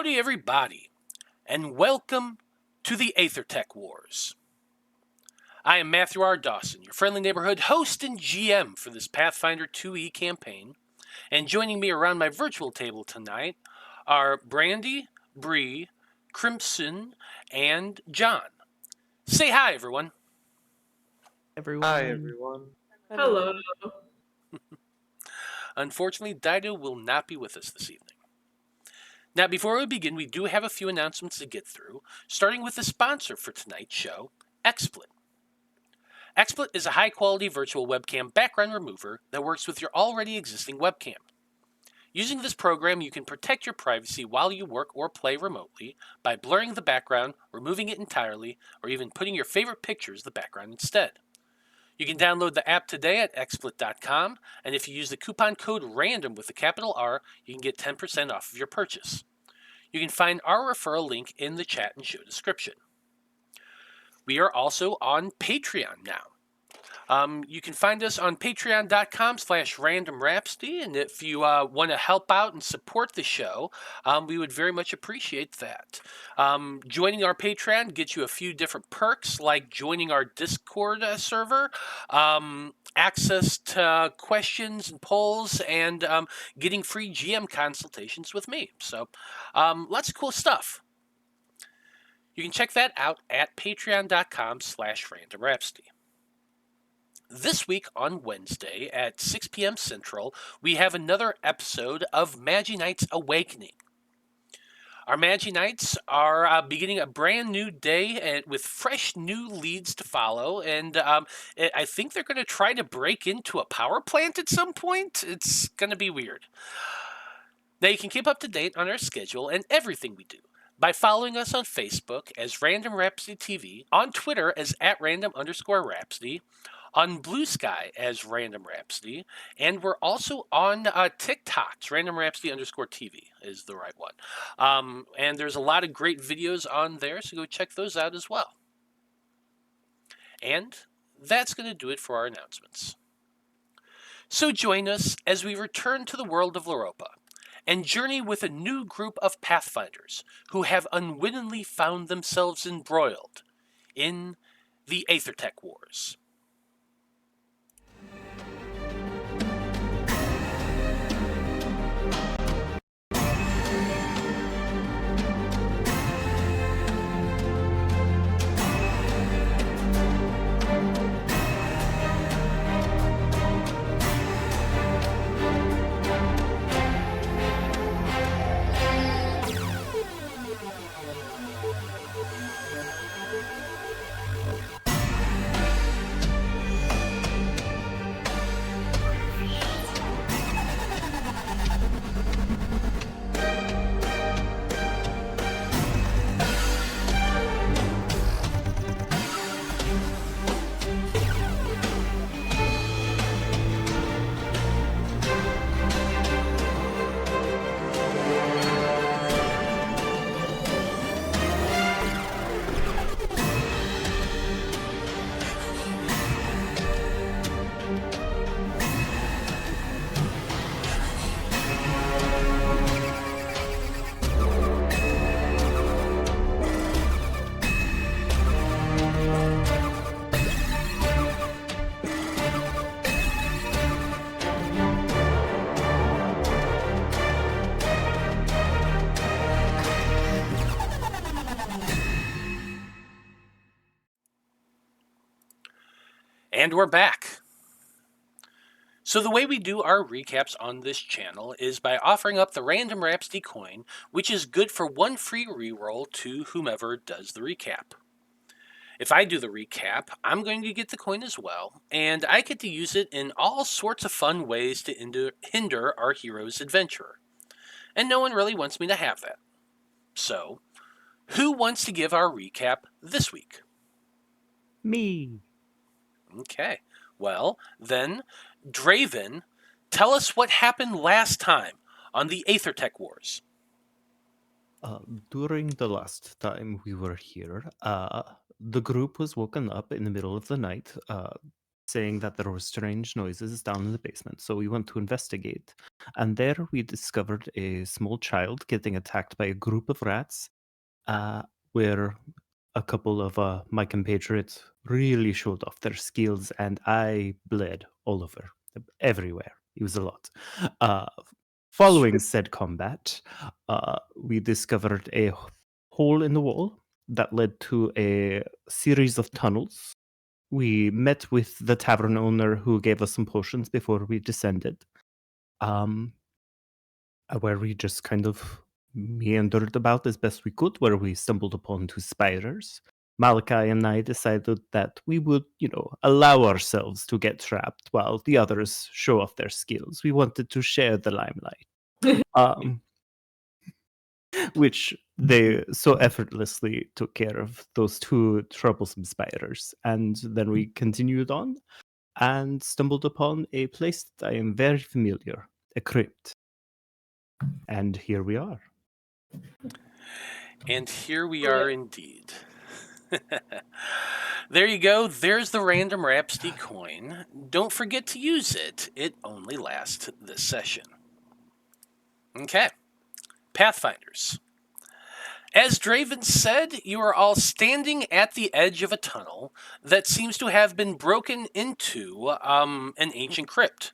Howdy, everybody, and welcome to the Æther-Tech Wars. I am Matthew R. Dawson, your friendly neighborhood host and GM for this Pathfinder 2e campaign, and joining me around my virtual table tonight are Brandie, Brie, Crimson, and John. Say hi, everyone. Everyone. Hi, everyone. Hello. Unfortunately, Dyto will not be with us this evening. Now, before we begin, we do have a few announcements to get through, starting with the sponsor for tonight's show, XSplit. XSplit is a high-quality virtual webcam background remover that works with your already existing webcam. Using this program, you can protect your privacy while you work or play remotely by blurring the background, removing it entirely, or even putting your favorite pictures in the background instead. You can download the app today at xsplit.com, and if you use the coupon code RANDOM with a capital R, you can get 10% off of your purchase. You can find our referral link in the chat and show description. We are also on Patreon now. You can find us on patreon.com/randomrhapsody, and if you want to help out and support the show, we would very much appreciate that. Joining our Patreon gets you a few different perks, like joining our Discord server, access to questions and polls, and getting free GM consultations with me. So lots of cool stuff. You can check that out at patreon.com/randomrhapsody. This week on Wednesday at 6 p.m. Central, we have another episode of Magi Knights Awakening. Our Magi Knights are beginning a brand new day with fresh new leads to follow, and I think they're going to try to break into a power plant at some point. It's going to be weird. Now, you can keep up to date on our schedule and everything we do by following us on Facebook as Random Rhapsody TV, on Twitter as @random_rhapsody, on Blue Sky as Random Rhapsody, and we're also on TikTok's Random Rhapsody_TV is the right one. And there's a lot of great videos on there, so go check those out as well. And that's going to do it for our announcements. So join us as we return to the world of Loroupa and journey with a new group of Pathfinders who have unwittingly found themselves embroiled in the Æther-Tech Wars. And we're back. So the way we do our recaps on this channel is by offering up the Random Rhapsody coin, which is good for one free reroll to whomever does the recap. If I do the recap, I'm going to get the coin as well, and I get to use it in all sorts of fun ways to hinder our hero's adventure. And no one really wants me to have that. So, who wants to give our recap this week? Me. Okay, well, then, Draven, tell us what happened last time on the Æther-Tech Wars. During the last time we were here, the group was woken up in the middle of the night saying that there were strange noises down in the basement. So we went to investigate. And there we discovered a small child getting attacked by a group of rats, where a couple of my compatriots really showed off their skills, and I bled all over, everywhere. It was a lot. Following said combat, we discovered a hole in the wall that led to a series of tunnels. We met with the tavern owner who gave us some potions before we descended, where we just kind of meandered about as best we could, where we stumbled upon two spiders. Malachi and I decided that we would, allow ourselves to get trapped while the others show off their skills. We wanted to share the limelight. Which they so effortlessly took care of those two troublesome spiders. And then we continued on and stumbled upon a place that I am very familiar, a crypt. And here we are. And here we are indeed. There you go. There's the random Rhapsody coin. Don't forget to use it. It only lasts this session. Okay. Pathfinders. As Draven said, you are all standing at the edge of a tunnel that seems to have been broken into an ancient crypt.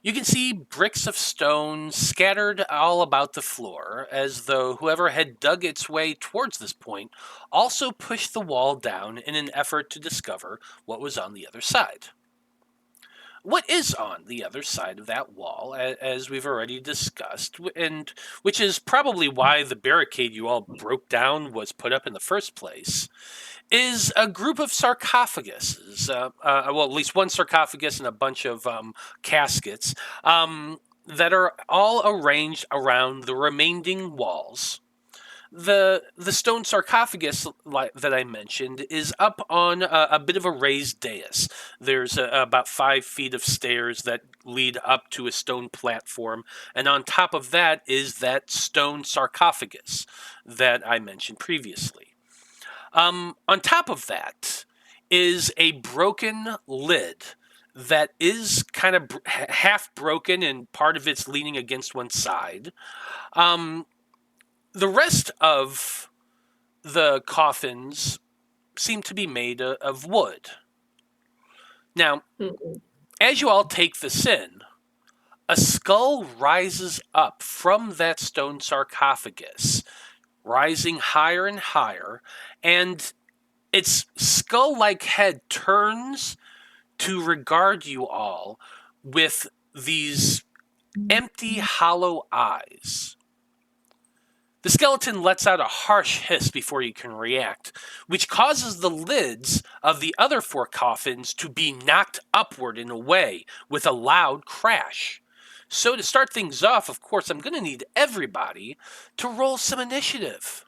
You can see bricks of stone scattered all about the floor, as though whoever had dug its way towards this point also pushed the wall down in an effort to discover what was on the other side. What is on the other side of that wall, as we've already discussed, and which is probably why the barricade you all broke down was put up in the first place, is a group of sarcophaguses, well, at least one sarcophagus and a bunch of caskets that are all arranged around the remaining walls. The stone sarcophagus that I mentioned is up on a bit of a raised dais. There's about 5 feet of stairs that lead up to a stone platform, and on top of that is that stone sarcophagus that I mentioned previously. On top of that is a broken lid that is kind of half broken and part of it's leaning against one side. The rest of the coffins seem to be made of wood. Now, as you all take this in, a skull rises up from that stone sarcophagus, rising higher and higher, and its skull-like head turns to regard you all with these empty, hollow eyes. The skeleton lets out a harsh hiss before you can react, which causes the lids of the other 4 coffins to be knocked upward and away with a loud crash. So to start things off, of course, I'm going to need everybody to roll some initiative.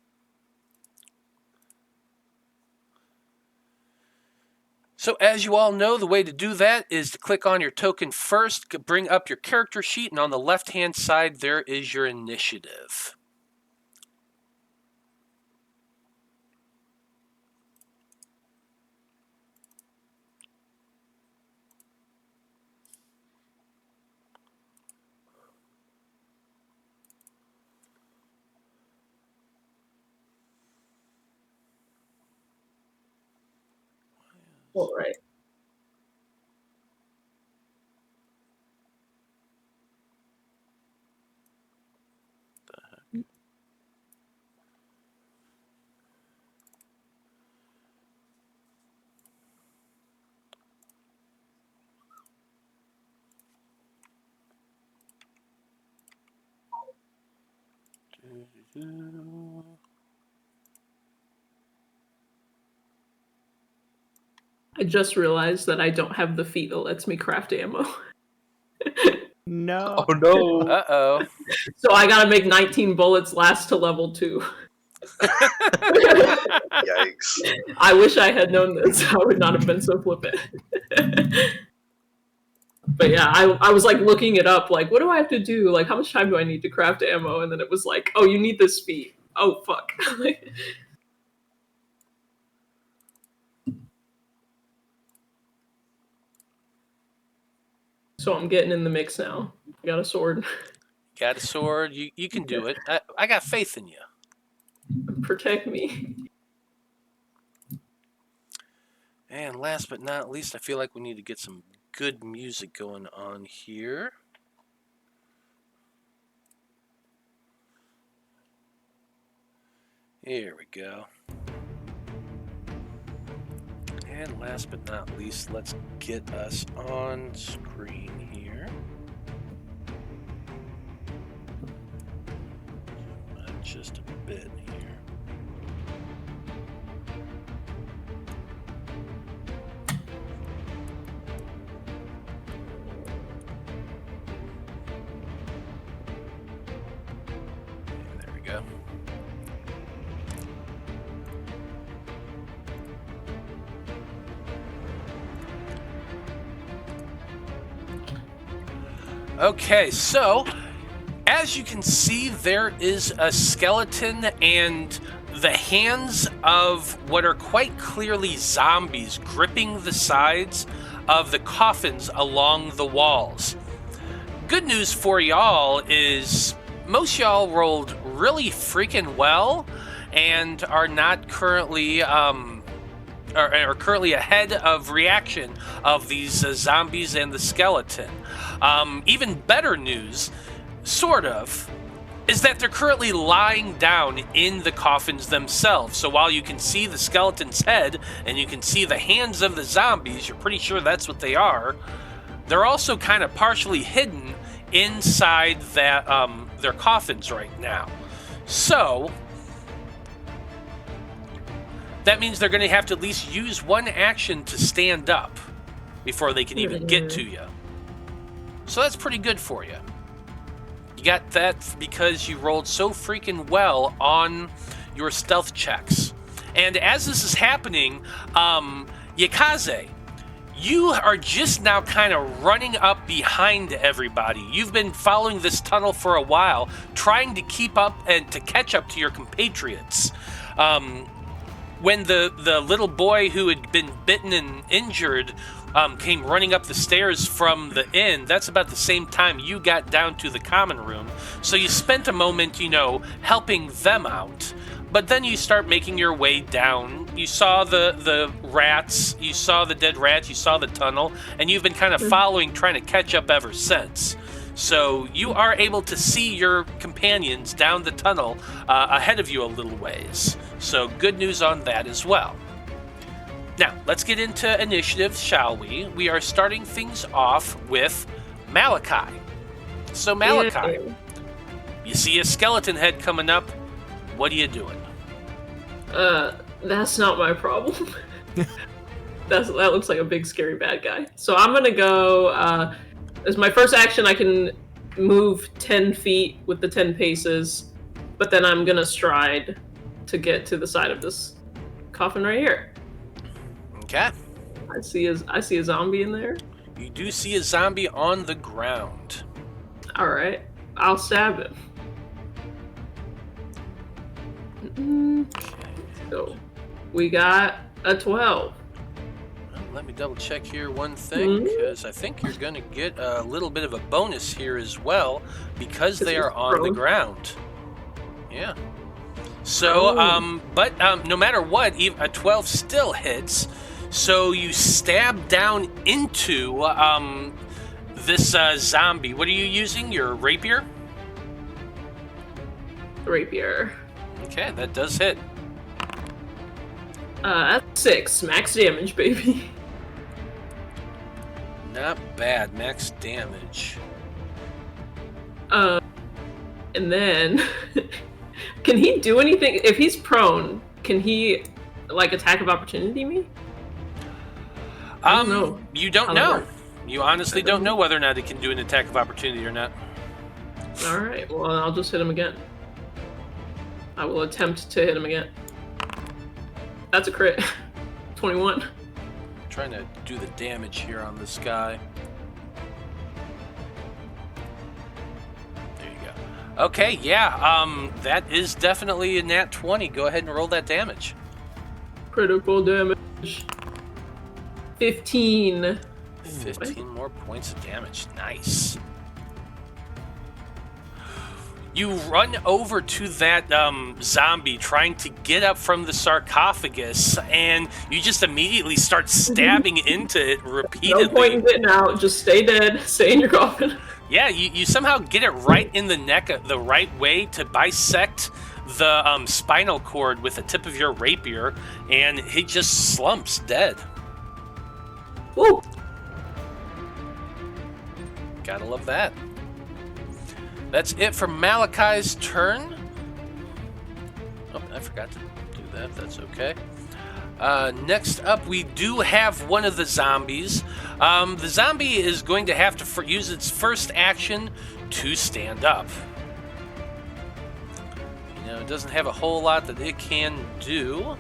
So as you all know, the way to do that is to click on your token first, bring up your character sheet, and on the left-hand side, there is your initiative. All right. I just realized that I don't have the feat that lets me craft ammo. No. Oh no. Uh-oh. So I gotta make 19 bullets last to level 2. Yikes. I wish I had known this. I would not have been so flippant. But yeah, I was like looking it up, like, what do I have to do? Like, how much time do I need to craft ammo? And then it was like, oh, you need this feat. Oh, fuck. So I'm getting in the mix now. I got a sword. Got a sword. You can do it. I got faith in you. Protect me. And last but not least, I feel like we need to get some good music going on here. Here we go. And last but not least, let's get us on screen here. Just a bit here. And there we go. Okay, so as you can see, there is a skeleton and the hands of what are quite clearly zombies gripping the sides of the coffins along the walls. Good news for y'all is most y'all rolled really freaking well and are not currently are currently ahead of reaction of these zombies and the skeleton. Even better news, sort of, is that they're currently lying down in the coffins themselves. So while you can see the skeleton's head and you can see the hands of the zombies, you're pretty sure that's what they are. They're also kind of partially hidden inside that their coffins right now. So that means they're going to have to at least use one action to stand up before they can even get to you. So that's pretty good for you. You got that because you rolled so freaking well on your stealth checks. And as this is happening, Yaekaze, you are just now kind of running up behind everybody. You've been following this tunnel for a while, trying to keep up and to catch up to your compatriots. When the little boy who had been bitten and injured came running up the stairs from the inn, that's about the same time you got down to the common room. So you spent a moment, helping them out. But then you start making your way down. You saw the rats, you saw the dead rats, you saw the tunnel, and you've been kind of following, trying to catch up ever since. So you are able to see your companions down the tunnel ahead of you a little ways. So good news on that as well. Now, let's get into initiative, shall we? We are starting things off with Malachi. So Malachi, you see a skeleton head coming up. What are you doing? That's not my problem. That looks like a big scary bad guy. So I'm gonna go, as my first action, I can move 10 feet with the 10 paces, but then I'm gonna stride to get to the side of this coffin right here. Okay. I see a zombie in there. You do see a zombie on the ground. All right, I'll stab him. Okay. So we got a 12. Well, let me double check here one thing, because I think you're going to get a little bit of a bonus here as well, because they are on the ground. Yeah. So, but no matter what, a 12 still hits. So you stab down into this zombie. What are you using? Your rapier? Rapier. Okay, that does hit. That's 6. Max damage, baby. Not bad. Max damage. And then... Can he do anything? If he's prone, can he, attack of opportunity me? I don't know. You don't know. You honestly don't know whether or not he can do an attack of opportunity or not. Alright, well, I'll just hit him again. I will attempt to hit him again. That's a crit. 21. I'm trying to do the damage here on this guy. There you go. Okay, yeah, that is definitely a nat 20. Go ahead and roll that damage. Critical damage. 15. 15 more points of damage. Nice. You run over to that zombie trying to get up from the sarcophagus, and you just immediately start stabbing into it repeatedly. No point in getting out. Just stay dead. Stay in your coffin. Yeah, you somehow get it right in the neck the right way to bisect the spinal cord with the tip of your rapier, and he just slumps dead. Woo! Gotta love that. That's it for Malachi's turn. Oh, I forgot to do that. That's okay. Next up, we do have one of the zombies. The zombie is going to have to use its first action to stand up. You know, it doesn't have a whole lot that it can do.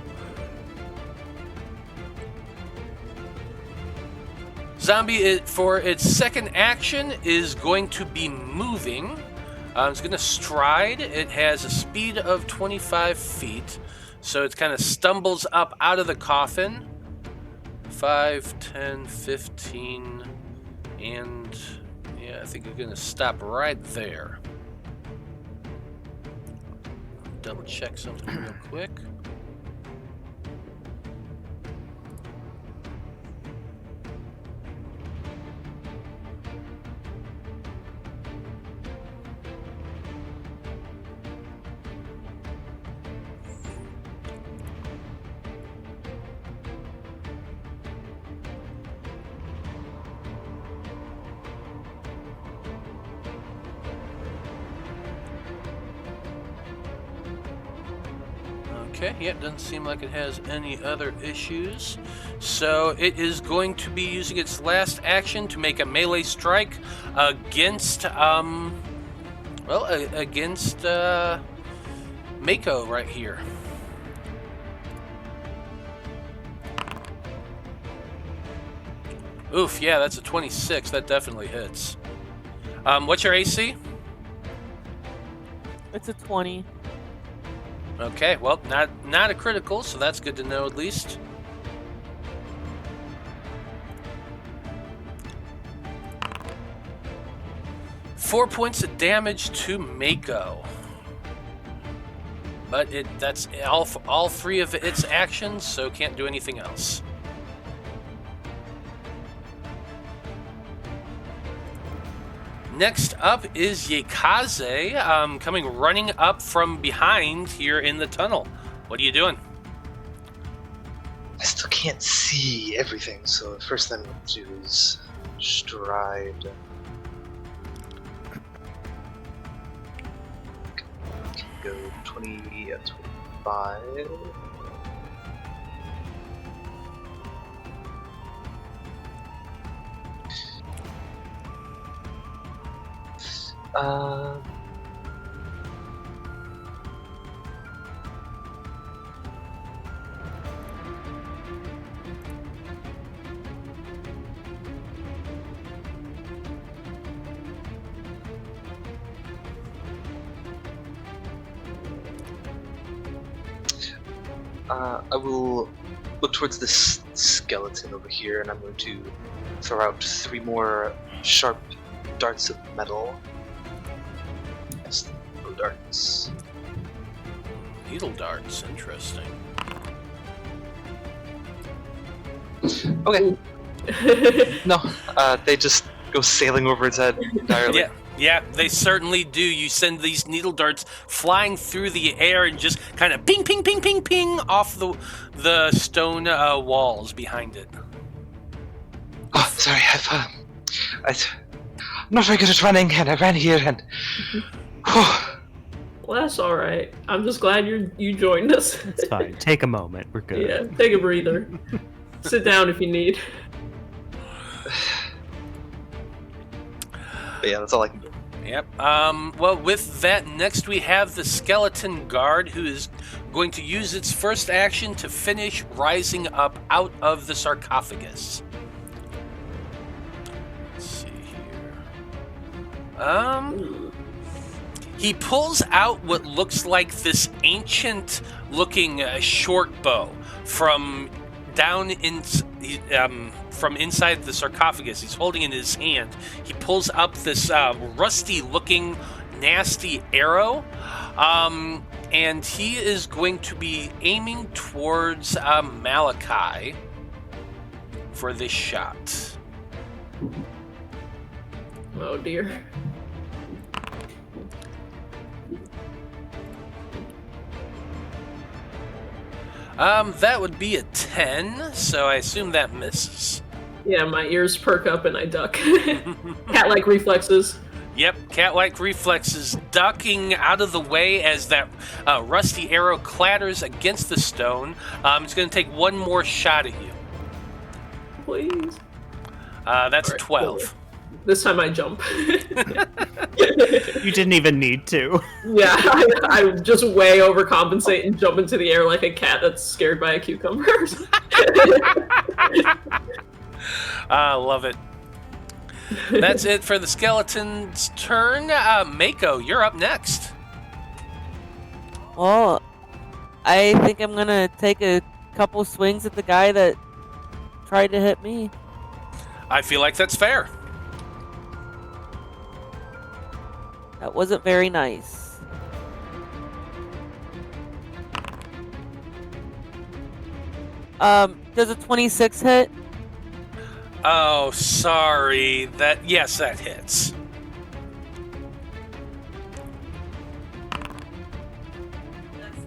Zombie, for its second action, is going to be moving. It's going to stride. It has a speed of 25 feet. So it kind of stumbles up out of the coffin. 5, 10, 15, and yeah, I think you're going to stop right there. Double check something real quick. Okay, yeah, doesn't seem like it has any other issues. So it is going to be using its last action to make a melee strike against, against Maiko right here. Oof, yeah, that's a 26. That definitely hits. What's your AC? It's a 20. Okay, well, not a critical, so that's good to know at least. Four points of damage to Maiko. But that's all three of its actions, so can't do anything else. Next up is Yaekaze, coming running up from behind here in the tunnel. What are you doing? I still can't see everything, so the first thing I'm going to do is stride. Can go 20, 25. I will look towards this skeleton over here, and I'm going to throw out 3 more sharp darts of metal. Yes, needle darts. Needle darts, interesting. Okay. No, they just go sailing over its head entirely. Yeah, they certainly do. You send these needle darts flying through the air and just kind of ping, ping, ping, ping, ping off the stone walls behind it. Oh, sorry, I'm not very good at running, and I ran here, and... Well, that's all right. I'm just glad you joined us. It's fine. Take a moment. We're good. Yeah, take a breather. Sit down if you need. But yeah, that's all I can do. Yep. Well, with that, next we have the skeleton guard, who is going to use its first action to finish rising up out of the sarcophagus. Let's see here. He pulls out what looks like this ancient-looking short bow from down in from inside the sarcophagus. He's holding in his hand. He pulls up this rusty-looking, nasty arrow, and he is going to be aiming towards Malachi for this shot. Oh dear. That would be a 10, so I assume that misses. Yeah, my ears perk up and I duck. Cat-like reflexes. Yep, cat-like reflexes, ducking out of the way as that rusty arrow clatters against the stone. It's going to take one more shot at you. Please. That's a Alright, 12. cool. This time I jump. You didn't even need to. Yeah, I just way overcompensate and jump into the air like a cat that's scared by a cucumber. I love it. That's it for the skeleton's turn. Maiko, you're up next. Well, I think I'm gonna take a couple swings at the guy that tried to hit me. I feel like that's fair. That wasn't very nice. Does a 26 hit? Oh, sorry. Yes, that hits.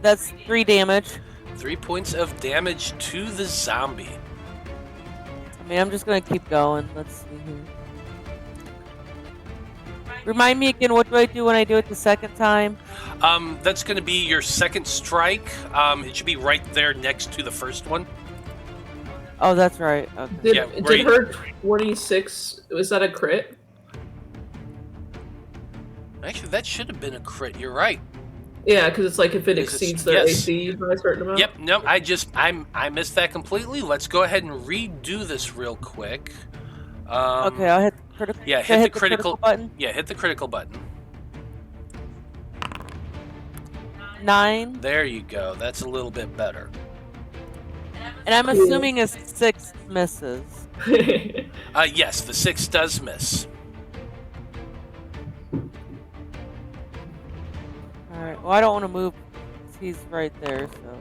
That's 3 damage. 3 points of damage to the zombie. I mean, I'm just gonna keep going. Let's see here. Remind me again, what do I do when I do it the second time? That's going to be your second strike. It should be right there next to the first one. Oh, that's right. Okay. Did her 26, was that a crit? Actually, that should have been a crit. You're right. Yeah, because it's like if it Because exceeds it's- their yes. AC by a certain amount. Yep, no, I missed that completely. Let's go ahead and redo this real quick. Okay, I'll hit the critical. Yeah, Should I hit the critical button. Yeah, hit the critical button. 9, There you go. That's a little bit better. and I'm Cool. assuming a 6 misses. Yes, the 6 does miss. All right. Well, I don't want to move. He's right there, so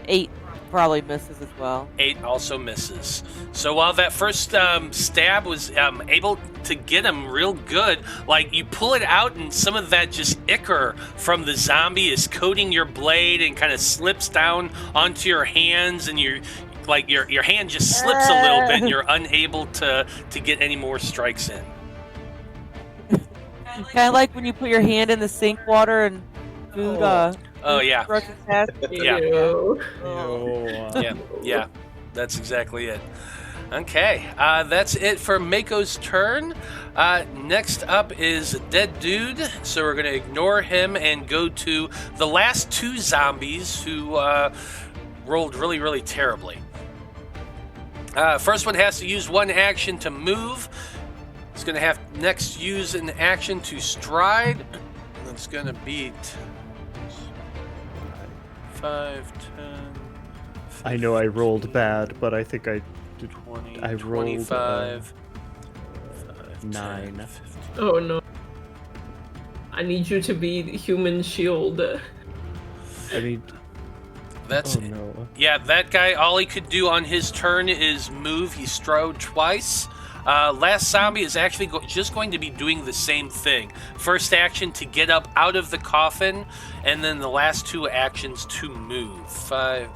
8 probably misses as well. 8 also misses. So while that first stab was able to get him real good, like you pull it out and some of that just ichor from the zombie is coating your blade and kind of slips down onto your hands, and your hand just slips a little bit and you're unable to get any more strikes in. Kind of like when you put your hand in the sink water and food. Oh yeah. brushes past. Yeah. Ew. Yeah, that's exactly it. Okay, that's it for Maiko's turn. Next up is a dead dude, so we're going to ignore him and go to the last 2 zombies who rolled really, really terribly. First one has to use 1 action to move. It's going to have next use an action to stride. That's going to beat 5, 10, 15, I know I rolled bad, but I think I 20, I rolled, 25, 9. 15. Oh no. I need you to be the human shield. I mean, That's oh no. Yeah, that guy, all he could do on his turn is move. He strode twice. Last zombie is actually just going to be doing the same thing. First action to get up out of the coffin, and then the last 2 actions to move. 5...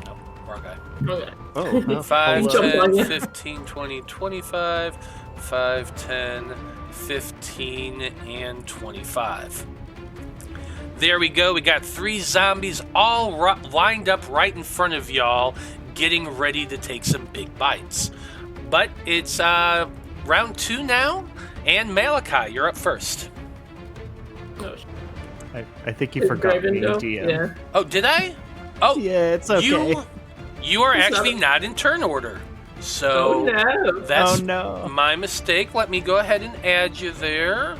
No, wrong guy. Okay. Oh, huh. 5, He jumped on 10, you. 15, 20, 25. 5, 10, 15, and 25. There we go. We got 3 zombies all lined up right in front of y'all, getting ready to take some big bites. But it's round 2 now, and Malachi, you're up first. I think you Did forgot Draven me, go? DM. Yeah. Oh, did I? Oh, Yeah, it's okay. you are It's actually not- not in turn order. Oh So no. that's Oh no. my mistake. Let me go ahead and add you there.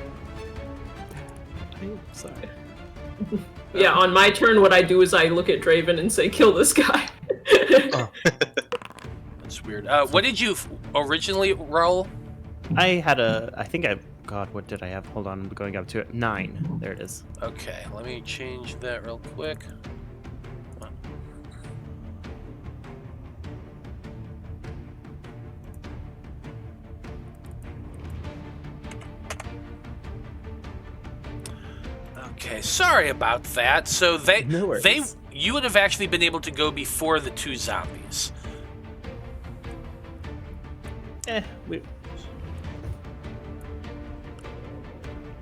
Sorry. Yeah, on my turn, what I do is I look at Draven and say, "Kill this guy." That's weird. What did you originally roll? God, what did I have? Hold on, I'm going up to it. 9. There it is. Okay, let me change that real quick. Okay, sorry about that. So No worries. you would have actually been able to go before the 2 zombies.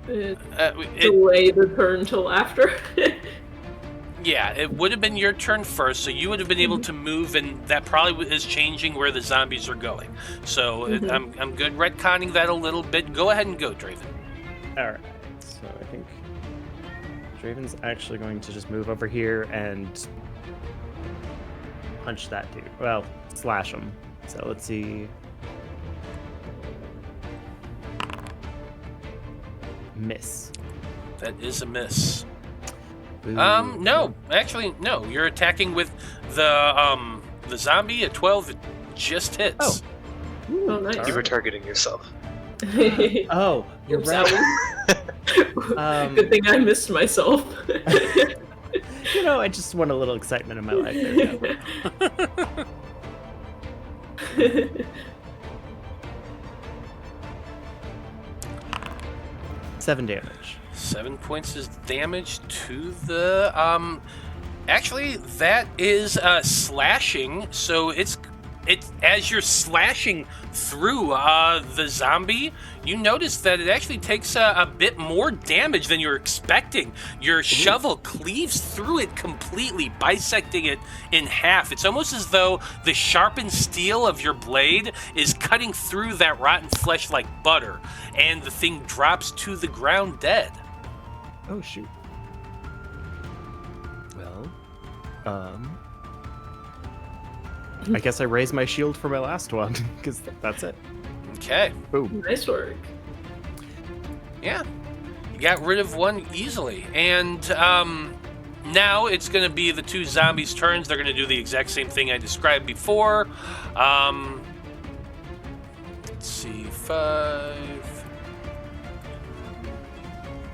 Delay the turn till after. Yeah, it would have been your turn first, so you would have been able to move, and that probably is changing where the zombies are going. So I'm good retconning that a little bit. Go ahead and go, Draven. All right. So I think Draven's actually going to just move over here and punch that dude. Well, slash him. So let's see. Miss. That is a miss. Ooh. No, actually, no. You're attacking with the zombie at 12. It just hits. Oh, nice. You were targeting yourself. Oh, you're Oops, right. Good thing I missed myself. I just want a little excitement in my life. There we go. 7 damage. 7 points is damage to the actually that is slashing, so it as you're slashing through the zombie, you notice that it actually takes a bit more damage than you're expecting. Your shovel cleaves through it completely, bisecting it in half. It's almost as though the sharpened steel of your blade is cutting through that rotten flesh like butter, and the thing drops to the ground dead. Oh, shoot. Well, I guess I raised my shield for my last one, because that's it. Okay. Boom. Nice work. Yeah. You got rid of one easily. And now it's going to be the 2 zombies' turns. They're going to do the exact same thing I described before. Let's see. 5,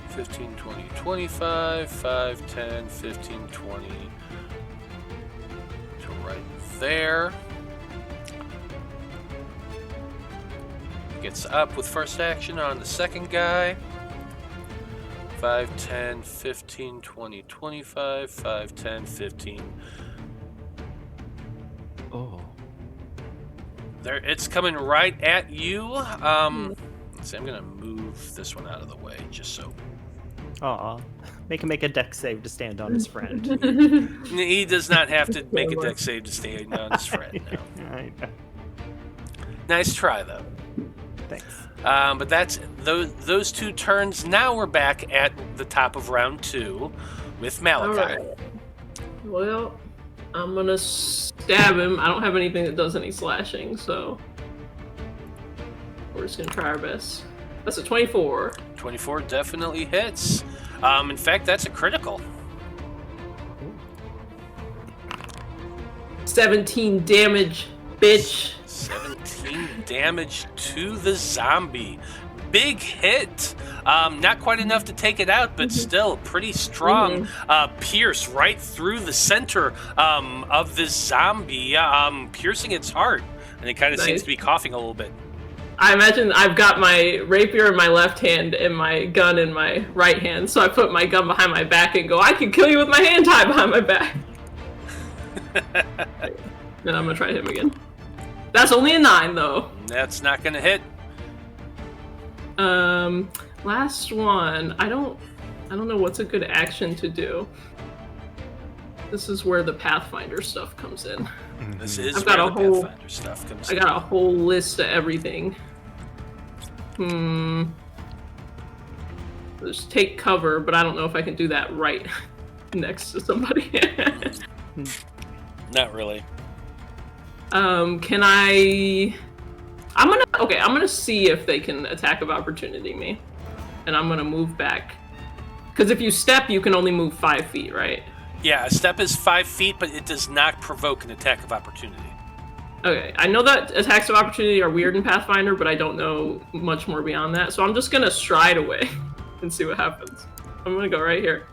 15, 20, 25, 5, 10, 15, 20. To right there. Gets up with first action on the second guy. 5, 10, 15, 20, 25, 5, 10, 15. Oh. There, it's coming right at you. Let's see, I'm gonna move this one out of the way just so. Aw. Make him make a dex save to stand on his friend. He does not have to make a dex save to stay on his friend. No. I know. Nice try though. Thanks. But that's those 2 turns. Now we're back at the top of round 2 with Malachi. Alright. Well, I'm gonna stab him. I don't have anything that does any slashing, so we're just gonna try our best. That's a 24. 24 definitely hits. In fact, that's a critical. 17 damage, bitch. 17 damage to the zombie. Big hit. Not quite enough to take it out, but still pretty strong. Pierce right through the center of this zombie, piercing its heart. And it kind of seems to be coughing a little bit. I imagine I've got my rapier in my left hand and my gun in my right hand, so I put my gun behind my back and go, I can kill you with my hand tied behind my back. Then I'm gonna try to hit him again. That's only a 9, though. That's not gonna hit. Last one. I don't know what's a good action to do. This is where the Pathfinder stuff comes in. This is I've got where a the whole- Pathfinder stuff comes I in. got a whole list of everything. Just take cover, but I don't know if I can do that right next to somebody. Not really. Can I... I'm gonna see if they can attack of opportunity me. And I'm gonna move back. Because if you step, you can only move 5 feet, right? Yeah, a step is 5 feet, but it does not provoke an attack of opportunity. Okay, I know that attacks of opportunity are weird in Pathfinder, but I don't know much more beyond that. So I'm just gonna stride away and see what happens. I'm gonna go right here.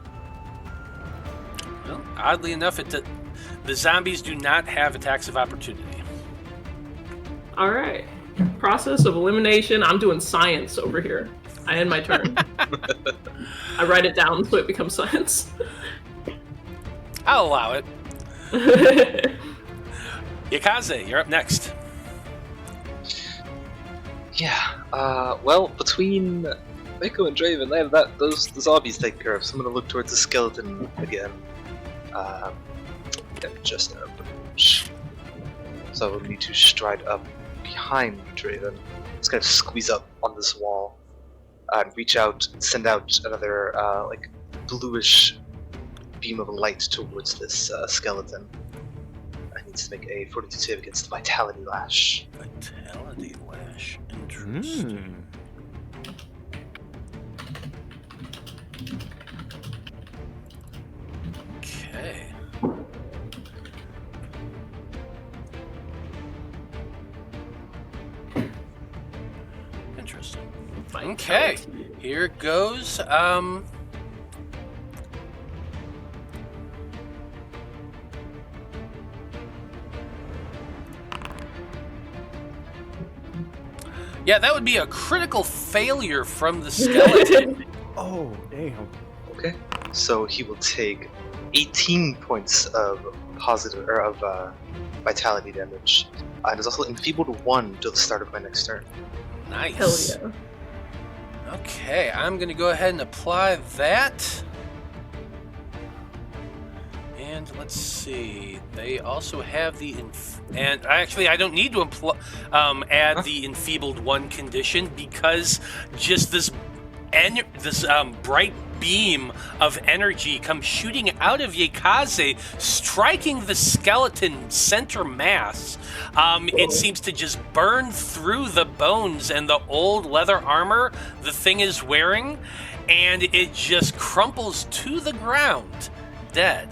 Well, oddly enough, the zombies do not have attacks of opportunity. All right. Process of elimination. I'm doing science over here. I end my turn. I write it down so it becomes science. I'll allow it. Yaekaze, you're up next. Yeah. Well, between Maiko and Draven, they have the zombies taken care of. So I'm gonna look towards the skeleton again. Just out of range. So I will need to stride up behind Draven. Just kind of squeeze up on this wall and reach out, send out another like bluish beam of light towards this skeleton. I need to make a fortitude save against the Vitality Lash. Vitality Lash. Interesting. Okay. Interesting. Okay, here it goes. Yeah, that would be a critical failure from the skeleton. Oh, damn. Okay. So he will take 18 points of positive or of vitality damage. And is also enfeebled 1 till the start of my next turn. Nice. Hell yeah. Okay, I'm going to go ahead and apply that. And let's see. They also have the and actually I don't need to add the enfeebled 1 condition because just this bright beam of energy comes shooting out of Yaekaze, striking the skeleton center mass. It seems to just burn through the bones and the old leather armor the thing is wearing, and it just crumples to the ground, dead.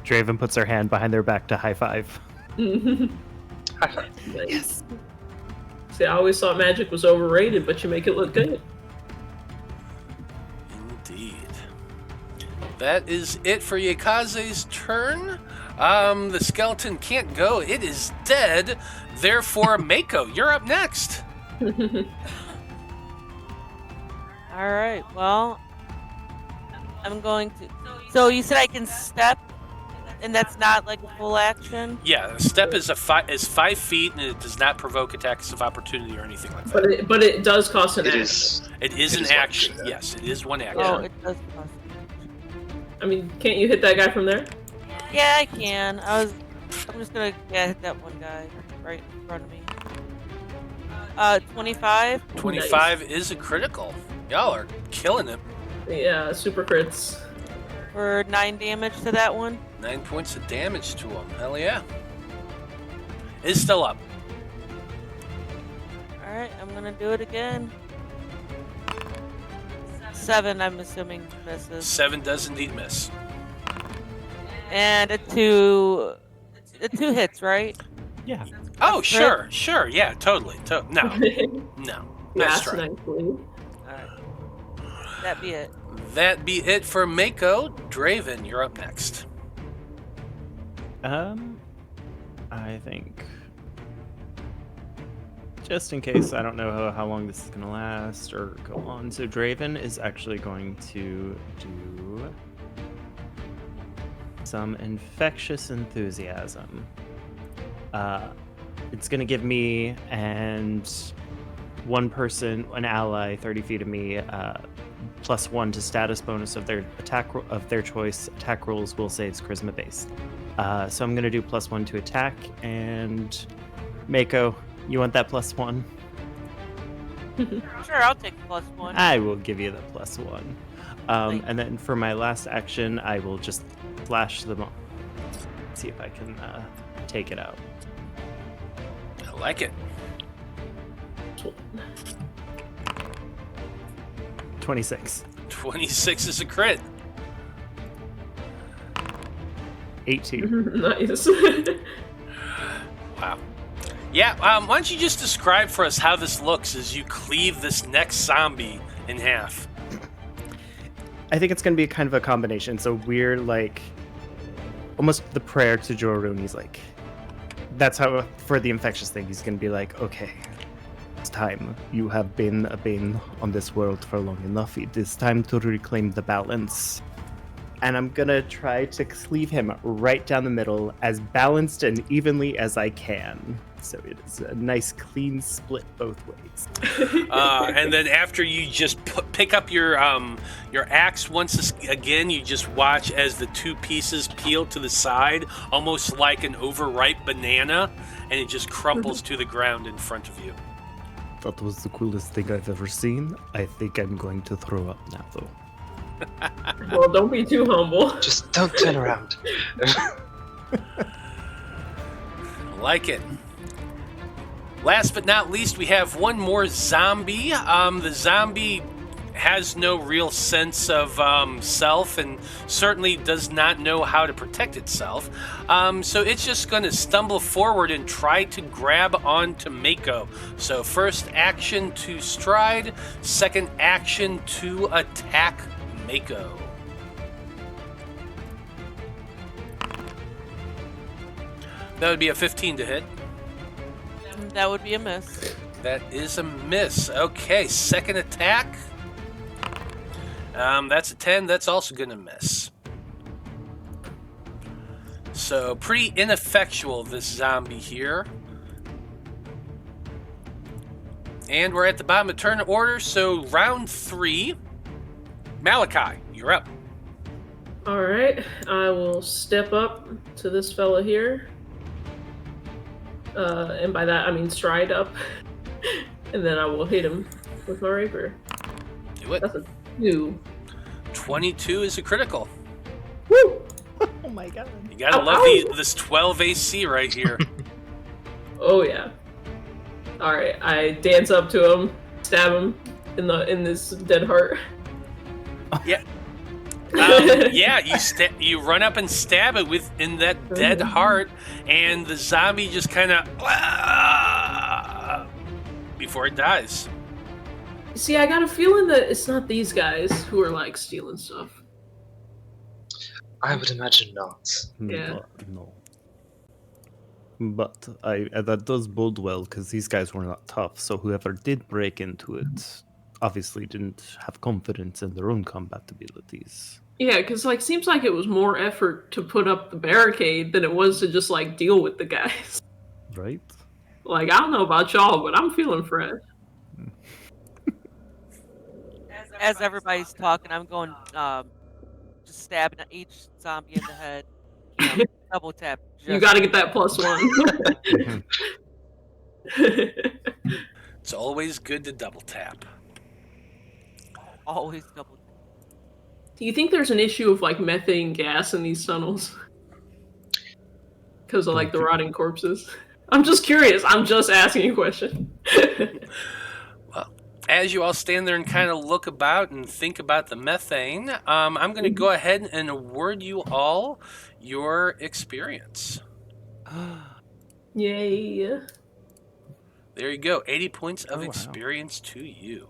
Draven puts her hand behind their back to high five. Yes. See, I always thought magic was overrated, but you make it look good. Indeed. That is it for Yaekaze's turn. The skeleton can't go. It is dead. Therefore, Maiko, you're up next. All right. Well, I'm going to. So you said I can step, and that's not like a full action. Yeah, step is 5 feet, and it does not provoke attacks of opportunity or anything like that. But it does cost an It action. It is an action. Yes, it is 1 action. Oh, it does cost. I mean, can't you hit that guy from there? Yeah, I can. I'm just gonna hit that one guy right in front of me. 25. 25 is a critical. Y'all are killing it. Yeah, super crits. For 9 damage to that one. 9 points of damage to him. Hell yeah. It's still up. Alright, I'm gonna do it again. 7, I'm assuming, misses. 7 does indeed miss. And a 2 hits, right? Yeah. Oh, That's sure. Yeah, totally. No. That's right. Nicely. Alright. That be it. That be it for Maiko. Draven, you're up next. I think just in case, I don't know how long this is going to last or go on. So Draven is actually going to do some infectious enthusiasm. It's going to give me and one person, an ally, 30 feet of me, +1 to status bonus of their of their choice. Attack rolls will say it's charisma based. So I'm gonna do +1 to attack. And Maiko, you want that +1? Sure, I'll take +1. I will give you the +1. And then for my last action, I will just flash them up. See if I can take it out. I like it. 26. 26 is a crit. 18. Nice. Wow. Yeah, why don't you just describe for us how this looks as you cleave this next zombie in half? I think it's going to be kind of a combination. So we're like almost the prayer to Jorun. He's like, that's how, for the infectious thing, he's going to be like, okay, it's time. You have been a bane on this world for long enough. It is time to reclaim the balance. And I'm going to try to cleave him right down the middle, as balanced and evenly as I can. So it is a nice clean split both ways. And then after you just pick up your axe once again, you just watch as the two pieces peel to the side, almost like an overripe banana, and it just crumples to the ground in front of you. That was the coolest thing I've ever seen. I think I'm going to throw up now, though. Well, don't be too humble. Just don't turn around. Like it. Last but not least, we have one more zombie. The zombie has no real sense of self and certainly does not know how to protect itself. So it's just going to stumble forward and try to grab onto Maiko. So first action to stride, second action to attack Maiko. That would be a 15 to hit. That would be a miss. That is a miss. Okay, second attack. That's a 10. That's also going to miss. So pretty ineffectual, this zombie here. And we're at the bottom of turn order, so round 3. Malachi, you're up. Alright, I will step up to this fella here. And by that I mean stride up. And then I will hit him with my rapier. Do it. That's a 2. 22 is a critical. Woo! Oh my god. You gotta Ow, love ow. this 12 AC right here. Oh yeah. Alright, I dance up to him, stab him in this dead heart. Yeah. Yeah, you run up and stab it in that dead heart, and the zombie just kind of before it dies. See, I got a feeling that it's not these guys who are like stealing stuff. I would imagine not. Yeah. No. But that does bode well, because these guys were not tough, so whoever did break into it obviously didn't have confidence in their own combat abilities. Yeah, because like seems like it was more effort to put up the barricade than it was to just like deal with the guys. Right? Like, I don't know about y'all, but I'm feeling fresh. As everybody's talking, I'm going just stabbing each zombie in the head. You know, double tap. You gotta get that +1. It's always good to double tap. Always double tap. Do you think there's an issue of like methane gas in these tunnels? Because of like the rotting corpses? I'm just curious. I'm just asking a question. Well, as you all stand there and kind of look about and think about the methane, I'm going to go ahead and award you all your experience. Yay. There you go. 80 points of Oh, wow. experience to you.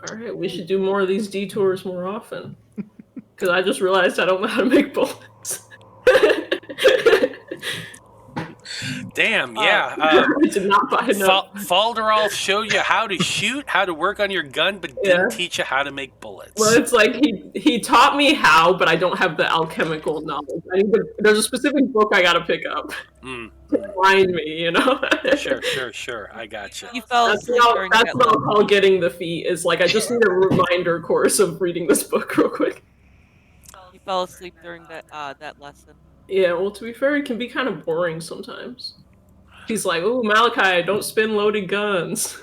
Alright, we should do more of these detours more often. Because I just realized I don't know how to make bullets. Damn, yeah. I did not buy enough. Falderall showed you how to shoot, how to work on your gun, but didn't teach you how to make bullets. Well, it's like he taught me how, but I don't have the alchemical knowledge. There's a specific book I gotta pick up to find me, you know? Sure. I got you. You fell That's asleep during what that I'll call getting the feat, is like I just need a reminder course of reading this book real quick. You fell asleep during that lesson. Yeah, well, to be fair, it can be kind of boring sometimes. He's like, "Ooh, Malachi, don't spin loaded guns."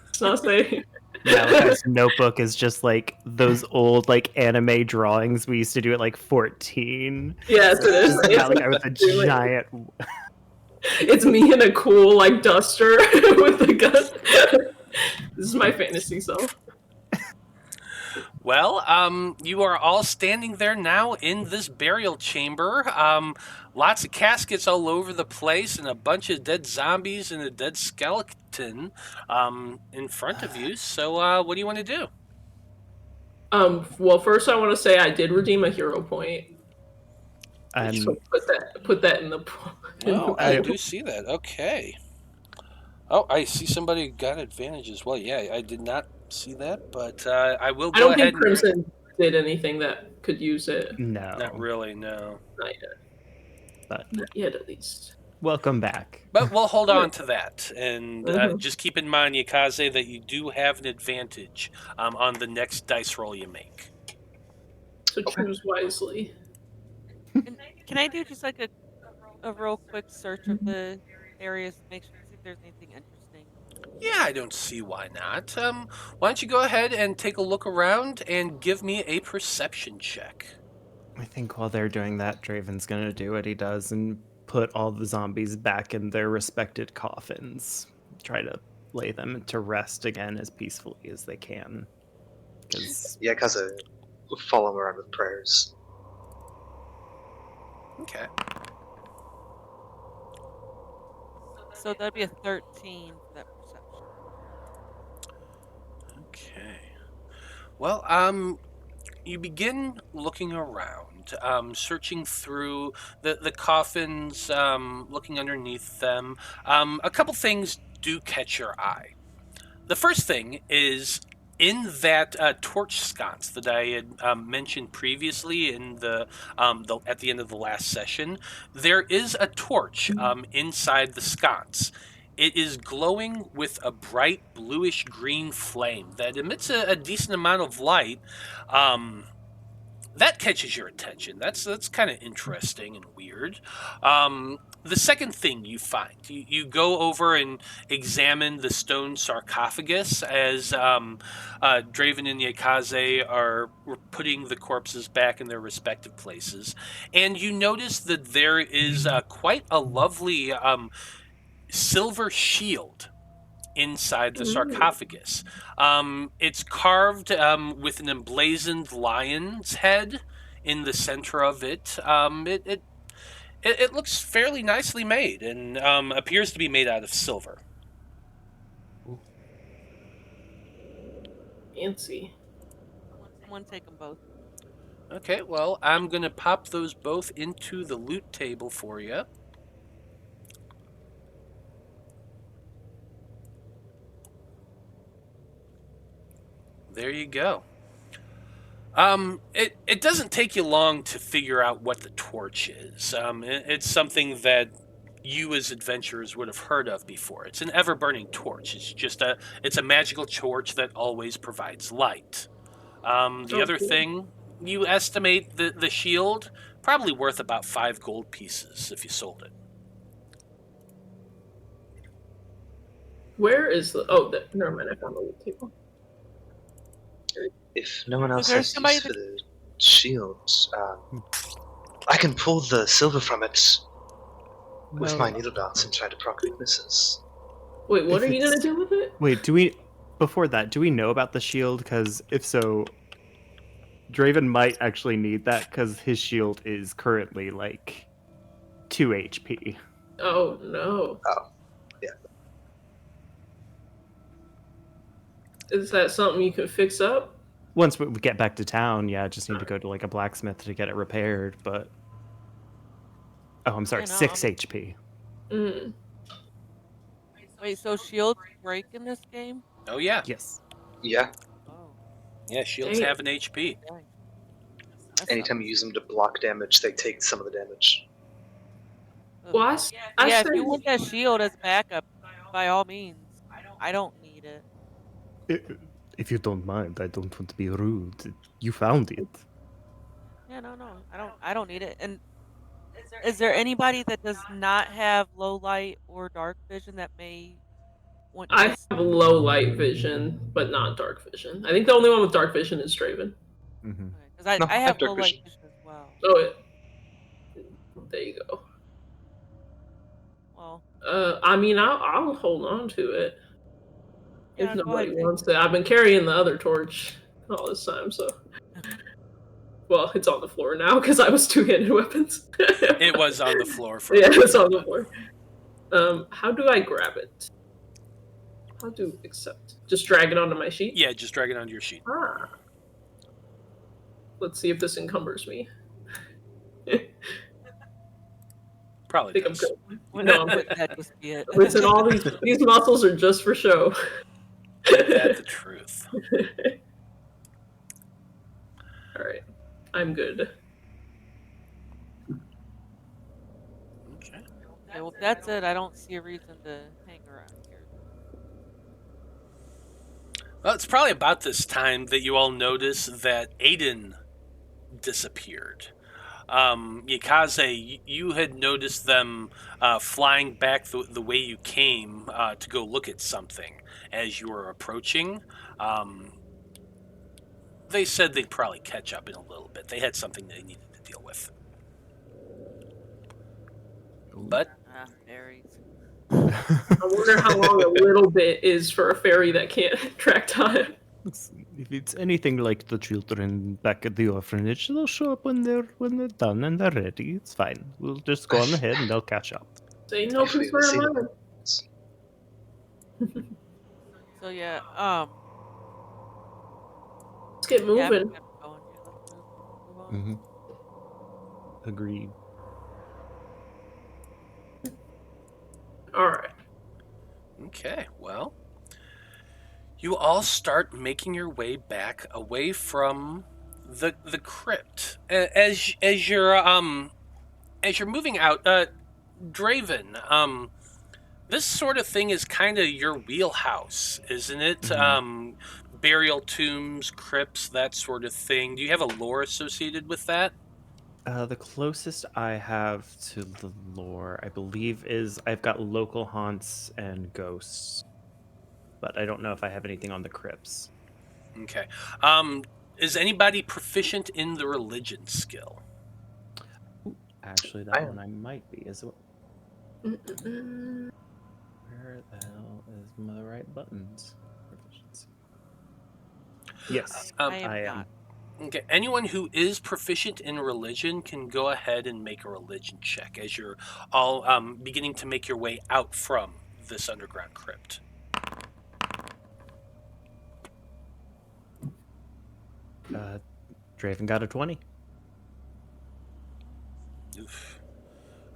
It's not safe. Malachi's notebook is just like those old like anime drawings we used to do at like 14. Yes, it is. It's Malachi with a giant. It's me in a cool like duster with a gun. This is my fantasy self. Well, you are all standing there now in this burial chamber. Lots of caskets all over the place, and a bunch of dead zombies and a dead skeleton in front of you. So, what do you want to do? Well, first I want to say I did redeem a hero point. And So put that in the. Oh, I do see that. Okay. Oh, I see somebody got advantage as well. Yeah, I did not see that, but I will I go don't ahead think Crimson did anything that could use it. no, Not really, no. Not yet. but Not yet, at least. welcome back. But we'll hold on to that, and Mhm. just keep in mind, Yaekaze, that you do have an advantage on the next dice roll you make. So choose wisely. Can I do just like a real quick search of the areas to make sure see if there's anything interesting? Yeah, I don't see why not. Why don't you go ahead and take a look around and give me a perception check. I think while they're doing that, Draven's gonna do what he does and put all the zombies back in their respected coffins. Try to lay them to rest again as peacefully as they can. Because Yaekaze will follow him around with prayers. Okay. So that'd be a 13 for that perception. Okay. Well, you begin looking around, searching through the coffins, looking underneath them. A couple things do catch your eye. The first thing is in that torch sconce that I had mentioned previously in the at the end of the last session. There is a torch inside the sconce. It is glowing with a bright bluish green flame that emits a decent amount of light. That catches your attention. That's kind of interesting and weird. The second thing you find, you go over and examine the stone sarcophagus as Draven and Yaekaze are putting the corpses back in their respective places, and you notice that there is quite a lovely silver shield inside the sarcophagus. It's carved with an emblazoned lion's head in the center of it. It looks fairly nicely made and appears to be made out of silver. Fancy. Someone take them both. Okay, well, I'm going to pop those both into the loot table for you. There you go. It doesn't take you long to figure out what the torch is. It's something that you as adventurers would have heard of before. It's an ever-burning torch. It's a magical torch that always provides light. The other thing, you estimate the shield probably worth about 5 gold pieces if you sold it. Where is the? Never mind. I found the loot table. If no one else there has somebody use for the shields, I can pull the silver from it with my needle darts and try to proc weaknesses. Wait, what If are you gonna it's- do with it? Wait, before that, do we know about the shield? Because if so, Draven might actually need that because his shield is currently like 2 HP. Oh no. Oh, yeah. Is that something you can fix up? Once we get back to town, yeah, I just need to go to like a blacksmith to get it repaired, but... Oh, I'm sorry, You know, 6 HP. Mm. Wait, so shields break in this game? Oh, yeah. Yes. Yeah, Oh, Yeah, shields Dang. have an HP. dang. That anytime you use them to block damage, they take some of the damage. sucks. Well, I Yeah, said, if you want that shield as backup, by all means. I don't need it. If you don't mind, I don't want to be rude. You found it. Yeah, no, I don't need it. And is there anybody that does not have low light or dark vision that may want I to? have low light vision, but not dark vision. I think the only one with dark vision is Draven. Mm-hmm. Because No, I have dark low light vision. vision as well. Oh, there you go. Well, I mean, I'll hold on to it yeah, if go nobody ahead, wants it. I've been carrying the other torch. all this time, so... Well, it's on the floor now, because I was two-handed weapons. It was on the floor for Yeah, it's on the floor. How do I grab it? How to accept? Just drag it onto my sheet? Yeah, just drag it onto your sheet. Ah. Let's see if this encumbers me. Probably I think does. I'm good. No, I'm good. That just be it. Listen, all these muscles are just for show. Ain't that the truth? Alright. I'm good. Okay. Okay, well, if that's it, I don't see a reason to hang around here. Well, it's probably about this time that you all notice that Aeden disappeared. Yaekaze, you had noticed them flying back the way you came to go look at something as you were approaching. They said they'd probably catch up in a little bit. They had something they needed to deal with. But Fairies. I wonder how long a little bit is for a fairy that can't track time. If it's anything like the children back at the orphanage, they'll show up when they're done and they're ready. It's fine. We'll just go on ahead and they'll catch up. Say no Actually, concern the mine. So yeah, Let's get yeah, moving. I'm gonna go on here. Let's move on. Mm-hmm. Agreed. Alright. okay, well, you all start making your way back away from the crypt. As you're moving out, Draven, this sort of thing is kind of your wheelhouse, isn't it? Mhm. Burial tombs, crypts, that sort of thing. Do you have a lore associated with that? The closest I have to the lore, I believe, is I've got local haunts and ghosts, but I don't know if I have anything on the crypts. Okay. Is anybody proficient in the religion skill? Actually, I that am. one I might be. Is it? Mm-mm-mm. Where the hell is my right buttons? Proficiency. Yes, I am I am. not. Okay. Anyone who is proficient in religion can go ahead and make a religion check as you're all beginning to make your way out from this underground crypt. Draven got a 20. Oof.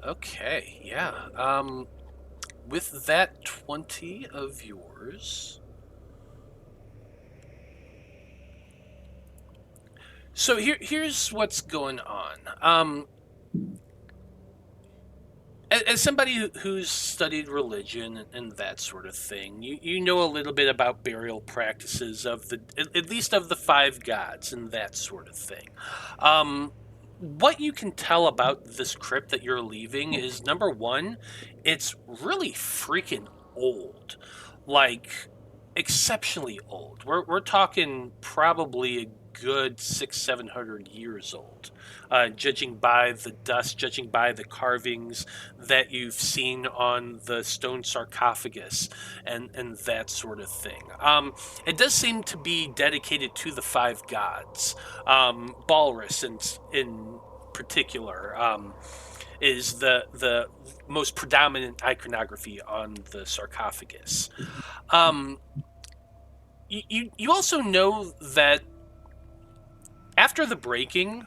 Okay, yeah. With that 20 of yours. So here's what's going on. As somebody who's studied religion and that sort of thing, you know a little bit about burial practices of at least of the five gods and that sort of thing. What you can tell about this crypt that you're leaving is, number one, it's really freaking old, like exceptionally old. We're talking probably a good 600-700 years old, judging by the dust, judging by the carvings that you've seen on the stone sarcophagus and that sort of thing. It does seem to be dedicated to the five gods. Balrus in particular is the most predominant iconography on the sarcophagus. You also know that after the breaking,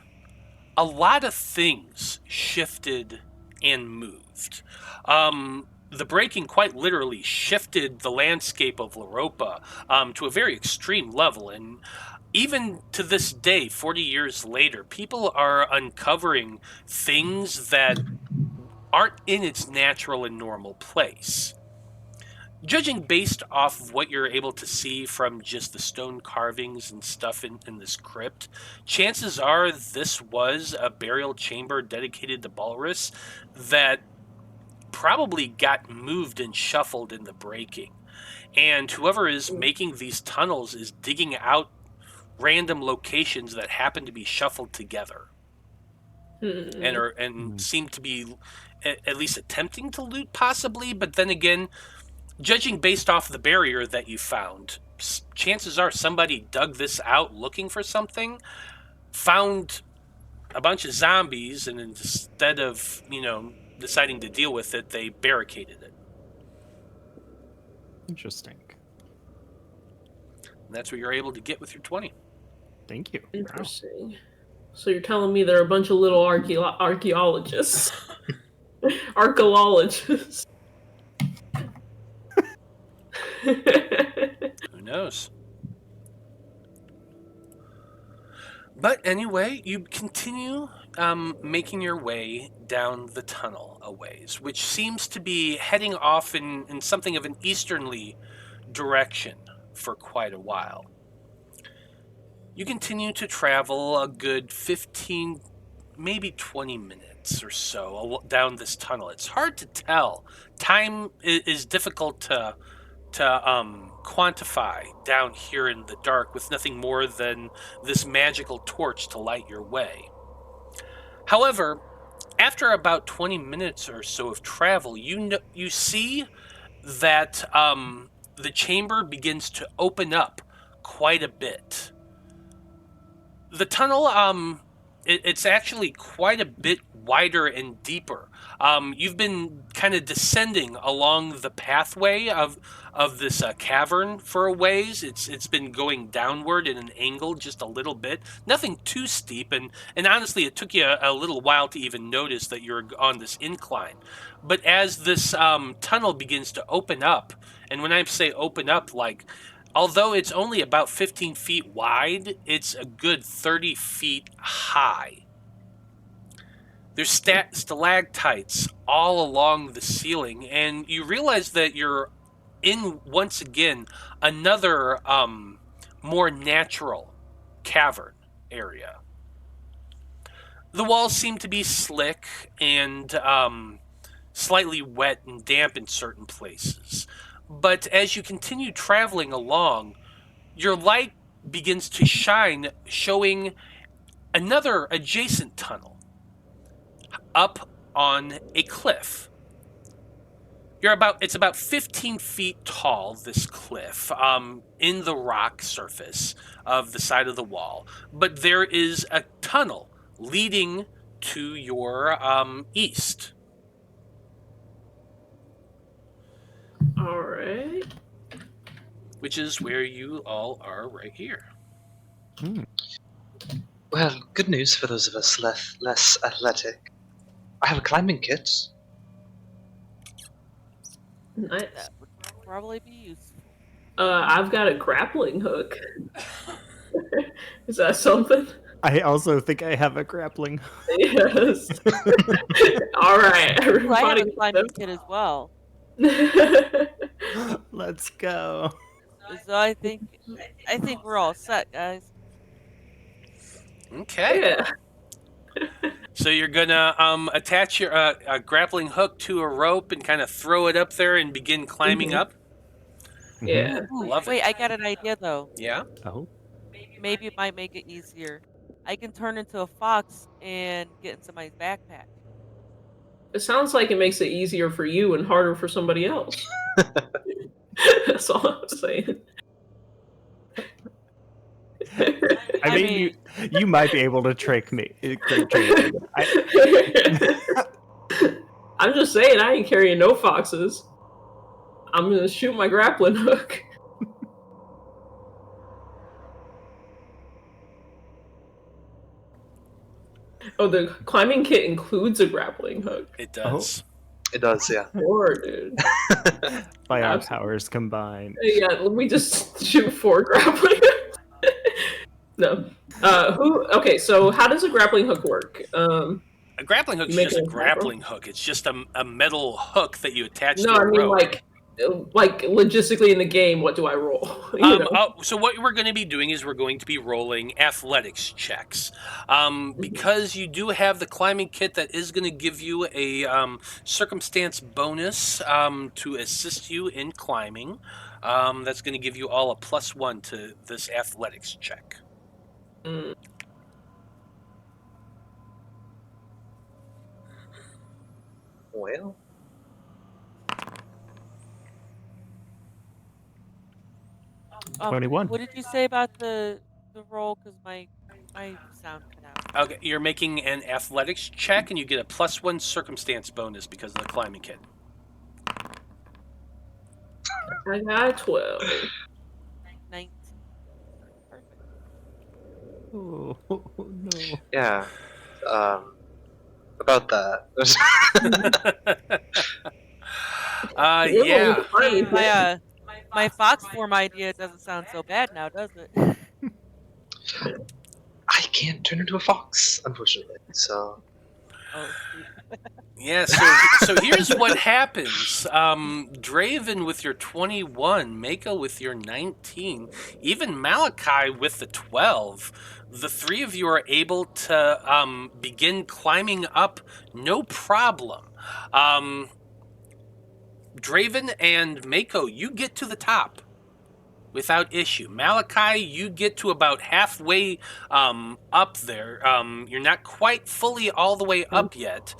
a lot of things shifted and moved. The breaking quite literally shifted the landscape of Loroupa to a very extreme level, and even to this day, 40 years later, people are uncovering things that aren't in its natural and normal place. Judging based off of what you're able to see from just the stone carvings and stuff in this crypt, chances are this was a burial chamber dedicated to Balrus that probably got moved and shuffled in the breaking. And whoever is making these tunnels is digging out random locations that happen to be shuffled together. And seem to be at least attempting to loot, possibly, but then again, judging based off the barrier that you found, chances are somebody dug this out looking for something, found a bunch of zombies, and instead of, deciding to deal with it, they barricaded it. Interesting. And that's what you're able to get with your 20. Thank you. Interesting. So you're telling me there are a bunch of little archaeologists. Archaeologists. Who knows? But anyway, you continue making your way down the tunnel a ways, which seems to be heading off in something of an easternly direction for quite a while. You continue to travel a good 15, maybe 20 minutes or so down this tunnel. It's hard to tell. Time is difficult to quantify down here in the dark with nothing more than this magical torch to light your way. However, after about 20 minutes or so of travel, you see that the chamber begins to open up quite a bit. The tunnel, it's actually quite a bit wider and deeper. You've been kind of descending along the pathway of this cavern for a ways. It's been going downward in an angle just a little bit. Nothing too steep, and honestly, it took you a little while to even notice that you're on this incline. But as this tunnel begins to open up, and when I say open up, although it's only about 15 feet wide, it's a good 30 feet high. There's stalactites all along the ceiling, and you realize that you're in, once again, another more natural cavern area. The walls seem to be slick and slightly wet and damp in certain places. But as you continue traveling along, your light begins to shine, showing another adjacent tunnel up on a cliff. It's about 15 feet tall, this cliff, in the rock surface of the side of the wall. But there is a tunnel leading to your east. All right. Which is where you all are right here. Well, good news for those of us less athletic. I have a climbing kit. Nice. That would probably be useful. I've got a grappling hook. Is that something? I also think I have a grappling. Yes. All right. I have Everybody. a climbing kit as well. Let's go. So I think we're all set, guys. Okay. Yeah. So you're gonna attach your a grappling hook to a rope and kind of throw it up there and begin climbing Mhm. up. Yeah. Ooh, Love it. wait, I got an idea though. Yeah. Oh. Maybe it might make it easier. I can turn into a fox and get in somebody's backpack. It sounds like it makes it easier for you and harder for somebody else. That's all I'm saying. I mean, you might be able to trick me. I'm just saying, I ain't carrying no foxes. I'm gonna shoot my grappling hook. Oh, the climbing kit includes a grappling hook. It does. It does, yeah. Four, dude. By our Absolutely. powers combined. Yeah, let me just shoot 4 grappling hooks. No. Okay, so how does a grappling hook work? A grappling hook is You make just a it a grappling hook. It's just a metal hook that you attach No, to a I mean rope. like logistically in the game, what do I roll? You know? So what we're going to be doing is we're going to be rolling athletics checks. Because you do have the climbing kit, that is going to give you a circumstance bonus to assist you in climbing. That's going to give you all a +1 to this athletics check. Mm. Well, 21. What did you say about the roll? Because my sound cut out. Okay, you're making an athletics check, and you get a +1 circumstance bonus because of the climbing kit. I got 12. 19. Perfect. Oh, no. Yeah. About that. Yeah. My fox form idea doesn't sound so bad now, does it? I can't turn into a fox, unfortunately. So Oh, shoot. Yeah, so here's what happens. Draven with your 21, Maiko with your 19, even Malachi with the 12. The three of you are able to begin climbing up, no problem. Draven and Maiko, you get to the top without issue. Malachi, you get to about halfway up there. You're not quite fully all the way up yet,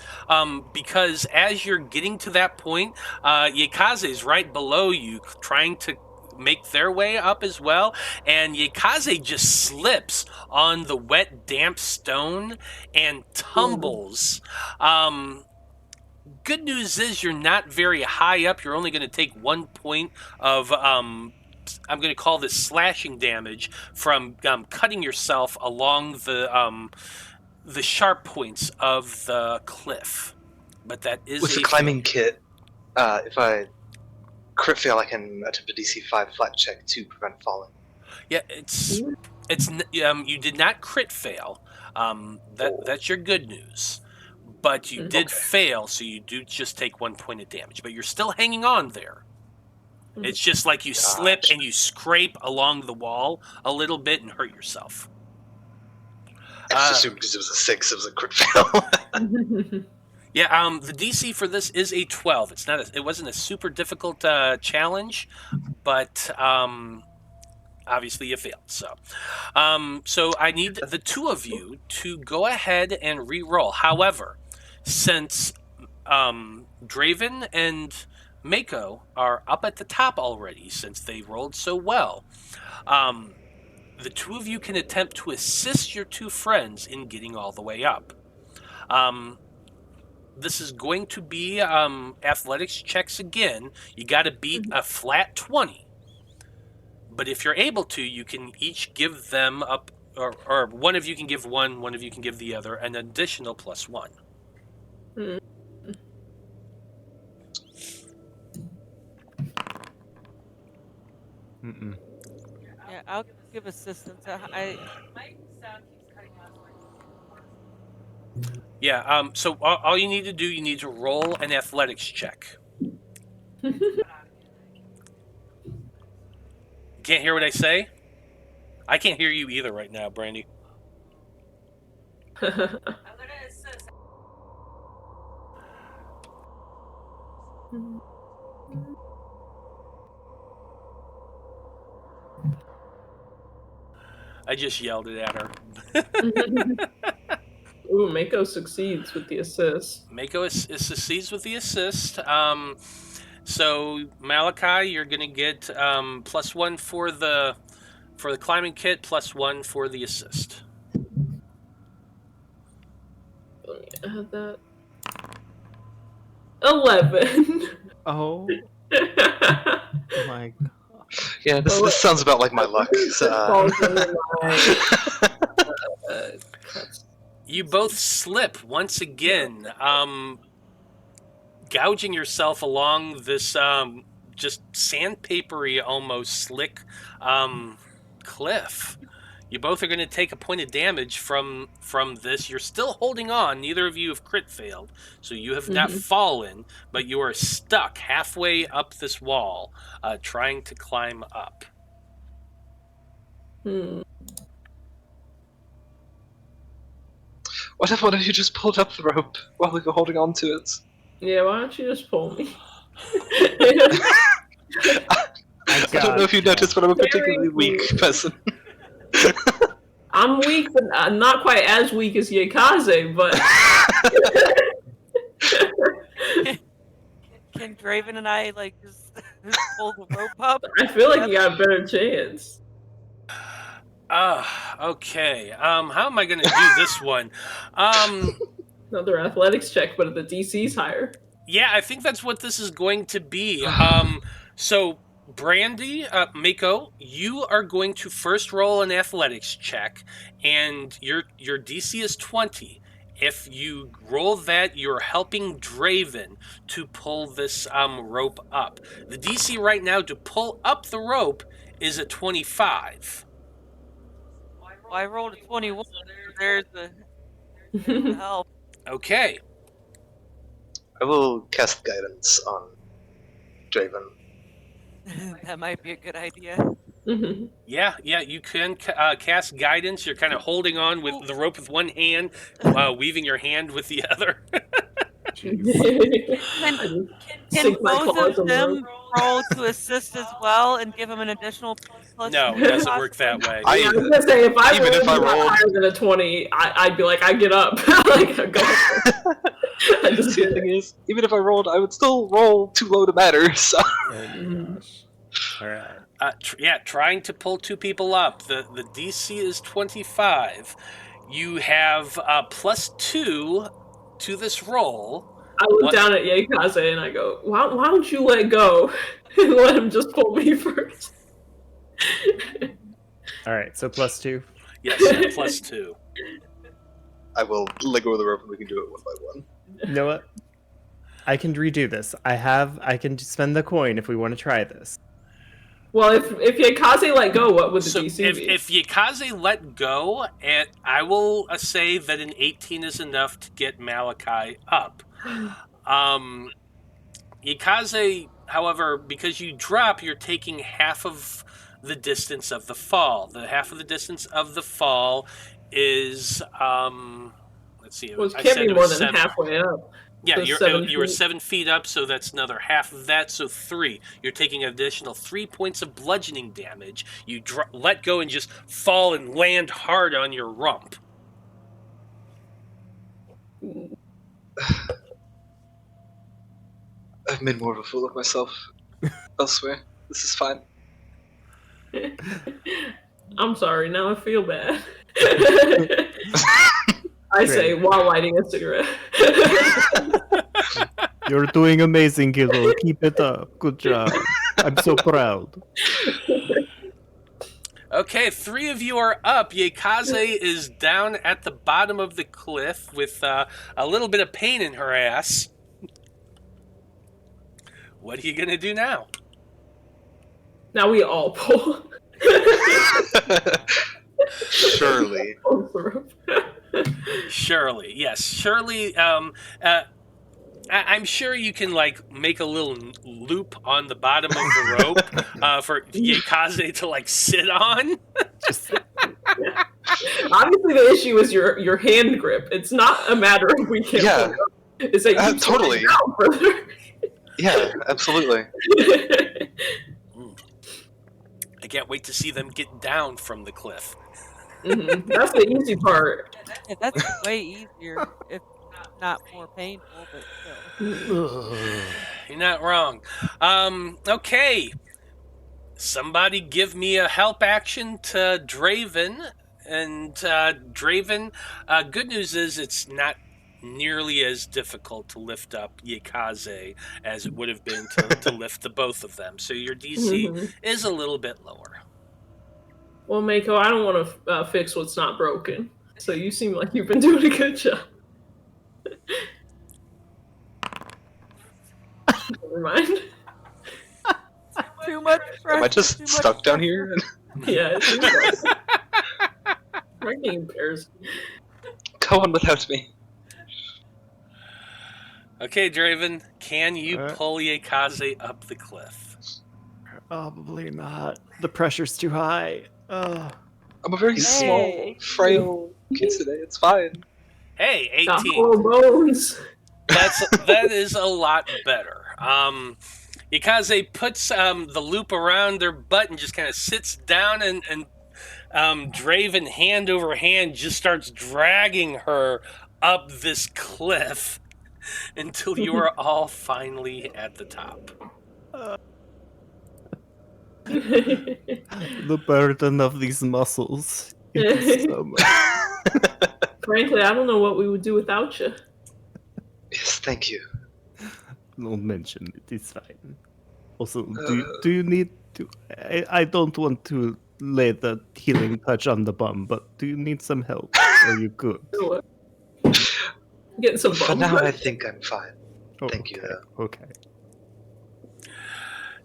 because as you're getting to that point, Yaekaze is right below you, trying to make their way up as well, and Yaekaze just slips on the wet, damp stone and tumbles. Good news is you're not very high up. You're only going to take 1 point of I'm going to call this slashing damage from cutting yourself along the sharp points of the cliff. But that is with the climbing kit, if I crit fail, I can attempt a DC 5 flat check to prevent falling. Yeah, it's you did not crit fail. That's your good news. But you did fail, so you do just take 1 point of damage. But you're still hanging on there. It's just like you slip and you scrape along the wall a little bit and hurt yourself. I just assumed because it was a 6, it was a crit fail. Yeah, the DC for this is a 12. It wasn't a super difficult challenge, but obviously you failed. So I need the two of you to go ahead and re-roll. However, since Draven and Maiko are up at the top already, since they rolled so well, the two of you can attempt to assist your two friends in getting all the way up. This is going to be athletics checks again. You got to beat a flat 20. But if you're able to, you can each give them up, or one of you can give one of you can give the other an additional +1. Yeah, I'll give assistance. Yeah, so all you need to do, you need to roll an athletics check. Can't hear what I say? I can't hear you either right now, Brandie. I just yelled it at her. Ooh, Maiko succeeds with the assist. Maiko succeeds with the assist. So Malachi, you're gonna get +1 for the climbing kit, +1 for the assist. Let me add that. 11. Oh my god. Yeah, this sounds about like my luck. So, You both slip once again, gouging yourself along this just sandpapery, almost slick cliff. You both are going to take a point of damage from this. You're still holding on. Neither of you have crit failed, so you have not fallen, but you are stuck halfway up this wall, trying to climb up. what if one of you just pulled up the rope while we were holding on to it? Yeah, why don't you just pull me? I don't know if you noticed, but I'm a particularly weak person. I'm weak, but not quite as weak as Yaekaze, but... Can Draven and I, like, just Pull the rope up. I feel like you got a better chance. Okay. How am I going to do this one? Another athletics check, but the DC's higher. Yeah, I think that's what this is going to be. So, Brandie, Maiko, you are going to first roll an athletics check, and your DC is 20. If you roll that, you're helping Draven to pull this rope up. The DC right now to pull up the rope is a 25. Well, I rolled a 21. There's the help. Okay. I will cast guidance on Draven. That might be a good idea. Mhm. Yeah, you can cast guidance. You're kind of holding on with the rope with one hand, weaving your hand with the other. Can Sink my both claws of in the them rope. roll to assist as well and give him an additional plus? No, it doesn't work that way. I was gonna say, if I Even if I rolled- higher than a 20, I'd be like, I get up. Like, go. I just The thing is, even if I rolled, I would still roll too low to matter. So. All right. Trying to pull two people up. The DC is 25. You have +2 to this roll. I look What? down at Yaekaze and I go, why don't you let go and let him just pull me first? All right. So +2. Yes, +2. I will let go of the rope and we can do it one by one. You know what? I can redo this. I can spend the coin if we want to try this. Well, if Yaekaze let go, what would the So DC be? if Yaekaze let go, and I will say that an 18 is enough to get Malachi up. Yaekaze, however, because you drop, you're taking half of the distance of the fall. The half of the distance of the fall is let's see. Well, it I can't said be it more was than 7. halfway up. Yeah, So you 7 were feet. 7 feet up, so that's another half of that, so 3. You're taking an additional 3 points of bludgeoning damage. You let go and just fall and land hard on your rump. I've made more of a fool of myself elsewhere. This is fine. I'm sorry, now I feel bad. I say while lighting a cigarette. You're doing amazing, kiddo. Keep it up. Good job. I'm so proud. Okay, 3 of you are up. Yaekaze is down at the bottom of the cliff with a little bit of pain in her ass. What are you going to do now? Now we all pull. Surely. Shirley, yes. Shirley, I'm sure you can, make a little loop on the bottom of the rope for Yaekaze to, sit on. Obviously, the issue is your hand grip. It's not a matter of we can't Yeah. pull it up. It's that you Totally. down further. Yeah, absolutely. I can't wait to see them get down from the cliff. Mhm. That's the easy part. Yeah, that's way easier, if not more painful, but still. You're not wrong. Okay. Somebody give me a help action to Draven. And Draven, good news is it's not nearly as difficult to lift up Yaekaze as it would have been to lift the both of them. So your DC Mhm. is a little bit lower. Well, Maiko, I don't want to fix what's not broken. So you seem like you've been doing a good job. Never mind. Too much pressure. Am I just too much stuck down pressure. here? Yeah, it seems like my game pairs. Go on without me. Okay, Draven, can you Alright. pull Yaekaze up the cliff? Probably not. The pressure's too high. I'm a very Hey. small, frail Kitsune. It's fine. Hey, Got 18. hollow bones. That is a lot better. Yaekaze puts the loop around their butt and just kind of sits down, and Draven, hand over hand, just starts dragging her up this cliff until you are all finally at the top. The burden of these muscles. It is so much. Frankly, I don't know what we would do without you. Yes, thank you. Don't mention it. It's fine. Also, do you need to? I don't want to lay the healing touch on the bum, but do you need some help? Or are you good? Getting some For bum now, I touch. think I'm fine. Oh, Thank you, okay, though. okay.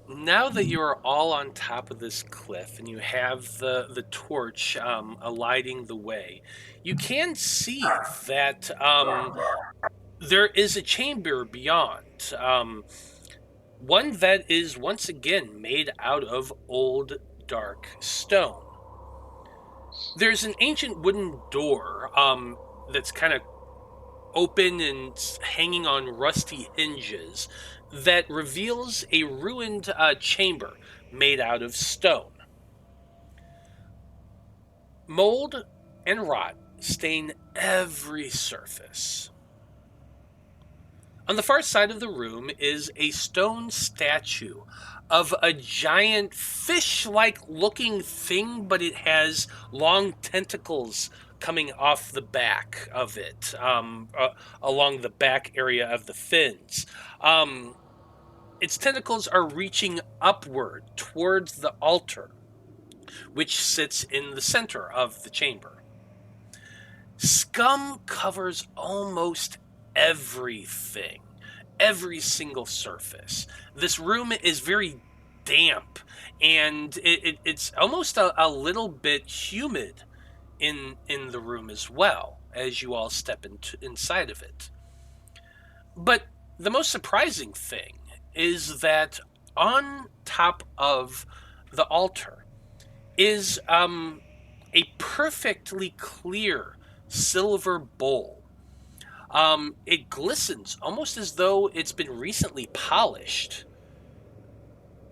Now that you are all on top of this cliff and you have the torch lighting the way, you can see that there is a chamber beyond. One that is once again made out of old dark stone. There's an ancient wooden door that's kind of open and hanging on rusty hinges that reveals a ruined chamber made out of stone. Mold and rot stain every surface. On the far side of the room is a stone statue of a giant fish-like looking thing, but it has long tentacles coming off the back of it, along the back area of the fins. Its tentacles are reaching upward towards the altar, which sits in the center of the chamber. Scum covers almost everything, every single surface. This room is very damp, and it's almost a little bit humid in the room as well, as you all step inside of it. But the most surprising thing is that on top of the altar is a perfectly clear silver bowl. It glistens almost as though it's been recently polished.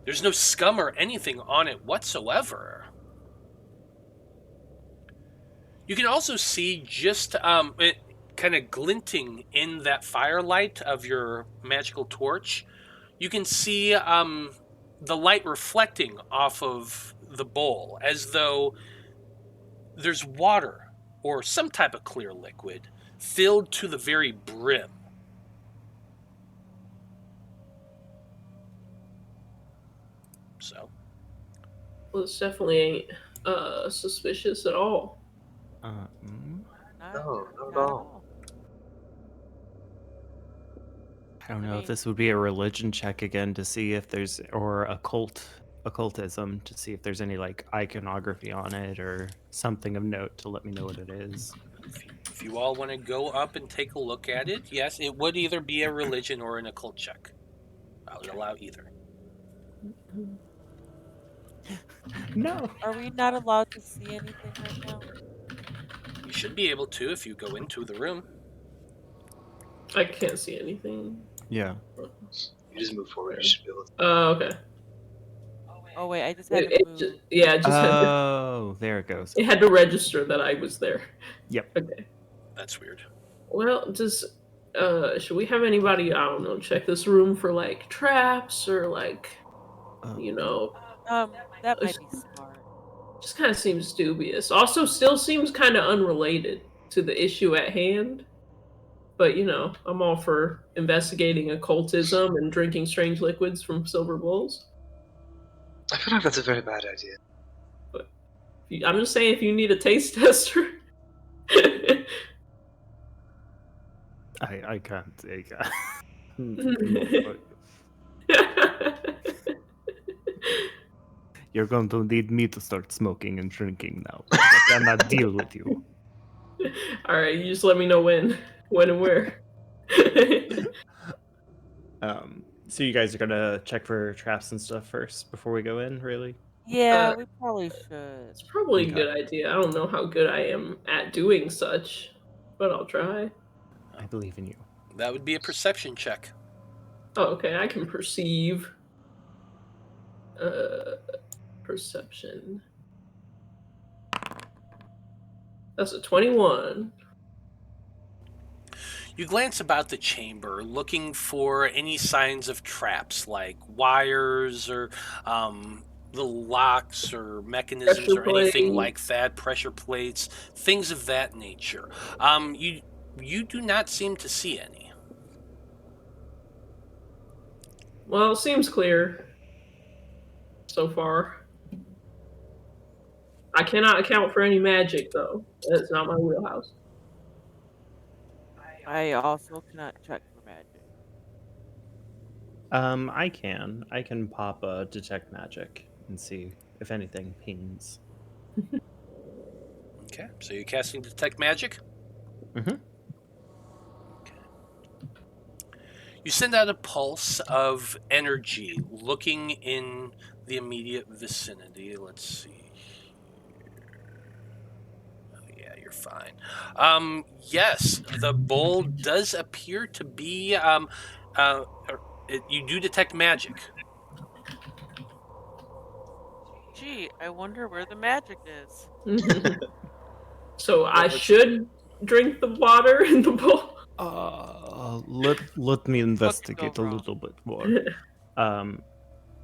There's no scum or anything on it whatsoever. You can also see just it kind of glinting in that firelight of your magical torch. You can see the light reflecting off of the bowl as though there's water or some type of clear liquid filled to the very brim. So, Well, this definitely ain't suspicious at all. Not, No, not at not at all. all. I don't I know if mean- this would be a religion check again to see if there's, or occultism to see if there's any like iconography on it or something of note to let me know what it is. if you all want to go up and take a look at it, yes, it would either be a religion or an occult check. I would allow either. No. Are we not allowed to see anything right now? You should be able to if you go into the room. I can't see anything. Yeah. You just move forward. You should be able to. Oh, okay. Oh wait, I just had to It move. just, yeah, it just Oh, there it goes. it had to register that I was there. Yep. Okay. That's weird. Well, should we have anybody, I don't know, check this room for like traps or like, you know, That might be smart. just kind of seems dubious. Also, still seems kind of unrelated to the issue at hand. But you know, I'm all for investigating occultism and drinking strange liquids from silver bowls. I feel like that's a very bad idea. I'm just saying, if you need a taste tester. I can't take that. You're going to need me to start smoking and drinking now. I cannot deal with you. All right, you just let me know when and where. So you guys are gonna check for traps and stuff first before we go in, really? Yeah, we probably should. It's probably a Okay. good idea. I don't know how good I am at doing such, but I'll try. I believe in you. That would be a perception check. Oh, okay, I can perceive. Perception. That's a 21. You glance about the chamber, looking for any signs of traps, like wires or locks or mechanisms Pressure or anything plate. like that, pressure plates, things of that nature. You do not seem to see any. Well, it seems clear so far. I cannot account for any magic, though. That's not my wheelhouse. I also cannot check for magic. I can pop a detect magic and see if anything pings. Okay, so you're casting detect magic. Mhm. You send out a pulse of energy, looking in the immediate vicinity. Let's see. Oh, yeah, you're fine. Yes, the bowl does appear to be. You do detect magic. Gee, I wonder where the magic is. So I let's- should drink the water in the bowl? Let me investigate a wrong? little bit more.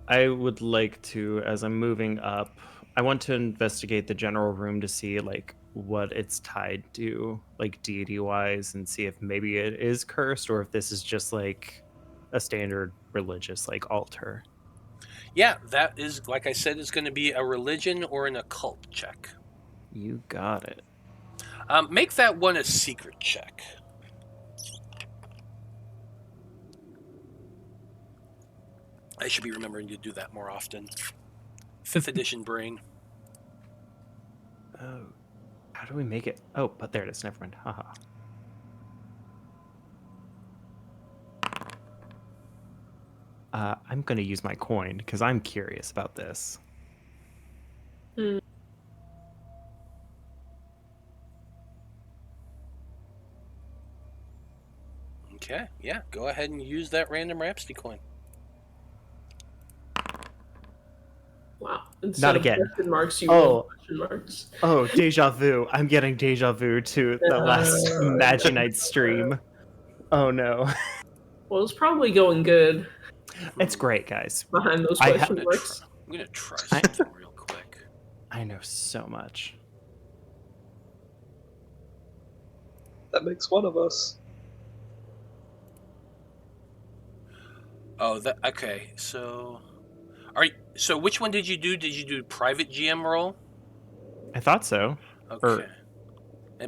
I would like to, as I'm moving up, I want to investigate the general room to see like what it's tied to, like deity-wise, and see if maybe it is cursed or if this is just like a standard religious like altar. Yeah, that is, like I said, is going to be a religion or an occult check. You got it. Make that one a secret check. I should be remembering to do that more often. 5th edition brain. Oh, how do we make it? Oh, but there it is. Never mind. Haha. I'm gonna use my coin because I'm curious about this. Okay, yeah, go ahead and use that random Rhapsody coin. Wow. Instead Not of again. question marks, you Oh. roll question marks. Oh, deja vu. I'm getting deja vu to the last Maginite stream. Oh no. Well, it's probably going good It's great, guys. behind those I question I'm marks. gonna try something real quick. I know so much. That makes one of us. Oh, that okay. So, so which one did you do? Did you do private GM roll? I thought so. Okay.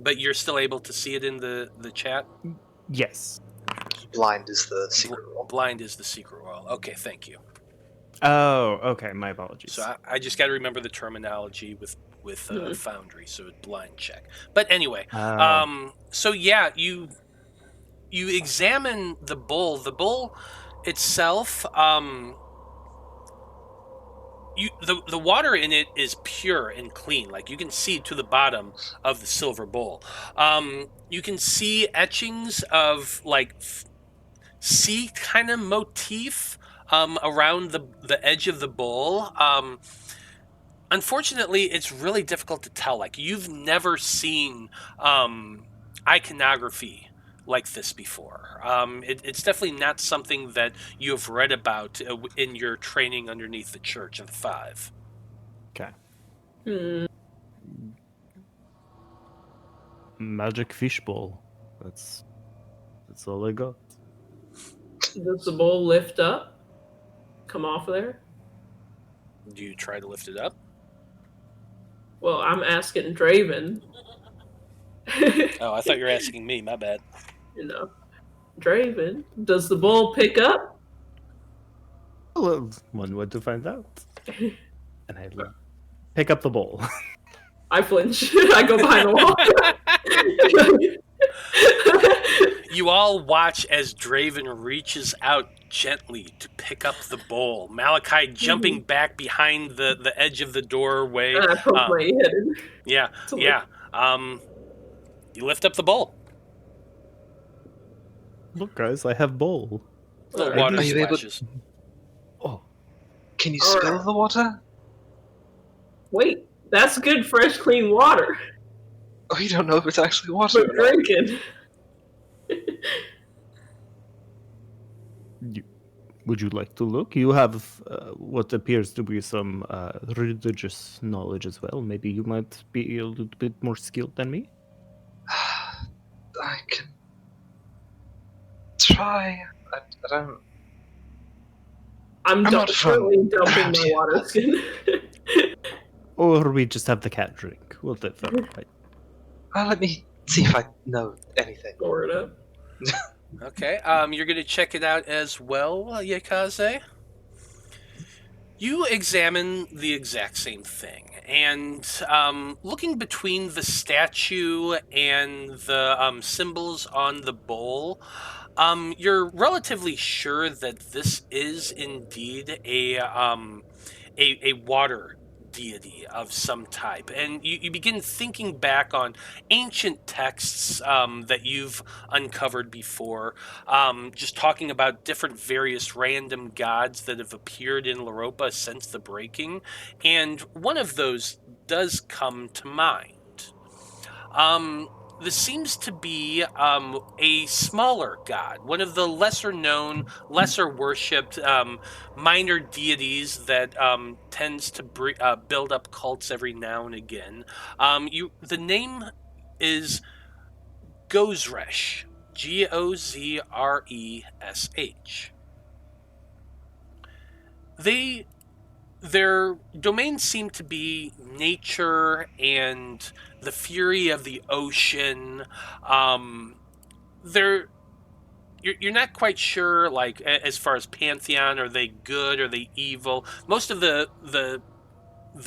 But you're still able to see it in the chat? Yes. Blind is the secret roll. Blind is the secret roll. Okay, thank you. Oh, okay. My apologies. So I just got to remember the terminology with Foundry, so it's blind check. But anyway, so yeah, you examine the bowl. The bowl itself, the water in it is pure and clean. Like you can see to the bottom of the silver bowl. You can see etchings of like sea kind of motif around the edge of the bowl. Unfortunately, it's really difficult to tell. Like you've never seen iconography like this before. It's definitely not something that you have read about in your training underneath the Church of the Five. Okay. Hmm. Magic fishbowl. That's all I got. Does the bowl lift up? Come off of there? Do you try to lift it up? Well, I'm asking Draven. Oh, I thought you were asking me. My bad. You know, Draven, does the bowl pick up? Well, one way to find out. And I pick up the bowl. I flinch. I go behind the wall. You all watch as Draven reaches out gently to pick up the bowl. Malachi jumping back behind the edge of the doorway. I poke my head in. Yeah, yeah. You lift up the bowl. Look, guys, I have bowl. The Alright. water Are you able- splashes. Oh, Can you Alright. spill the water? Wait, that's good, fresh, clean water Oh, you don't know if it's actually water for or not. drinking. Would you like to look? You have what appears to be some religious knowledge as well. Maybe you might be a little bit more skilled than me. I can try. I don't. I'm not currently from dumping around my here, water but- skin. Or we just have the cat drink. We'll differ, right? Well, let me see if I know anything. Store it up. Okay, you're going to check it out as well, Yaekaze? You examine the exact same thing, and looking between the statue and the symbols on the bowl, you're relatively sure that this is indeed a water deity of some type. And you begin thinking back on ancient texts that you've uncovered before, just talking about different various random gods that have appeared in Loroupa since the breaking, and one of those does come to mind. This seems to be a smaller god, one of the lesser known, lesser worshipped minor deities that tends to build up cults every now and again. The name is Gozresh, Gozresh. Their domains seem to be nature and the fury of the ocean. You're not quite sure, like, as far as pantheon, are they good, are they evil? Most of the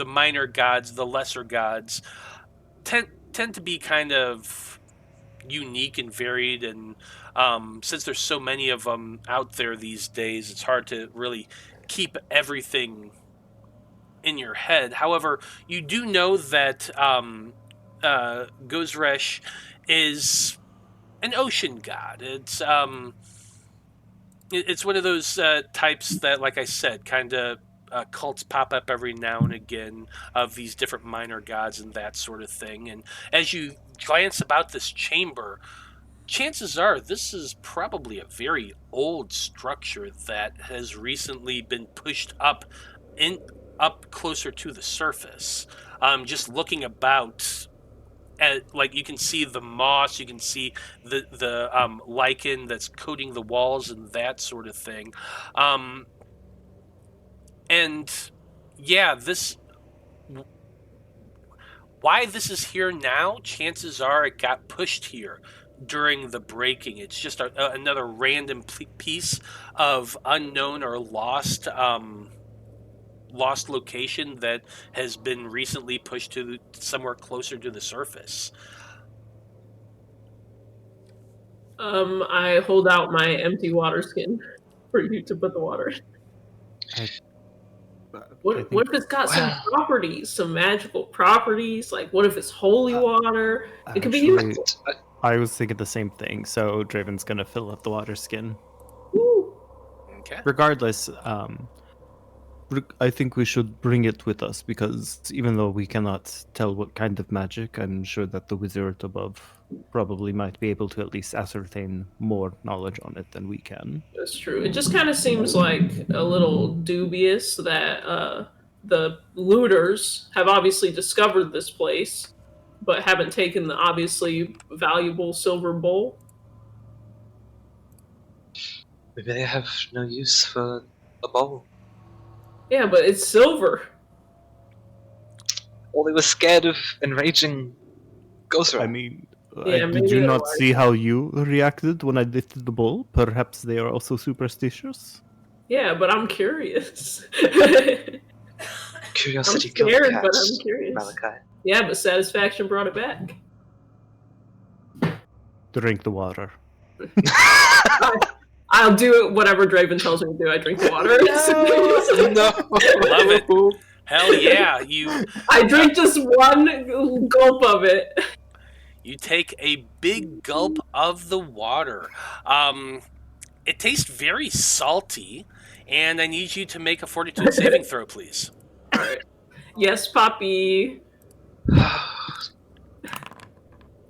minor gods, the lesser gods, tend to be kind of unique and varied, and since there's so many of them out there these days, it's hard to really keep everything in your head. However, you do know that Gozresh is an ocean god. It's one of those types that, like I said, kind of cults pop up every now and again of these different minor gods and that sort of thing. And as you glance about this chamber, chances are this is probably a very old structure that has recently been pushed up closer to the surface. Just looking about, like, you can see the moss, you can see the lichen that's coating the walls and that sort of thing. And yeah, why this is here now, chances are it got pushed here during the breaking. It's just another random piece of unknown or lost location that has been recently pushed to somewhere closer to the surface. I hold out my empty water skin for you to put the water in. What if it's got some properties, some magical properties? Like, what if it's holy water? It could be useful. I was thinking the same thing, so Draven's gonna fill up the water skin. Ooh. Okay. Regardless, I think we should bring it with us, because even though we cannot tell what kind of magic, I'm sure that the wizard above probably might be able to at least ascertain more knowledge on it than we can. That's true. It just kind of seems like a little dubious that the looters have obviously discovered this place, but haven't taken the obviously valuable silver bowl. Maybe they have no use for a bowl. Yeah, but it's silver. Or they were scared of enraging Gozresh. I mean, Yeah, did maybe you they not were. see how you reacted when I lifted the bowl? Perhaps they are also superstitious? Yeah, but I'm curious. Curiosity I'm killed the scared, cat, but I'm curious. Malachi. Yeah, but satisfaction brought it back. Drink the water. I'll do whatever Draven tells me to do. I drink the water. No. Love it. Hell yeah. I drink just one gulp of it. You take a big gulp of the water. It tastes very salty, and I need you to make a fortitude saving throw, please. All right. Yes, Poppy.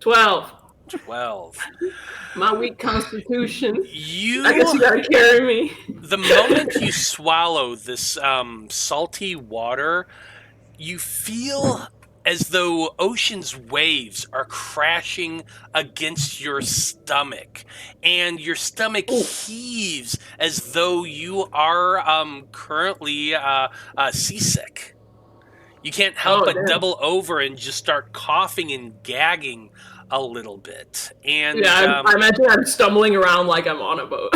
12. 12. My weak constitution. I guess you You, gotta carry me. the moment you swallow this salty water, you feel as though ocean's waves are crashing against your stomach, and your stomach Ooh. heaves as though you are currently seasick. You can't help but damn. double over and just start coughing and gagging a little bit. And Yeah, I imagine I'm stumbling around like I'm on a boat.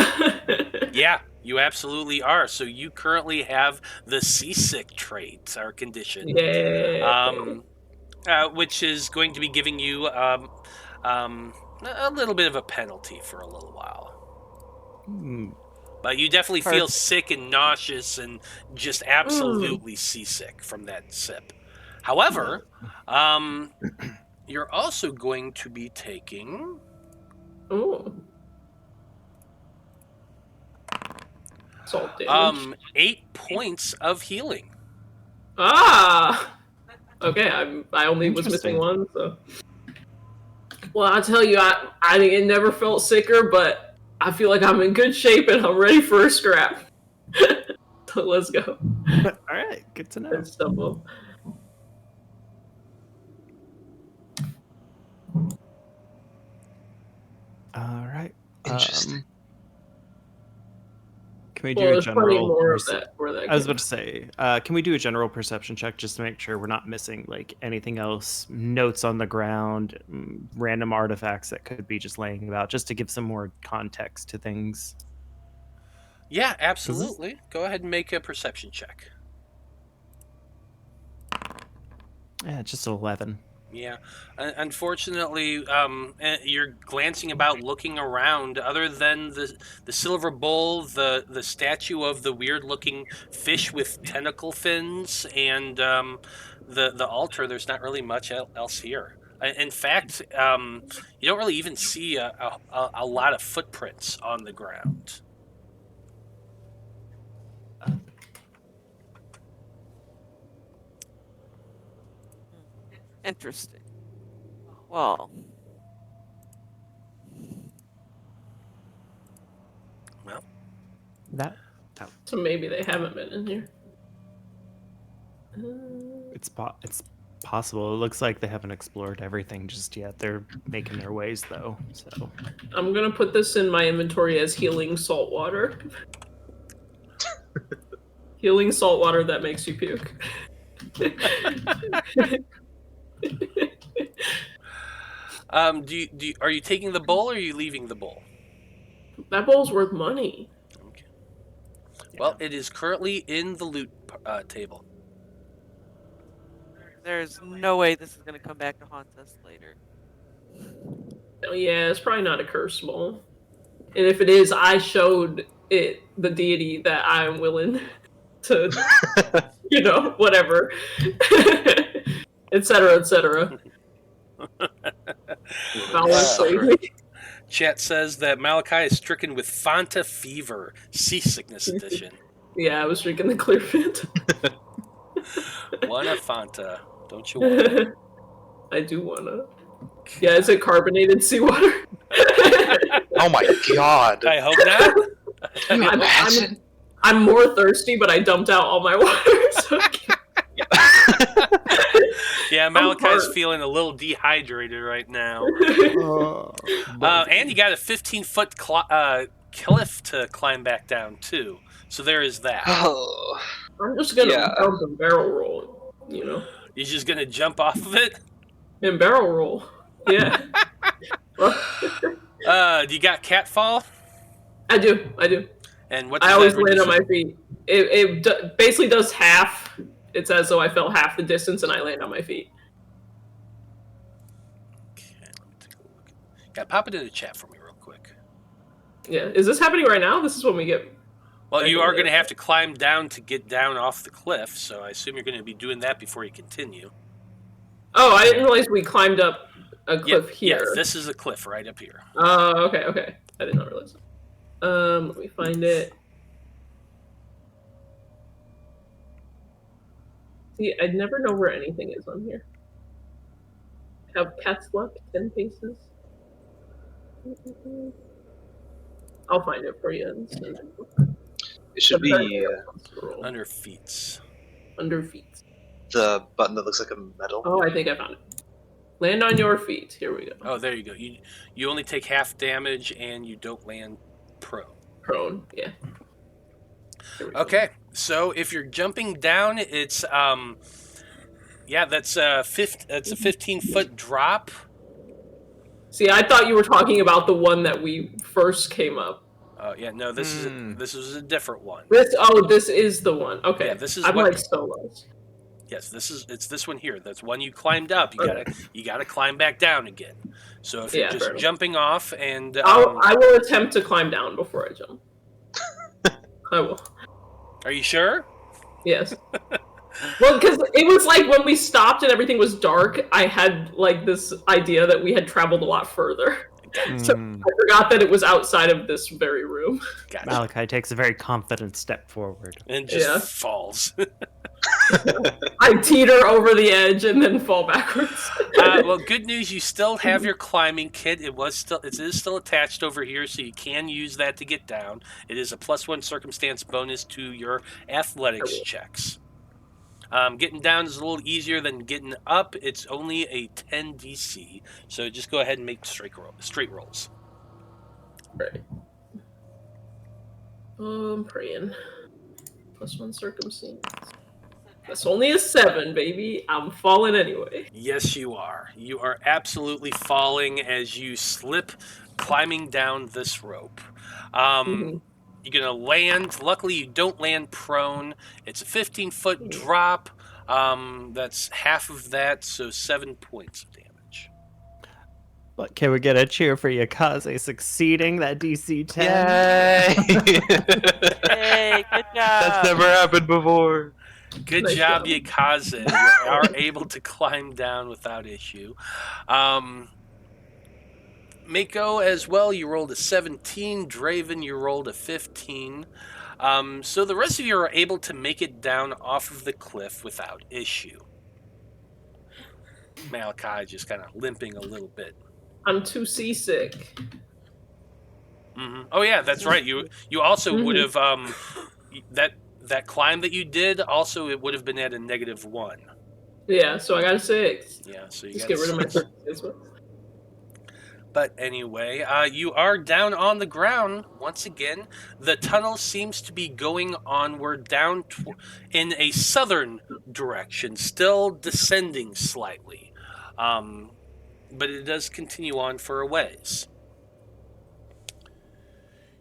yeah, you absolutely are. So you currently have the seasick trait or condition. Yeah. Which is going to be giving you a little bit of a penalty for a little while. But you definitely feel sick and nauseous and just absolutely seasick from that sip. However, you're also going to be taking... Ooh. Salt damage. 8 points of healing. Ah! Okay, I only was missing one, so... Well, I'll tell you, I it never felt sicker, but I feel like I'm in good shape and I'm ready for a scrap. So let's go. Alright, good to know. Let's stumble. Alright. Interesting. Can we do Well, a there's plenty general... more of that. Where that I was came about to say, can we do a general perception check just to make sure we're not missing like anything else, notes on the ground, random artifacts that could be just laying about, just to give some more context to things? Yeah, absolutely. Go ahead and make a perception check. Yeah, just 11. Yeah, unfortunately, you're glancing about, looking around. Other than the silver bowl, the statue of the weird-looking fish with tentacle fins, and the altar, there's not really much else here. In fact, you don't really even see a lot of footprints on the ground. Interesting. Well, That So maybe they haven't been in here. it's possible. It looks like they haven't explored everything just yet. They're making their ways though. So I'm gonna put this in my inventory as healing salt water. Healing salt water that makes you puke. Are you taking the bowl or are you leaving the bowl? That bowl's worth money. Okay. Well, it is currently in the loot table. there's no way this is going to come back to haunt us later. Oh, yeah, it's probably not a curse bowl. And if it is, I showed it the deity that I'm willing to, whatever, etc., etc. Chat says that Malachi is stricken with Fanta fever, seasickness edition. Yeah, I was drinking the clear Fanta. Wanna Fanta, don't you want? I do wanna. Yeah, is it carbonated seawater? Oh my god! I hope not. Can you imagine? I'm more thirsty, but I dumped out all my water. So Yeah, Malachi's feeling a little dehydrated right now. And you got a 15-foot cliff to climb back down, too. So there is that. Oh. I'm just gonna jump and barrel roll, You're just gonna jump off of it? And barrel roll. Yeah. Do you got catfall? I do. And what? I always land on my feet. It basically does half. It's as though I fell half the distance and I land on my feet. Okay, let me take a look. Yeah, pop it in the chat for me real quick. Yeah, is this happening right now? This is when we get... Well, you are going to have to climb down to get down off the cliff, so I assume you're going to be doing that before you continue. Oh, I didn't realize we climbed up a cliff here. Yes, this is a cliff right up here. Oh, okay. I did not realize that. Let me find it. See, I'd never know where anything is on here. Have cats left 10 paces? I'll find it for you. It should be Under feats. Under feet. the button that looks like a medal. Oh, I think I found it. Land on your feet. Here we go. Oh, there you go. You only take half damage and you don't land prone. Prone, yeah. Okay, so if you're jumping down, it's that's a 15-foot drop. See, I thought you were talking about the one that we first came up. No, this is a different one. This is the one. Okay, Yeah, this is I'm what, like so lost. Yes, it's this one here. That's one you climbed up. You gotta climb back down again. So if you're just jumping off and I will attempt to climb down before I jump. I will. Are you sure? Yes. Well, because it was like when we stopped and everything was dark, I had like this idea that we had traveled a lot further. So I forgot that it was outside of this very room. Gotcha. Malachi takes a very confident step forward. And just falls. I teeter over the edge and then fall backwards. Well, good news, you still have your climbing kit. It is still attached over here, so you can use that to get down. It is a +1 circumstance bonus to your athletics checks. Getting down is a little easier than getting up. It's only a 10 DC, so just go ahead and make straight rolls. Right. I'm praying. +1 circumstance. That's only a 7, baby. I'm falling anyway. Yes, you are. You are absolutely falling as you slip climbing down this rope. You're going to land. Luckily, you don't land prone. It's a 15-foot drop. That's half of that, so 7 points of damage. But can we get a cheer for Yaekaze succeeding that DC 10? Yay! Hey, good job. That's never happened before. Good job, Yaekaze. You are able to climb down without issue. Maiko as well, you rolled a 17. Draven, you rolled a 15. So the rest of you are able to make it down off of the cliff without issue. Malachi just kind of limping a little bit. I'm too seasick. Mm-hmm. Oh yeah, that's right. You also would have that climb that you did. Also, it would have been at a -1. Yeah, so I got a 6. Yeah, so you just got get rid of my 6. But anyway, you are down on the ground once again. The tunnel seems to be going onward down in a southern direction, still descending slightly. But it does continue on for a ways.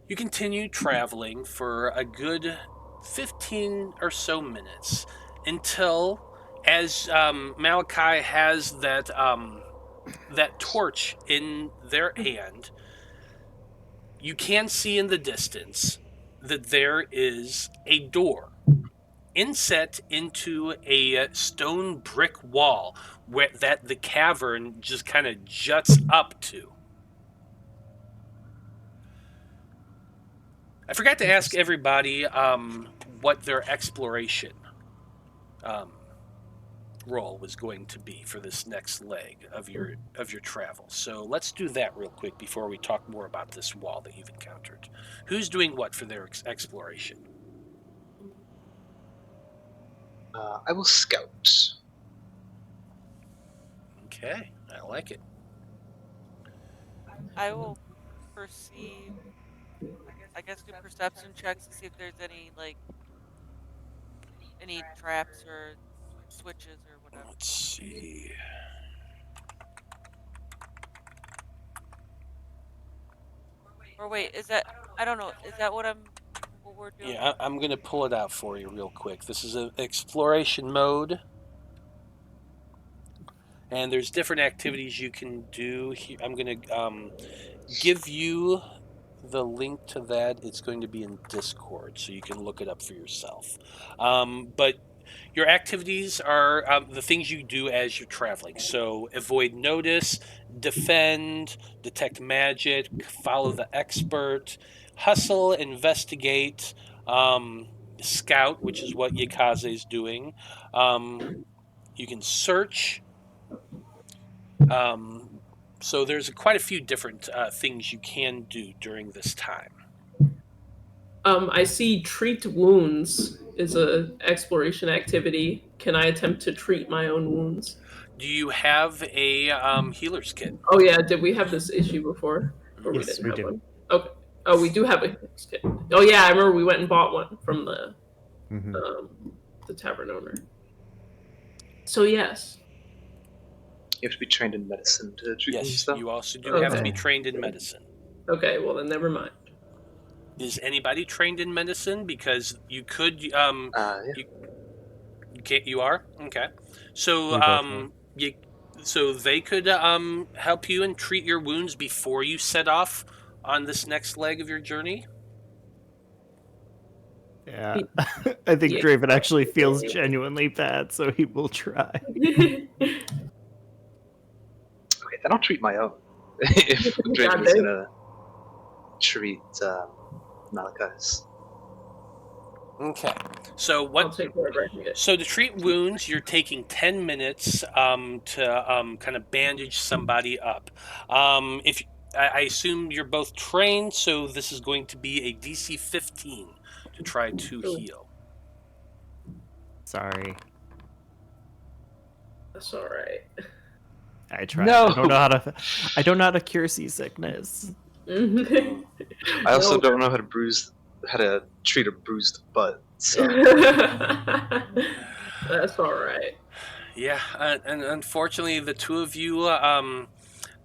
You continue traveling for a good 15 or so minutes until, as Malachi has that torch in their hand, you can see in the distance that there is a door inset into a stone brick wall that the cavern just kind of juts up to. I forgot to ask everybody what their exploration roll was going to be for this next leg of your travel. So let's do that real quick before we talk more about this wall that you've encountered. Who's doing what for their exploration? I will scout. Okay, I like it. I will perceive. I guess do perception checks to see if there's any traps or switches or whatever. Let's see. Or wait, is that? I don't know. Is that what we're doing? Yeah, I'm going to pull it out for you real quick. This is an exploration mode. And there's different activities you can do. I'm going to give you the link to that. It's going to be in Discord, so you can look it up for yourself. But your activities are the things you do as you're traveling. So avoid notice, defend, detect magic, follow the expert, hustle, investigate, scout, which is what Yaekaze is doing. You can search, So there's quite a few different things you can do during this time. I see treat wounds is a exploration activity. Can I attempt to treat my own wounds? Do you have a healer's kit? Oh yeah, did we have this issue before? Or Yes, we have do. one? Okay. Oh, we do have a healer's kit. Oh yeah, I remember we went and bought one from the tavern owner. So yes. You have to be trained in medicine to treat wounds, Yes, though? you also do have to be Okay. trained in medicine. Okay, well then never mind. Is anybody trained in medicine? Because you could. Yeah. You are? Okay. So We both so they could help you and treat your wounds before you set off on this next leg of your journey. Yeah. I think Yeah. Draven actually feels genuinely bad, so he will try. Okay, then I'll treat my own. If Draven is damn. gonna treat Malachi's. Okay. So I'll what? take whatever I can get. So to treat wounds, you're taking 10 minutes to kind of bandage somebody up. If I assume you're both trained, so this is going to be a DC 15 to try to heal. Sorry. That's alright. I tried. No! I don't know how to cure seasickness. I also don't know how to treat a bruised butt. So That's alright. Yeah, and unfortunately, the two of you,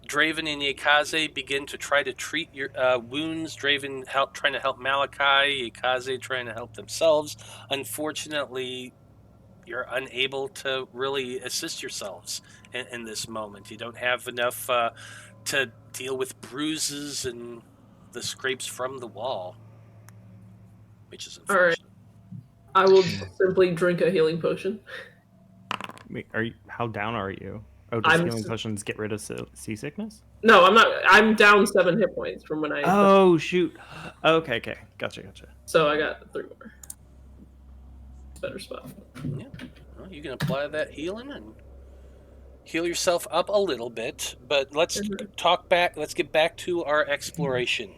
Draven and Yaekaze, begin to try to treat your wounds. Draven trying to help Malachi, Yaekaze trying to help themselves. Unfortunately, you're unable to really assist yourselves in this moment. You don't have enough to deal with bruises and the scrapes from the wall, which is unfortunate. I will simply drink a healing potion. Wait, how down are you? Oh, does I'm healing s- potions get rid of seasickness? No, I'm not. I'm down 7 hit points from when I. Oh, shoot. Okay. Gotcha. So I got 3 more. Better spot. Yeah. Well, you can apply that healing and heal yourself up a little bit, but let's talk back. Let's get back to our exploration.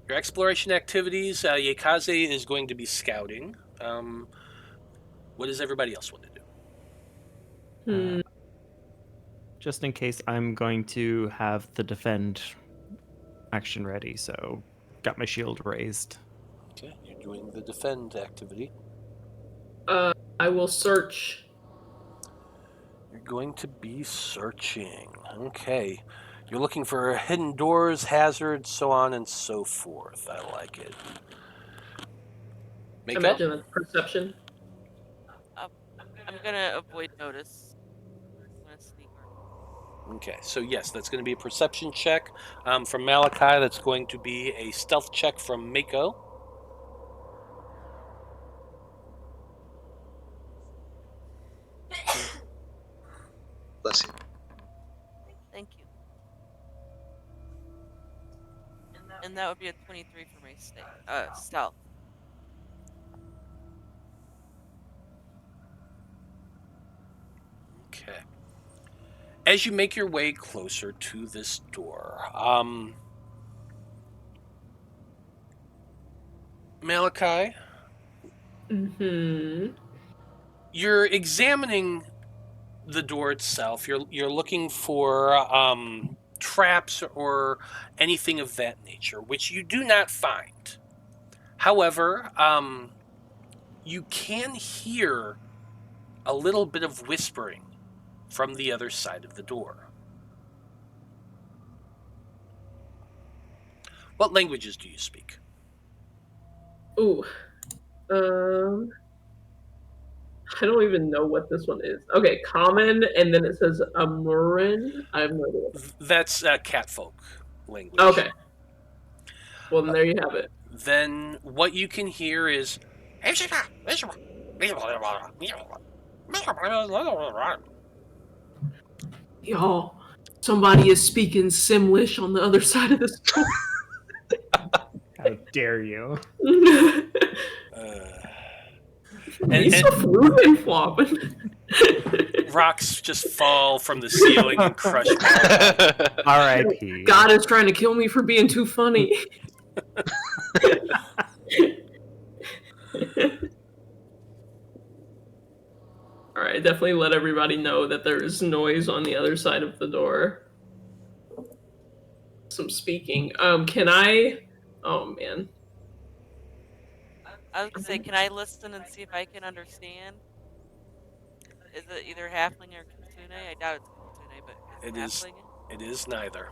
Your exploration activities. Yaekaze is going to be scouting. What does everybody else want to do? Just in case, I'm going to have the defend action ready, so got my shield raised. Okay, you're doing the defend activity. I will search. You're going to be searching. Okay. You're looking for hidden doors, hazards, so on and so forth. I like it. Maiko? Imagine that's perception. I'm gonna avoid notice. I'm gonna sneak around. Okay, so yes, that's going to be a perception check from Malachi. That's going to be a stealth check from Maiko. bless you. Thank you. And that would be a 23 for my stealth. Okay. As you make your way closer to this door, Malachi, you're examining the door itself. You're looking for traps or anything of that nature, which you do not find. However, you can hear a little bit of whispering from the other side of the door. What languages do you speak? Ooh. I don't even know what this one is. Okay, common, and then it says Amurin. I have no idea. That's catfolk language. Okay. Well, then there you have it. Then what you can hear is... Y'all, somebody is speaking Simlish on the other side of this door. How dare you? And He's so fluid and flopping. rocks just fall from the ceiling and crush Malachi. R.I.P. God is trying to kill me for being too funny. Alright, definitely let everybody know that there is noise on the other side of the door. Some speaking. Can I... Oh, man. I was gonna say, can I listen and see if I can understand? Is it either halfling or kitsune? I doubt it's kitsune, but It is is. halfling? It is neither.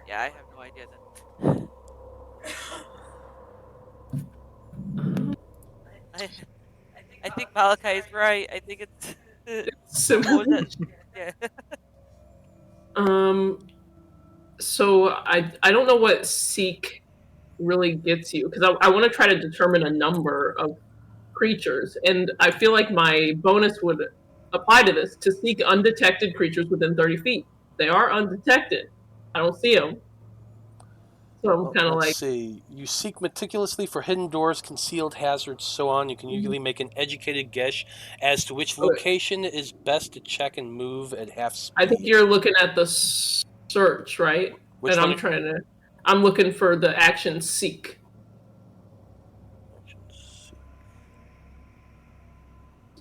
Yeah, I have no idea then. I think Malachi is right. I think it's Simple. what was that? Yeah. So I don't know what seek really gets you, because I want to try to determine a number of creatures, and I feel like my bonus would apply to this, to seek undetected creatures within 30 feet. They are undetected. I don't see them. So I'm kind of Let's like, see. You seek meticulously for hidden doors, concealed hazards, so on. You can usually make an educated guess as to which location is best to check and move at half speed. I think you're looking at the search, right? Which and one? I'm looking for the action seek.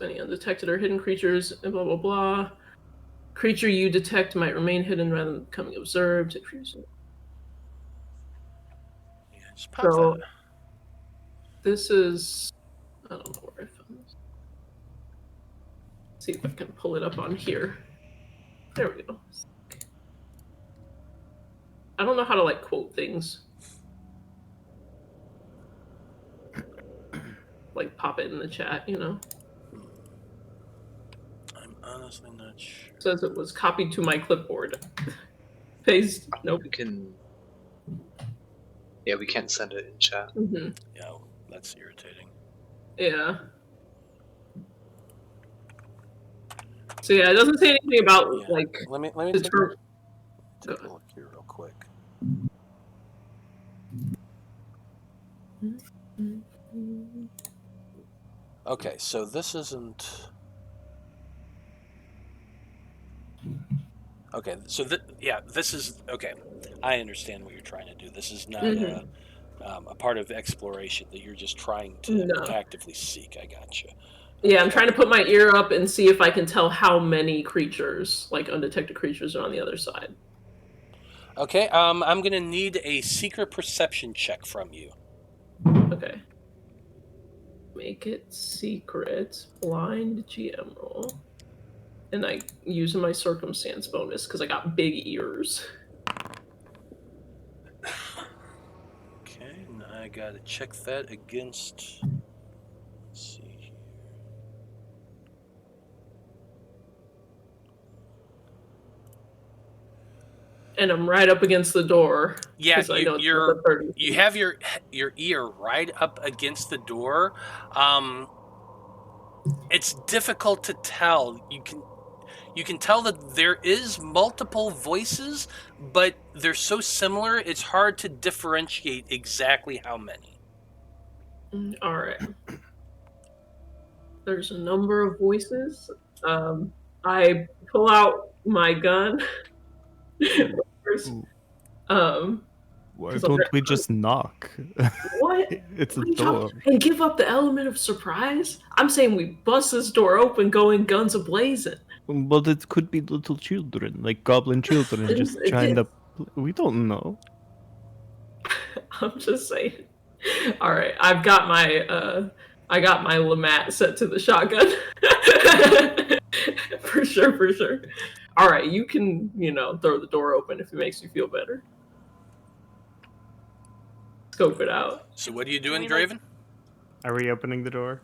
Any undetected or hidden creatures, and blah, blah, blah. Creature you detect might remain hidden rather than becoming observed. Yeah, just pop So, that. this is... I don't know where I found this. See if I can pull it up on here. There we go. I don't know how to, like, quote things. Like, pop it in the chat, you know? I'm honestly not sure. Says it was copied to my clipboard. Paste. Nope. We can. Yeah, we can't send it in chat. Mm-hmm. Yeah, that's irritating. Yeah. So yeah, it doesn't say anything about like. Let me take a look here real quick. Okay, so this isn't. Okay, so this is okay. I understand what you're trying to do. This is not a part of exploration that you're just trying to actively seek. I gotcha. Yeah, I'm trying to put my ear up and see if I can tell how many creatures, like undetected creatures, are on the other side. Okay, I'm gonna need a secret perception check from you. Okay. Make it secret. Blind GM roll. And I use my circumstance bonus because I got big ears. Okay, now I gotta check that against. Let's see here. And I'm right up against the door. Yeah, I know you have your ear right up against the door. It's difficult to tell. You can tell that there is multiple voices, but they're so similar, it's hard to differentiate exactly how many. All right. There's a number of voices. I pull out my gun. Why don't we just knock? What? It's a door. And give up the element of surprise? I'm saying we bust this door open, going guns a-blazing. But it could be little children, like goblin children, just trying to... We don't know. I'm just saying. All right, I've got my I got my Lamat set to the shotgun. For sure. All right, you can, throw the door open if it makes you feel better. Scope it out. So what are you doing, Draven? Are we opening the door?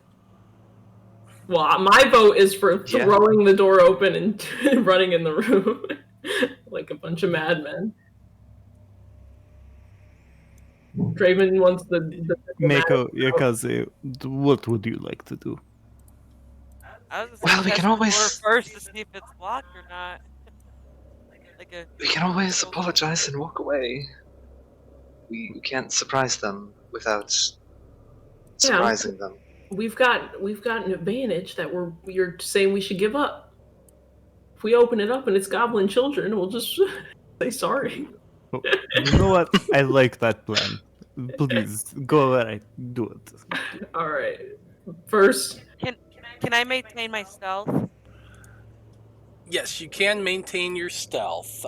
Well, my vote is for throwing the door open and running in the room like a bunch of madmen. Draven wants the Maiko, Yaekaze, what would you like to do? I was Well, we can always first to see if it's locked or not. We can always apologize and walk away. We can't surprise them without surprising them. we've got an advantage that you're saying we should give up. If we open it up and it's goblin children, we'll just say sorry. Oh, you know what? I like that plan. Please go ahead, do it. All right. First, Can I maintain my stealth? Yes, you can maintain your stealth.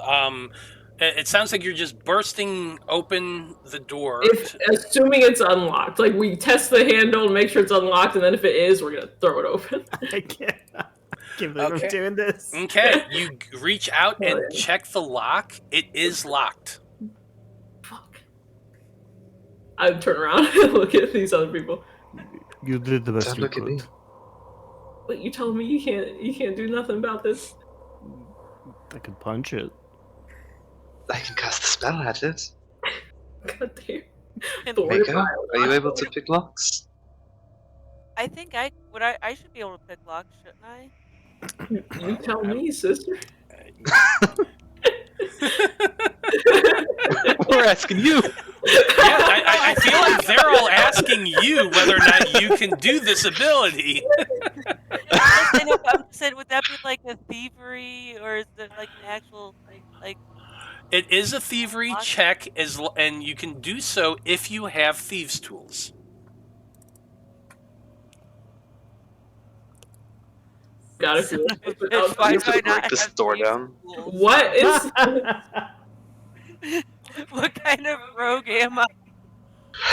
It sounds like you're just bursting open the door. assuming it's unlocked, like we test the handle and make sure it's unlocked, and then if it is, we're gonna throw it open. I can't believe I'm doing this. Okay, you reach out and yeah. check the lock. It is locked. Fuck. I turn around and look at these other people. You did the best Don't you look at me. could. But you told me you can't do nothing about this. I could punch it. I can cast a spell at it. God damn. Maiko, are you able to pick locks? I think I should be able to pick locks, shouldn't I? You tell me, sister. We're asking you. Yeah, I feel like they're all asking you whether or not you can do this ability. I'm saying, would that be like a thievery, or is it like an actual like? It is a thievery Lock? check, and you can do so if you have thieves' tools. Gotta feel It's fine, You have to why not break this have door thieves' down. tools? What is What kind of rogue am I?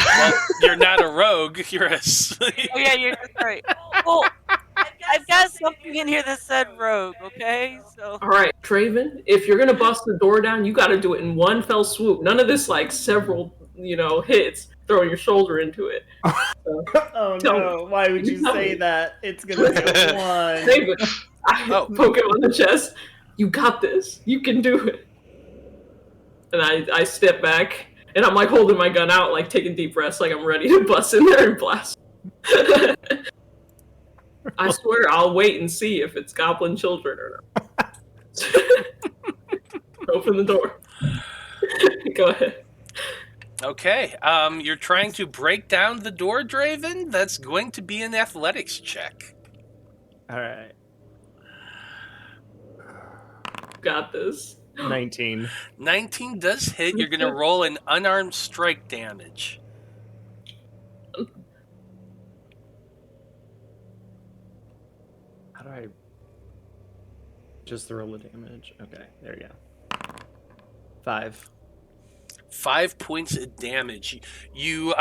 Well, you're not a rogue. You're a. Oh yeah, you're just right. Well, I've got something in here that said rogue. Okay, so. all right, Draven? If you're gonna bust the door down, you gotta do it in one fell swoop. None of this like several, hits throwing your shoulder into it. Oh Tell no, why would you tell say me. that? It's gonna be a one. Draven, I poke him on the chest. You got this. You can do it. And I step back, and I'm like holding my gun out, like taking deep breaths, like I'm ready to bust in there and blast. I swear I'll wait and see if it's goblin children or not. Open the door. Go ahead. Okay, you're trying to break down the door, Draven? That's going to be an athletics check. Alright. Got this. 19. 19 does hit. You're going to roll an unarmed strike damage. How do I just roll the damage? Okay, there you go. 5. 5 points of damage. You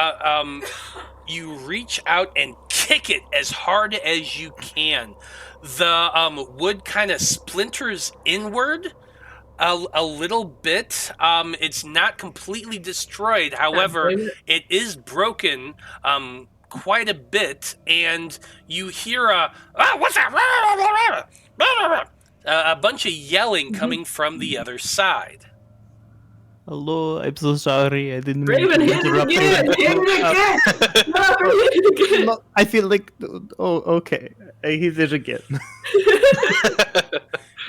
reach out and kick it as hard as you can. The wood kind of splinters inward a little bit. It's not completely destroyed. However, it is broken quite a bit, and you hear what's that? A bunch of yelling coming from the other side. Hello, I'm so sorry. I didn't mean Raven, to hit it interrupt you. again! Hit it again! No, hit it again! No, I feel like, oh, okay. I hit it again.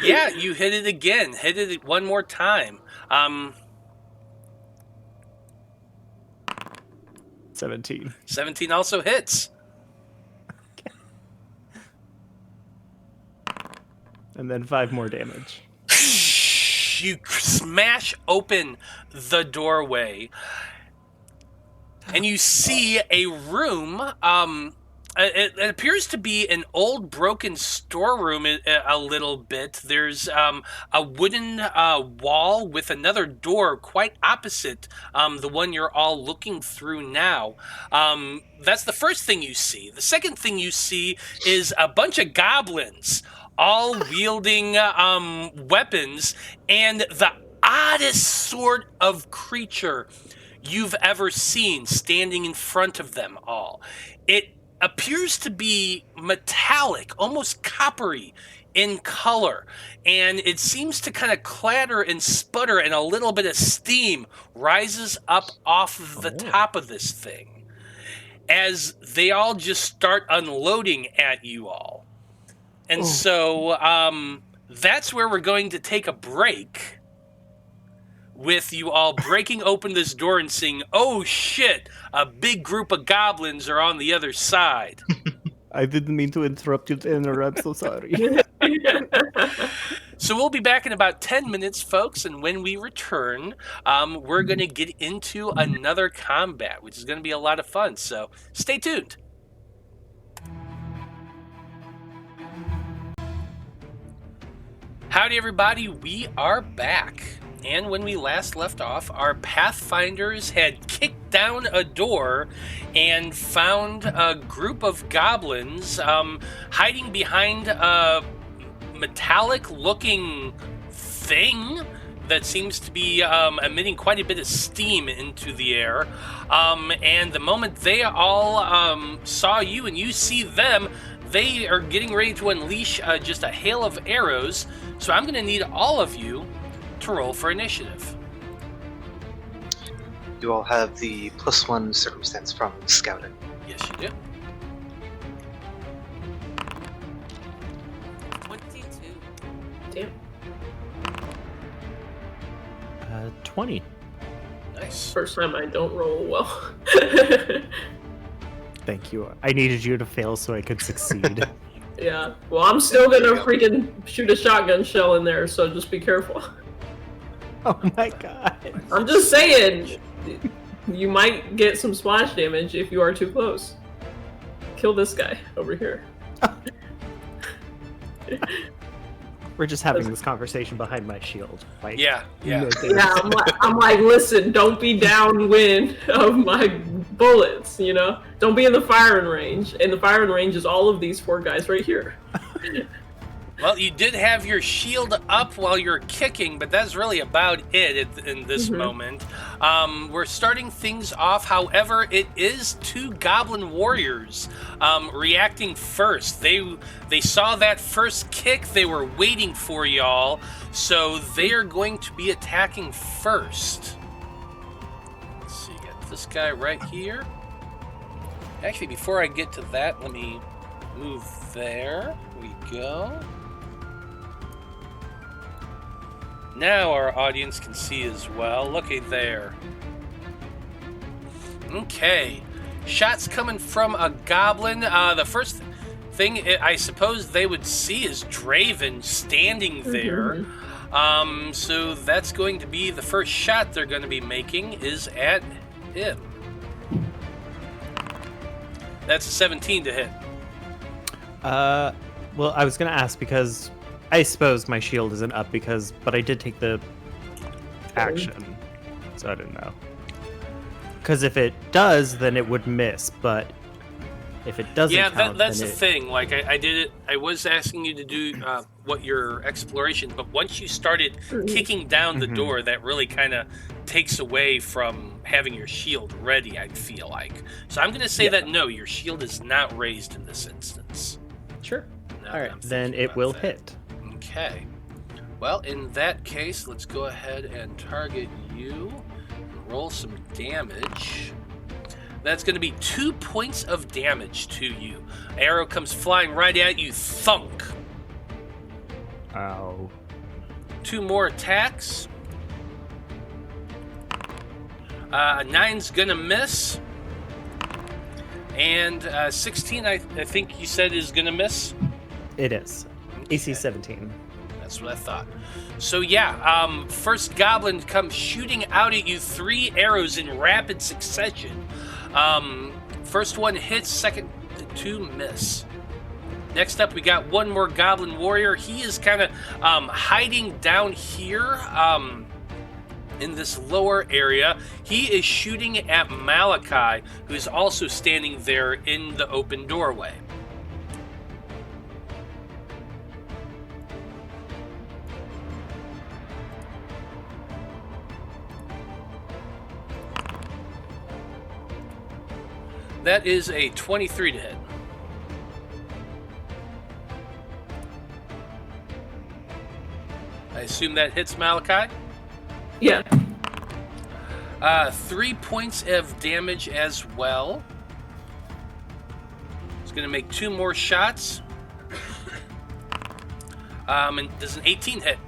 Yeah, you hit it again. Hit it one more time. 17. 17 also hits. And then 5 more damage. You smash open the doorway, and you see a room. It appears to be an old, broken storeroom a little bit. There's a wooden wall with another door quite opposite the one you're all looking through now. That's the first thing you see. The second thing you see is a bunch of goblins, all wielding weapons, and the oddest sort of creature you've ever seen standing in front of them all. It appears to be metallic, almost coppery in color, and it seems to kind of clatter and sputter, and a little bit of steam rises up off of the top of this thing as they all just start unloading at you all. And so that's where we're going to take a break. with you all breaking open this door and seeing, oh shit, a big group of goblins are on the other side. I didn't mean to interrupt you, Tanner. I'm so sorry. So we'll be back in about 10 minutes, folks, and when we return, we're going to get into another combat, which is going to be a lot of fun, so stay tuned. Howdy, everybody. We are back. And when we last left off, our Pathfinders had kicked down a door and found a group of goblins hiding behind a metallic-looking thing that seems to be emitting quite a bit of steam into the air. And the moment they all saw you and you see them, they are getting ready to unleash just a hail of arrows. So I'm going to need all of you to roll for initiative. You all have the +1 circumstance from scouting. Yes, you do. 22. Damn. 20. Nice. First time I don't roll well. Thank you. I needed you to fail so I could succeed. Yeah. Well, I'm still gonna freaking shoot a shotgun shell in there, so just be careful. Oh my god. I'm just saying, you might get some splash damage if you are too close. Kill this guy over here. We're just having this conversation behind my shield. Like, Yeah. Yeah, I'm like, listen, don't be downwind of my bullets, you know? Don't be in the firing range. And the firing range is all of these 4 guys right here. Well, you did have your shield up while you're kicking, but that's really about it in this moment. We're starting things off, however, it is 2 goblin warriors reacting first. They saw that first kick, they were waiting for y'all, so they are going to be attacking first. Let's see, got this guy right here. Actually, before I get to that, let me move there. We go. Now our audience can see as well. Looky there. Okay. Shots coming from a goblin. The first thing I suppose they would see is Draven standing there. So that's going to be the first shot they're going to be making is at him. That's a 17 to hit. Well, I was going to ask because I suppose my shield isn't up but I did take the action, so I didn't know. Because if it does, then it would miss, but if it doesn't count, that's then the thing. Like, I did it, I was asking you to do what your exploration, but once you started kicking down the door, that really kind of takes away from having your shield ready, I feel like. So I'm going to say that no, your shield is not raised in this instance. Sure. Now All that right, I'm then thinking it about will that. hit. Okay. Well, in that case, let's go ahead and target you. Roll some damage. That's going to be 2 points of damage to you. Arrow comes flying right at you. Thunk. Ow. 2 more attacks. 9's going to miss. And 16, I think you said is going to miss. It is. AC 17. That's what I thought. So yeah, first goblin comes shooting out at you, 3 arrows in rapid succession. First one hits, second 2 miss. Next up, we got 1 more goblin warrior. He is kind of hiding down here in this lower area. He is shooting at Malachi, who is also standing there in the open doorway. That is a 23 to hit. I assume that hits Malachi? Yeah. 3 points of damage as well. It's going to make 2 more shots. And does an 18 hit?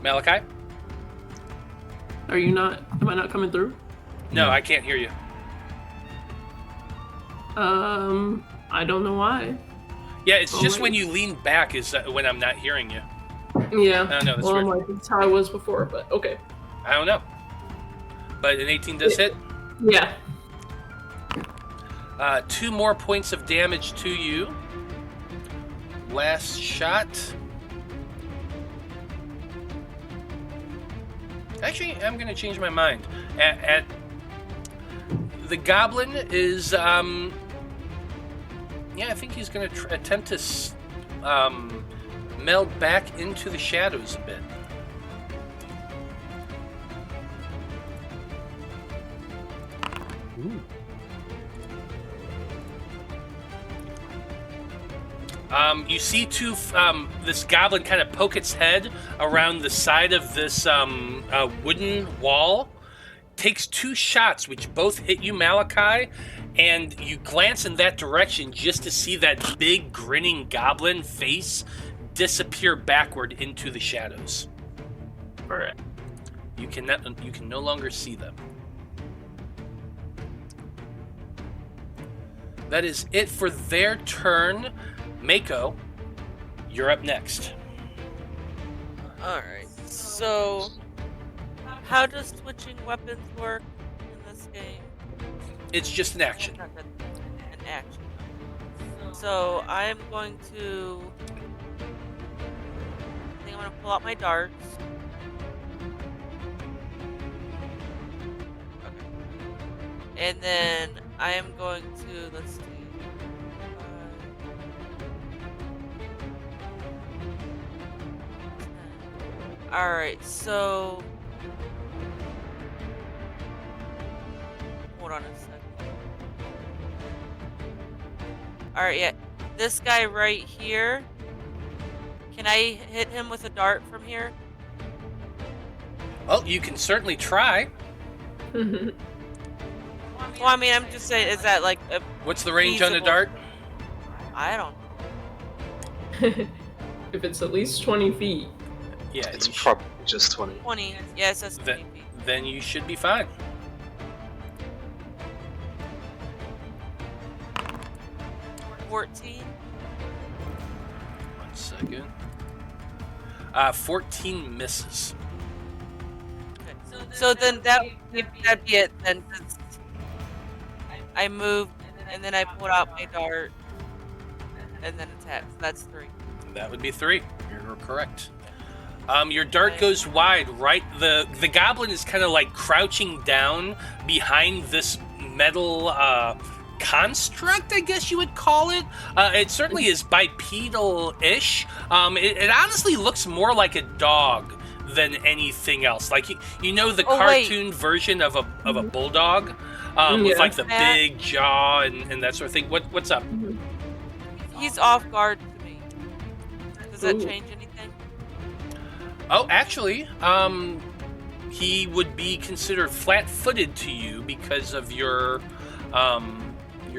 Malachi? Are you not? Am I not coming through? No, I can't hear you. I don't know why. Yeah, it's just when you lean back is when I'm not hearing you. Yeah. I don't know, that's well, weird. I'm like, that's how I was before, but okay. I don't know. But an 18 does hit. Yeah. 2 more points of damage to you. Last shot. Actually, I'm going to change my mind. The goblin is, yeah, I think he's going to attempt to meld back into the shadows a bit. Ooh. You see this goblin kind of poke its head around the side of this wooden wall, takes 2 shots, which both hit you, Malachi, and you glance in that direction just to see that big grinning goblin face disappear backward into the shadows. All right. You can no longer see them. That is it for their turn. Maiko, you're up next. Alright, so how does switching weapons work in this game? It's just an action. An action. So I'm going to... I think I'm going to pull out my darts. Okay. And then I am going to, let's see. Alright, so... Hold on a second. Alright, yeah. This guy right here. Can I hit him with a dart from here? Well, you can certainly try. Well, I mean, I'm just saying, is that like a What's the range on a feasible- dart? I don't know. If it's at least 20 feet. Yeah, It's you should- probably just 20. 20. Yes, that's 20 feet. then you should be fine. 14. 1 second. 14 misses. Okay. So then that'd be it then. 'Cause I moved and then I pulled out my dart and then attacked. So that's 3. That would be 3. You're correct. Your dart goes wide, right? The goblin is kind of like crouching down behind this metal construct, I guess you would call it. It certainly is bipedal-ish. It honestly looks more like a dog than anything else. Like you know the cartoon version of a bulldog with like the big jaw and that sort of thing. What's up? He's off guard to me. Does that Ooh. change anything? Oh, actually, he would be considered flat-footed to you because of your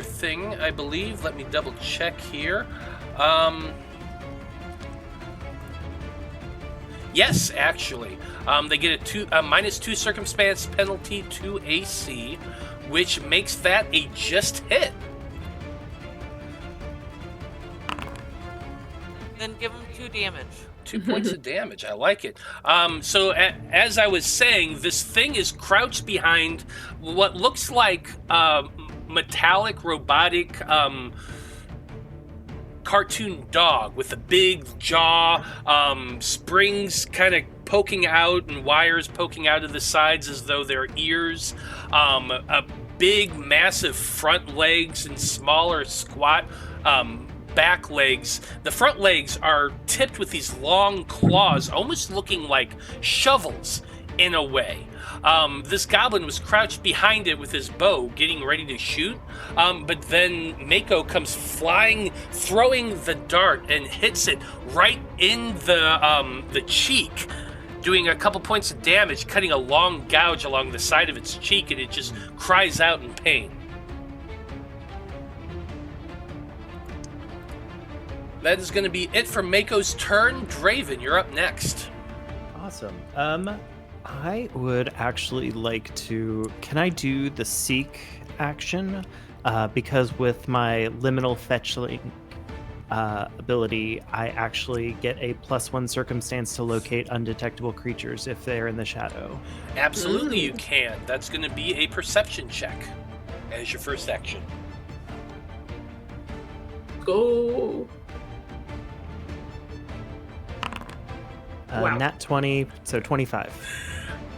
thing, I believe. Let me double check here. Yes, actually, they get a -2 circumstance penalty to AC, which makes that a just hit. Then give him 2 damage. 2 points of damage. I like it. So as I was saying, this thing is crouched behind what looks like metallic, robotic cartoon dog with a big jaw, springs kind of poking out and wires poking out of the sides as though they're ears, a big, massive front legs and smaller, squat back legs. The front legs are tipped with these long claws, almost looking like shovels in a way. This goblin was crouched behind it with his bow, getting ready to shoot. But then Maiko comes flying, throwing the dart, and hits it right in the cheek, doing a couple points of damage, cutting a long gouge along the side of its cheek, and it just cries out in pain. That is going to be it for Maiko's turn. Draven, you're up next. Awesome. I would actually like to. Can I do the seek action? Because with my liminal fetchling ability, I actually get a +1 circumstance to locate undetectable creatures if they're in the shadow. Absolutely, you can. That's going to be a perception check as your first action. Go. Wow. Nat 20, so 25.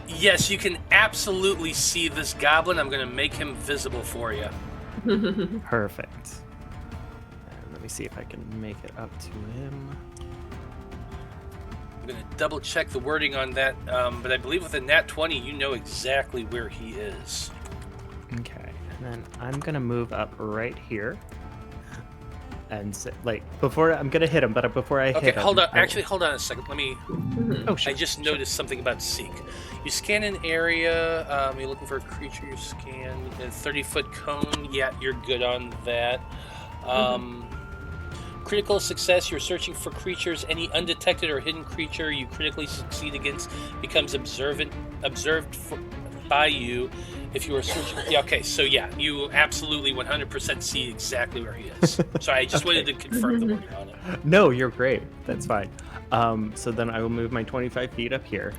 Yes, you can absolutely see this goblin. I'm going to make him visible for you. Perfect. And let me see if I can make it up to him. I'm going to double check the wording on that, but I believe with a nat 20, you know exactly where he is. Okay, and then I'm going to move up right here. And say, before I'm gonna hit him, but before I hit him. Okay, hold on. Actually, hold on a second. Let me. Oh, sure. I just noticed something about Seek. You scan an area. You're looking for a creature. You scan a 30-foot cone. Yeah, you're good on that. Critical success. You're searching for creatures. Any undetected or hidden creature you critically succeed against becomes observed by you. If you are searching, yeah, okay, so yeah, you absolutely 100% see exactly where he is. Sorry, I just wanted to confirm the wording on it. No, you're great. That's fine. So then I will move my 25 feet up here.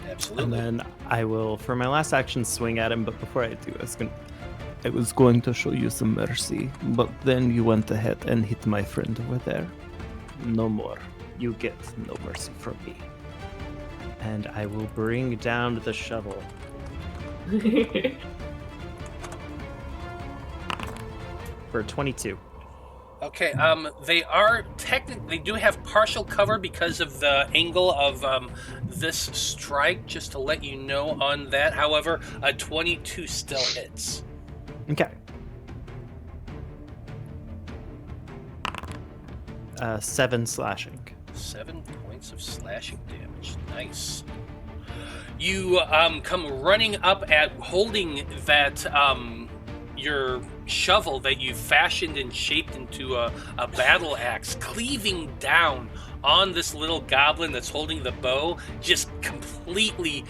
Absolutely. And then I will, for my last action, swing at him. But before I do, I was going to show you some mercy, but then you went ahead and hit my friend over there. No more. You get no mercy from me. And I will bring down the shovel. For 22. Okay, they do have partial cover because of the angle of this strike, just to let you know on that. However, a 22 still hits. Okay. 7 slashing. 7 points of slashing damage. Nice. You come running up at holding that your shovel that you fashioned and shaped into a battle axe, cleaving down on this little goblin that's holding the bow, just completely,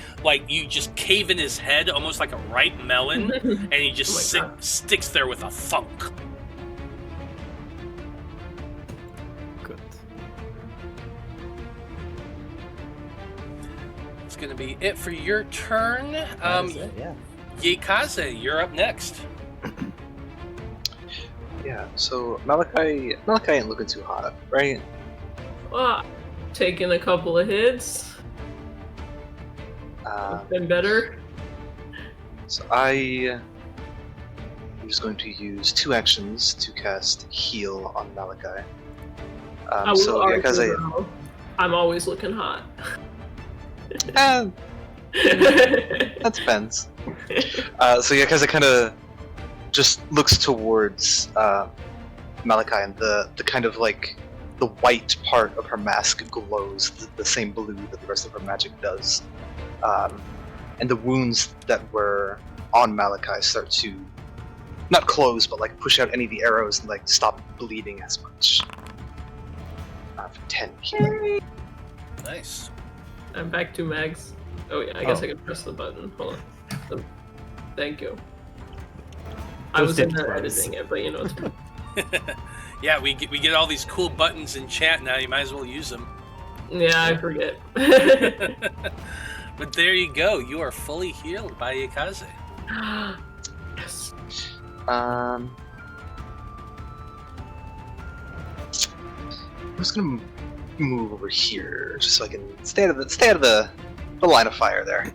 you just cave in his head almost like a ripe melon, and he just sticks there with a thunk. Good. That's going to be it for your turn. Yeah. Yaekaze, you're up next. Yeah, so Malachi ain't looking too hot, right? Taking a couple of hits. Been better. So I'm just going to use 2 actions to cast Heal on Malachi. I'm always looking hot. That depends. So Yaekaze kind of just looks towards Malachi, and the kind of the white part of her mask glows the same blue that the rest of her magic does. And the wounds that were on Malachi start to not close, but push out any of the arrows and stop bleeding as much. For 10 healing. Nice. I'm back to mags. Oh yeah, I guess I can press the button. Hold on. Thank you. I was in there editing it, but it's fine. Yeah, we get all these cool buttons in chat now. You might as well use them. Yeah, I forget. But there you go. You are fully healed by Yaekaze. Yes. I'm just gonna move over here just so I can stay out of the line of fire there.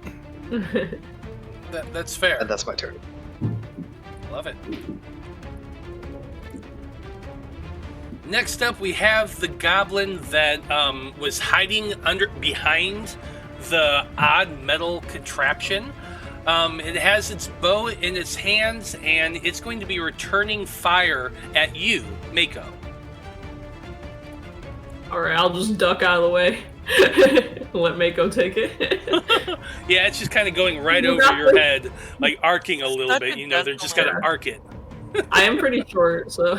That's fair. And that's my turn. Love it. Next up, we have the goblin that was hiding behind the odd metal contraption. It has its bow in its hands, and it's going to be returning fire at you, Maiko. Alright, I'll just duck out of the way. Let Maiko take it. Yeah, it's just kind of going right over your head, arcing a little bit. They're just going to arc it. I am pretty short, so...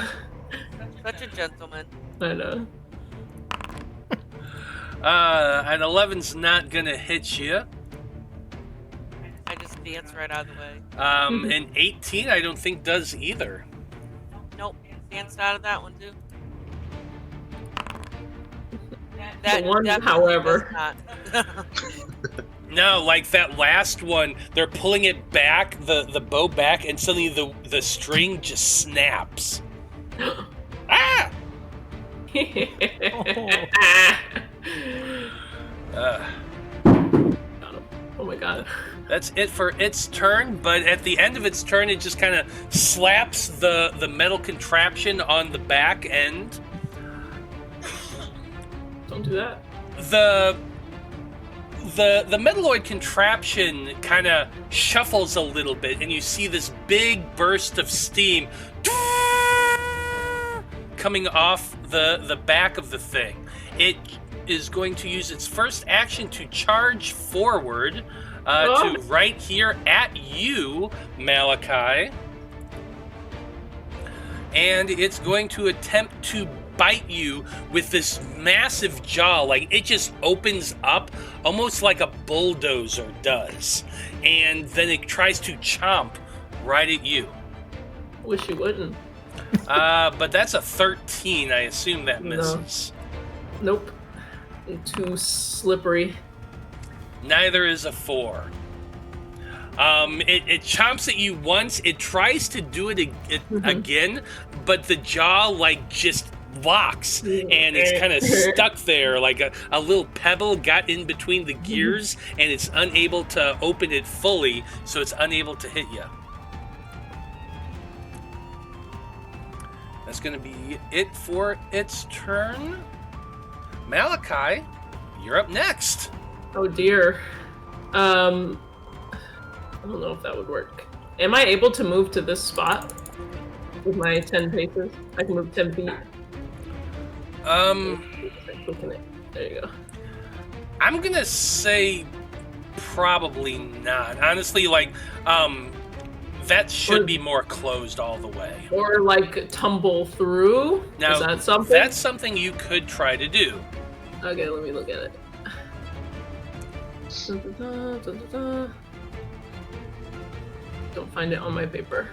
Such a gentleman. I know. An 11's not gonna hit you. I just dance right out of the way. An 18 I don't think does either. Nope, danced out of that one too. The one, definitely however. does not. No, like that last one, they're pulling it back, the bow back, and suddenly the string just snaps. Ah! Oh my god. That's it for its turn, but at the end of its turn, it just kind of slaps the metal contraption on the back end. Don't do that. The metalloid contraption kind of shuffles a little bit, and you see this big burst of steam coming off the back of the thing. It is going to use its first action to charge forward to right here at you, Malachi. And it's going to attempt to bite you with this massive jaw. Like, it just opens up almost like a bulldozer does. And then it tries to chomp right at you. Wish you wouldn't. But that's a 13. I assume that misses. No. Nope. Too slippery. Neither is a 4. It chomps at you once. It tries to do it again, but the jaw, like, just locks, and it's kind of stuck there. Like a little pebble got in between the gears, and it's unable to open it fully, so it's unable to hit you. That's going to be it for its turn. Malachi, you're up next. Oh dear. I don't know if that would work. Am I able to move to this spot with my 10 paces? I can move 10 feet. There you go. I'm gonna say probably not. Honestly, like, that should be more closed all the way. Or like tumble through? Now, is that something? That's something you could try to do. Okay, let me look at it. Don't find it on my paper.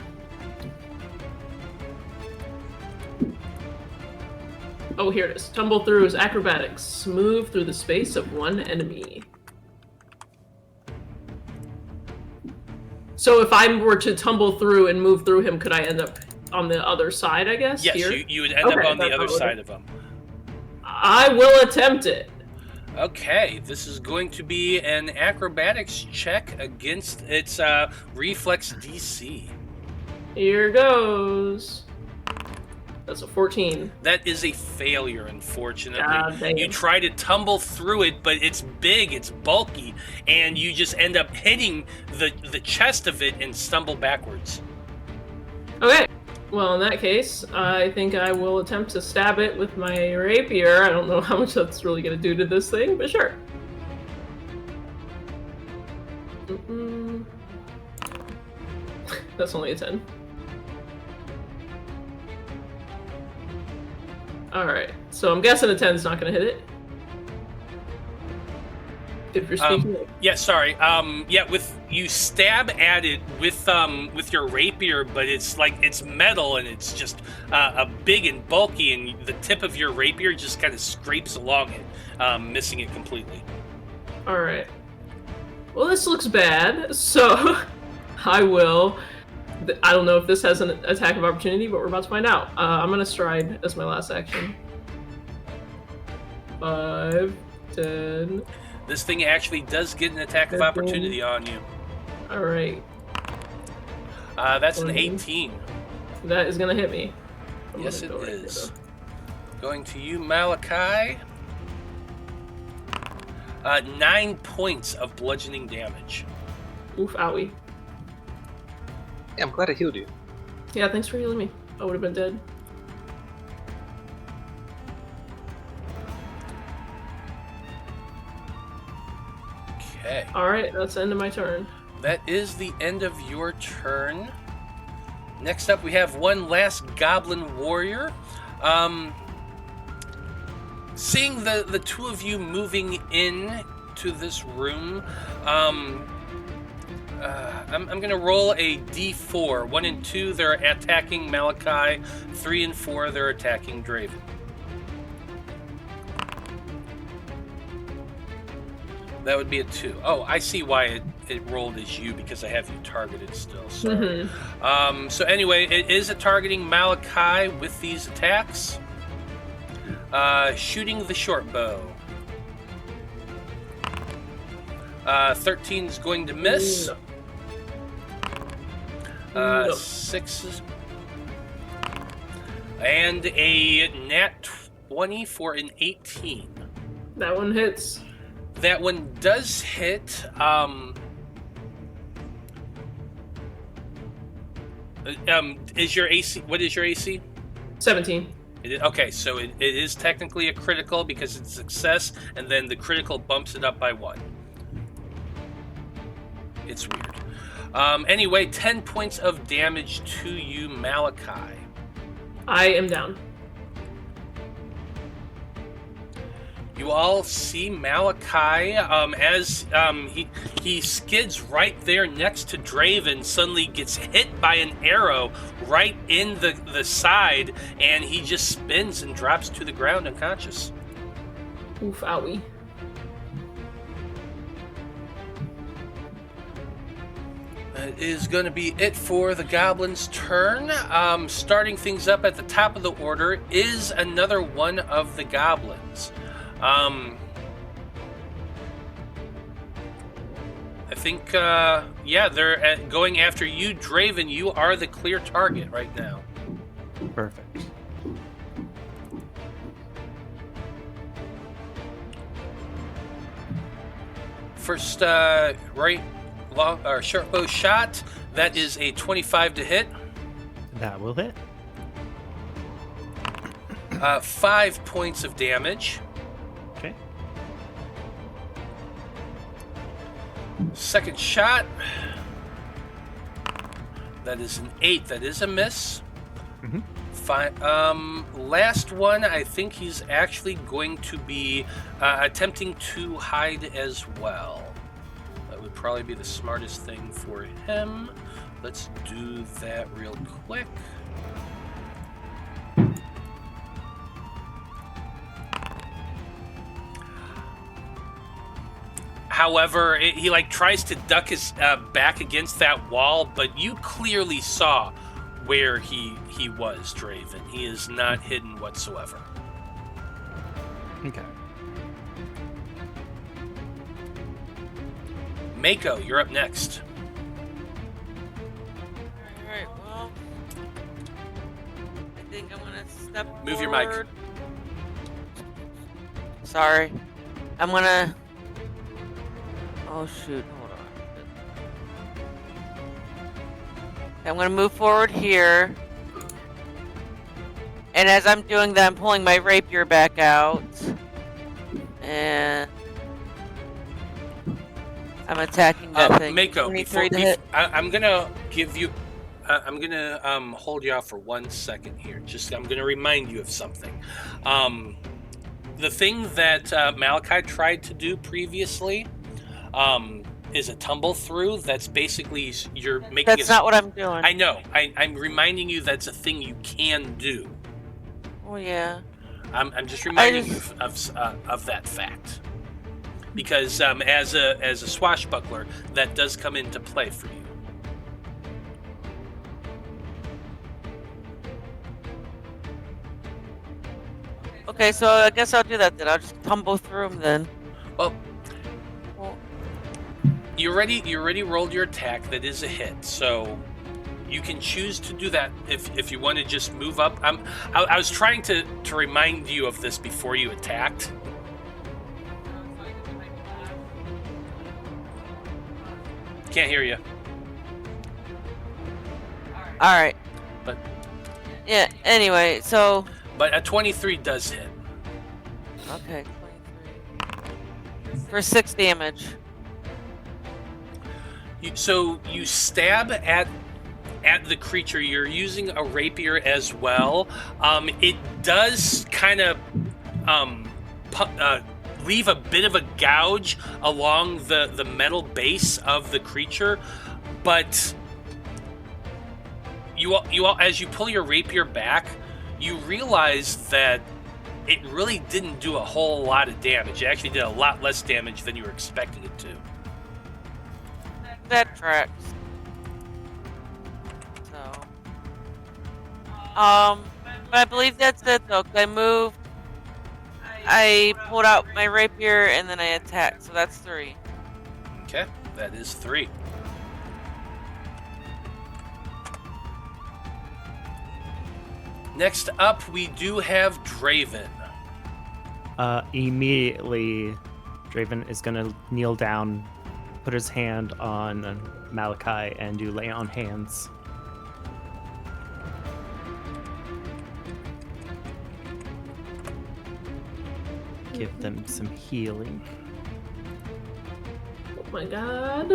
Oh, here it is. Tumble through is acrobatics. Move through the space of one enemy. So if I were to tumble through and move through him, could I end up on the other side, I guess? Yes, here? you would end up on the other side of him. I will attempt it. Okay, this is going to be an acrobatics check against its reflex DC. Here goes. That's a 14. That is a failure, unfortunately. God damn. You try to tumble through it, but it's big, it's bulky, and you just end up hitting the chest of it and stumble backwards. Okay. Well, in that case, I think I will attempt to stab it with my rapier. I don't know how much that's really going to do to this thing, but sure. That's only a 10. Alright, so I'm guessing a 10 is not going to hit it. If you're speaking yeah, sorry. Yeah, you stab at it with your rapier, but it's like it's metal and it's just big and bulky, and the tip of your rapier just kind of scrapes along it, missing it completely. All right. Well, this looks bad, so I will. I don't know if this has an attack of opportunity, but we're about to find out. I'm gonna stride as my last action. 5, 10. This thing actually does get an attack of opportunity on you. All right. That's an 18. That is gonna hit me. Yes, it is. Going to you, Malachi. 9 points of bludgeoning damage. Oof, owie. Yeah, I'm glad I healed you. Yeah, thanks for healing me. I would have been dead. Okay. Alright, that's the end of my turn. That is the end of your turn. Next up, we have one last goblin warrior. Seeing the two of you moving in to this room, I'm going to roll a d4. 1 and 2, they're attacking Malachi. 3 and 4, they're attacking Draven. That would be a 2. Oh, I see why it rolled as you, because I have you targeted still. Sorry. So anyway, it is targeting Malachi with these attacks. Shooting the short bow. 13 is going to miss. No. 6 and a nat 20 for an 18. That one hits. That one does hit. Is your AC? What is your AC? 17. Okay, so it is technically a critical because it's success, and then the critical bumps it up by 1. It's weird. Anyway, 10 points of damage to you, Malachi. I am down. You all see Malachi as he skids right there next to Draven, suddenly gets hit by an arrow right in the side, and he just spins and drops to the ground unconscious. Oof, owie. That is going to be it for the goblins' turn. Starting things up at the top of the order is another one of the goblins. I think, yeah, they're going after you, Draven. You are the clear target right now. Perfect. First, short bow shot. That is a 25 to hit. That will hit. 5 points of damage. Okay. Second shot. That is an 8. That is a miss. Mm-hmm. Last one, I think he's actually going to be attempting to hide as well. That would probably be the smartest thing for him. Let's do that real quick. However, he tries to duck his back against that wall, but you clearly saw where he was, Draven. He is not hidden whatsoever. Okay. Maiko, you're up next. Alright, well, I think I'm gonna step Move your mic. forward. Sorry. I'm gonna... Oh shoot, hold on. I'm gonna move forward here. And as I'm doing that, I'm pulling my rapier back out. And... I'm attacking that thing. Maiko, 23 to hit. I'm gonna give you... I'm gonna hold you off for 1 second here. I'm gonna remind you of something. The thing that Malachi tried to do previously is a tumble through. That's basically you're making. That's not what I'm doing. I know. I'm reminding you that's a thing you can do. Oh yeah. I'm just reminding you of that fact, because as a swashbuckler, that does come into play for you. Okay, so I guess I'll do that then. I'll just tumble through them then. Well, you already rolled your attack. That is a hit, so you can choose to do that if you want to just move up. I was trying to remind you of this before you attacked. Can't hear you. All right. But yeah. Anyway, so. But a 23 does hit. Okay. 23 for 6 damage. So you stab at the creature. You're using a rapier as well. It does kind of leave a bit of a gouge along the metal base of the creature, but you all, as you pull your rapier back, you realize that it really didn't do a whole lot of damage. It actually did a lot less damage than you were expecting it to. That tracks. So, but I believe that's it though. 'Cause I moved, I pulled out my rapier, and then I attacked. So that's 3. Okay, that is 3. Next up, we do have Draven. Immediately, Draven is going to kneel down, put his hand on Malachi, and do lay on hands. Give them some healing. Oh my god.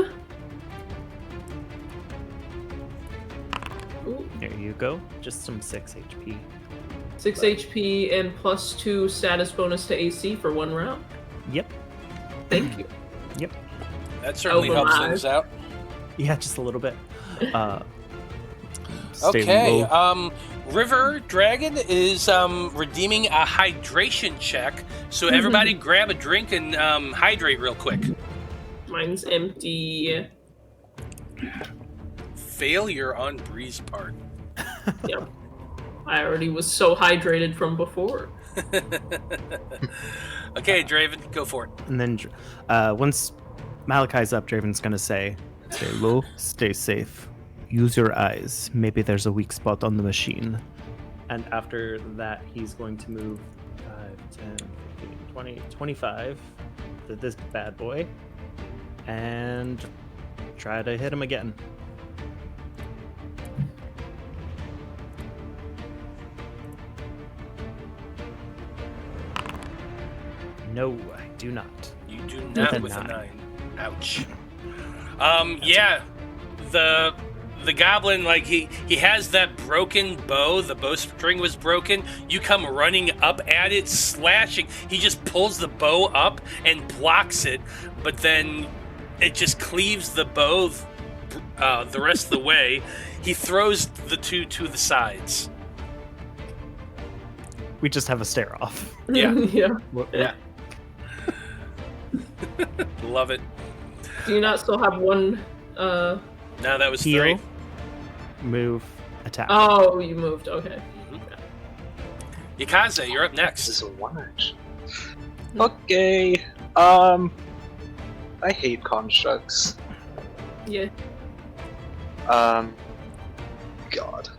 Ooh, There you go. Just some 6 HP. 6 HP and +2 status bonus to AC for 1 round. Yep. Thank you. That certainly Over helps my things out. Yeah, just a little bit. Stay Okay, low. River Dragon is redeeming a hydration check, so everybody grab a drink and hydrate real quick. Mine's empty. Failure on Brie's part. Yep. I already was so hydrated from before. Okay, Draven, go for it. And then once Malachi's up, Draven's going to say, stay low, stay safe. Use your eyes. Maybe there's a weak spot on the machine. And after that, he's going to move 5, 10, 15, 20, 25 to this bad boy and try to hit him again. No, I do not. You do not With a with a 9. 9. Ouch. Yeah, the goblin, like he has that broken bow. The bowstring was broken. You come running up at it, slashing. He just pulls the bow up and blocks it, but then it just cleaves the bow the rest of the way. He throws the 2 to the sides. We just have a stare off. Yeah. Yeah. Yeah. Love it. Do you not still have 1? Now that was Heal, 3. move, attack. Oh, you moved. Okay. Yaekaze, you're up This next. is a 1 action. Okay. I hate constructs. Yeah. God.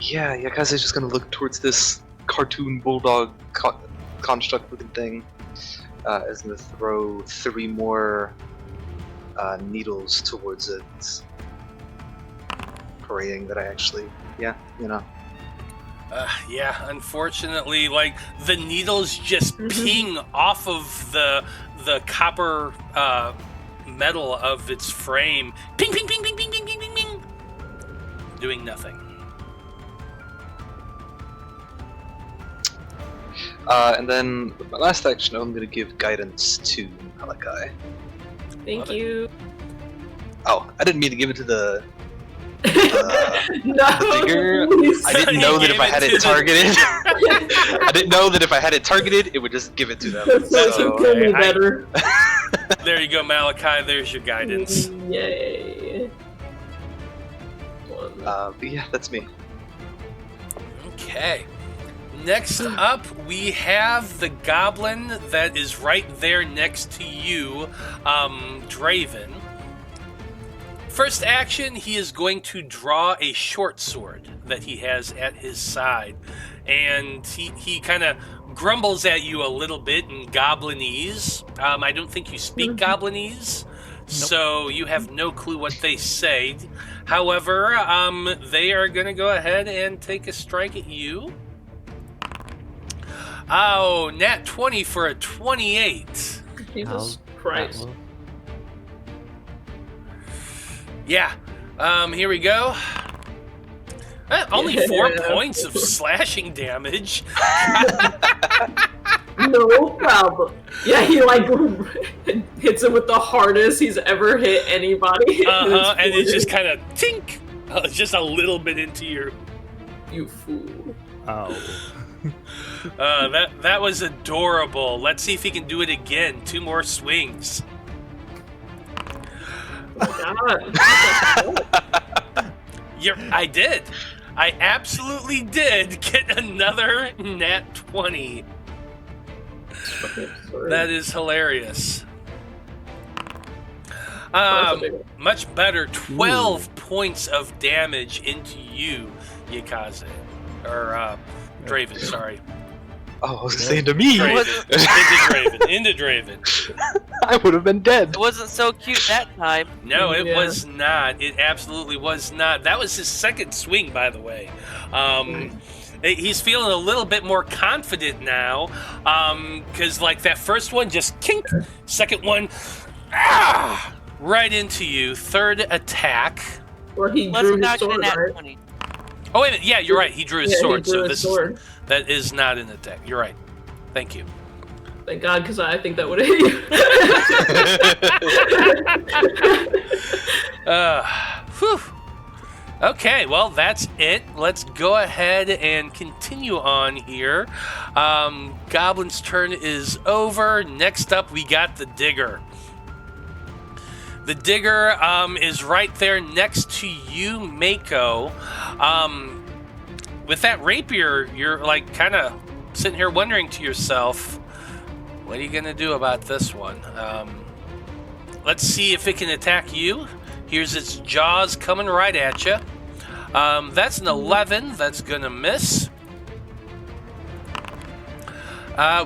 Yeah, Yaekaze is just gonna look towards this cartoon bulldog construct looking thing. Is gonna throw 3 more needles towards it, praying that I actually, yeah. Yeah, unfortunately, like the needles just ping off of the copper metal of its frame. Ping, ping, ping, ping, ping, ping, ping, ping, ping. Doing nothing. And then with my last action, I'm gonna give guidance to Malachi. Thank Love it. you. Oh, I didn't mean to give it to the No. figure. please. I didn't know that if I had it targeted. I didn't know that if I had it targeted, it would just give it to them. That's So, kill me okay, better. There you go, Malachi. There's your guidance. Yay. but yeah, that's me. Okay. Next up, we have the goblin that is right there next to you, Draven. First action, he is going to draw a short sword that he has at his side. And he kind of grumbles at you a little bit in Goblinese. I don't think you speak Goblinese, so you have no clue what they say. However, they are going to go ahead and take a strike at you. Oh, nat 20 for a 28. Jesus Christ. Yeah, Here we go. Only 4 points of slashing damage. No problem. Yeah, he like hits him with the hardest he's ever hit anybody. And it's just kind of tink. Just a little bit into your. You fool. Oh. That was adorable. Let's see if he can do it again. 2 more swings. Oh God. I did. I absolutely did get another nat 20. That is hilarious. Much better. 12 points of damage into you, Yaekaze. Or, Draven, sorry. Oh, I was saying to me. Into Draven. I would have been dead. It wasn't so cute that time. No, it was not. It absolutely was not. That was his second swing, by the way. He's feeling a little bit more confident now, because like that first one just kink, second one, right into you. Third attack. Or he drew his sword, right? 20. Oh wait a minute. Yeah, you're right. He drew his sword. He drew So his this sword. that is not an attack. You're right. Thank you. Thank God, because I think that would have hit you. Whew. Okay, well, that's it. Let's go ahead and continue on here. Goblin's turn is over. Next up, we got the Digger. The Digger is right there next to you, Maiko. With that rapier, you're like kind of sitting here wondering to yourself, what are you going to do about this one? Let's see if it can attack you. Here's its jaws coming right at you. That's an 11. That's going to miss.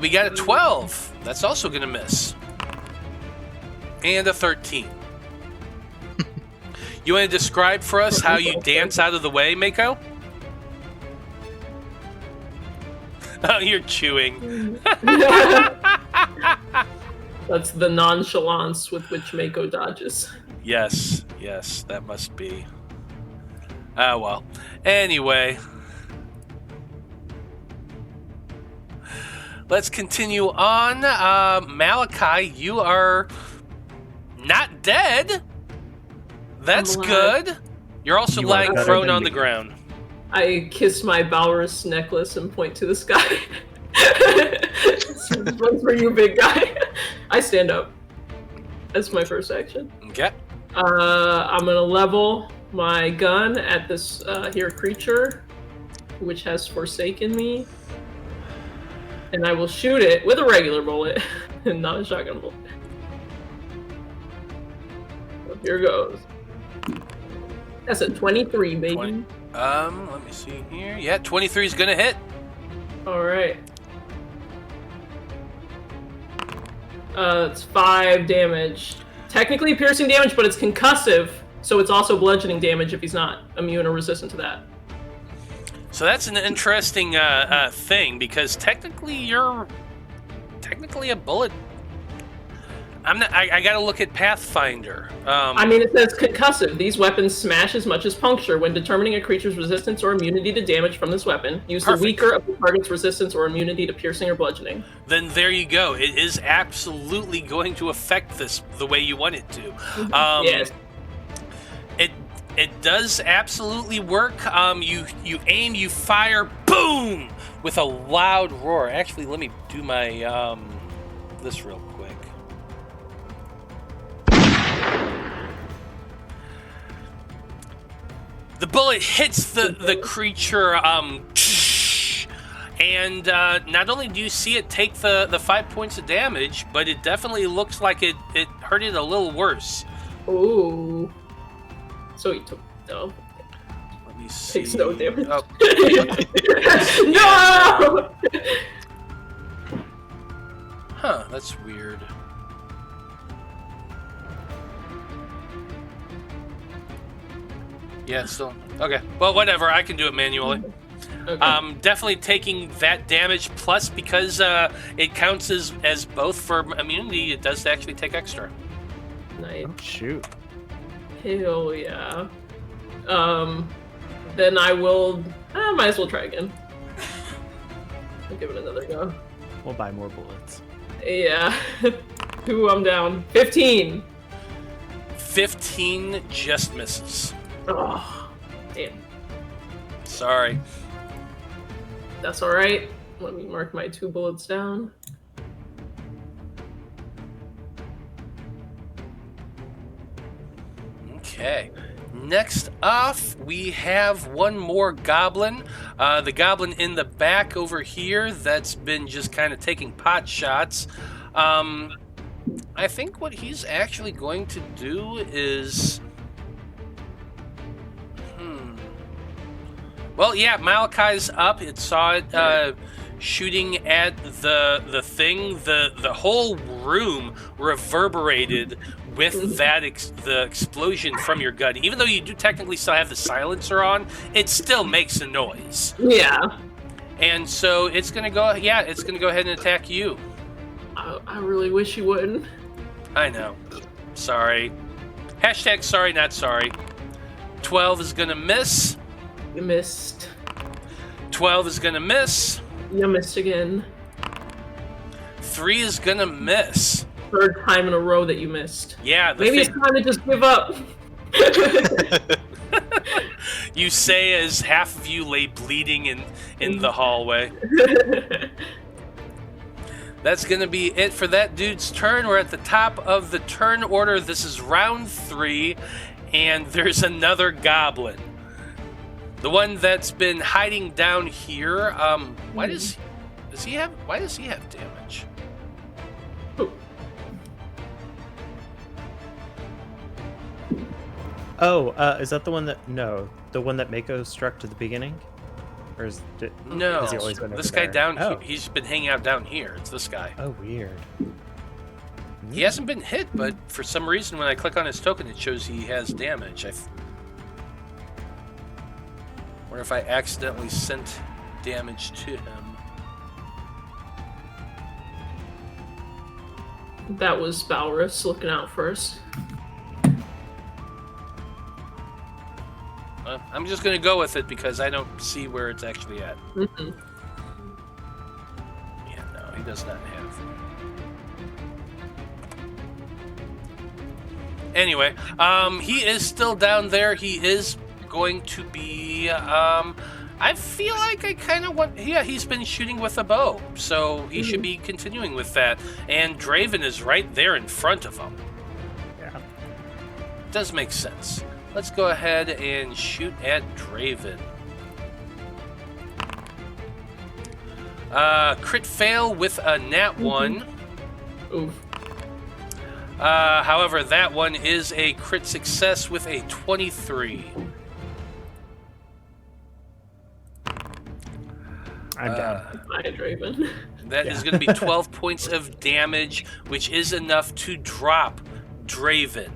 We got a 12. That's also going to miss. And a 13. You want to describe for us how you dance out of the way, Maiko? Oh, you're chewing. That's the nonchalance with which Maiko dodges. Yes, that must be. Oh, well. Anyway. Let's continue on. Malachi, you are not dead. That's good. You're also lying prone on the ground. I kiss my Balrus necklace and point to the sky. This one's for you, big guy. I stand up. That's my first action. Okay. I'm gonna level my gun at this here creature, which has forsaken me, and I will shoot it with a regular bullet and not a shotgun bullet. So here goes. That's a 23, baby. 20. Let me see here. Yeah, 23 is gonna hit. All right. It's 5 damage. Technically piercing damage, but it's concussive, so it's also bludgeoning damage if he's not immune or resistant to that. So that's an interesting thing, because technically you're a bullet. I'm not. I gotta look at Pathfinder. I mean, it says concussive. These weapons smash as much as puncture. When determining a creature's resistance or immunity to damage from this weapon, use the weaker of the target's resistance or immunity to piercing or bludgeoning. Then there you go. It is absolutely going to affect this the way you want it to. Yes. It does absolutely work. You aim, you fire, boom, with a loud roar. Actually, let me do my this real quick. The bullet hits the creature, and not only do you see it take the 5 points of damage, but it definitely looks like it hurt it a little worse. Ooh. So he took no. Let me see. Takes no damage. Oh. No! Huh, that's weird. Yeah, it's still okay. Well, whatever. I can do it manually. Okay. Definitely taking that damage plus because it counts as both for immunity. It does actually take extra. Nice. Oh, shoot. Hell yeah. Then I will. I might as well try again. I'll give it another go. We'll buy more bullets. Yeah. Ooh, I'm down. 15. 15 just misses. Oh, damn. Sorry. That's all right. Let me mark my 2 bullets down. Okay. Next off, we have one more goblin. The goblin in the back over here that's been just kind of taking pot shots. I think what he's actually going to do is... Well, yeah, Malachi's up. It saw it shooting at the thing. The whole room reverberated with that the explosion from your gun. Even though you do technically still have the silencer on, it still makes a noise. Yeah. And so it's gonna go. Yeah, it's gonna go ahead and attack you. I really wish you wouldn't. I know. Sorry. Hashtag sorry, not sorry. 12 is gonna miss. You missed. 12 is gonna miss. You missed again. 3 is gonna miss. 3rd time in a row that you missed. Yeah. Maybe it's time to just give up. You say as half of you lay bleeding in the hallway. That's going to be it for that dude's turn. We're at the top of the turn order. This is round 3, and there's another goblin. The one that's been hiding down here. Why does he have damage? Oh, is that the one that... No, the one that Maiko struck to the beginning? Or is it... No, has he always been this over guy there? down Oh. here, he's been hanging out down here. It's this guy. Oh, weird. He hasn't been hit, but for some reason when I click on his token, it shows he has damage. Wonder if I accidentally sent damage to him. That was Balrus looking out first. I'm just going to go with it because I don't see where it's actually at. Mm-hmm. Yeah, no, he does not have. Anyway, he is still down there. He is going to be... I feel like I kind of want... Yeah, he's been shooting with a bow, so he should be continuing with that. And Draven is right there in front of him. Yeah. Does make sense. Let's go ahead and shoot at Draven. Crit fail with a nat 1. Oof. However, that one is a crit success with a 23. I'm down. Bye, Draven. That is going to be 12 points of damage, which is enough to drop Draven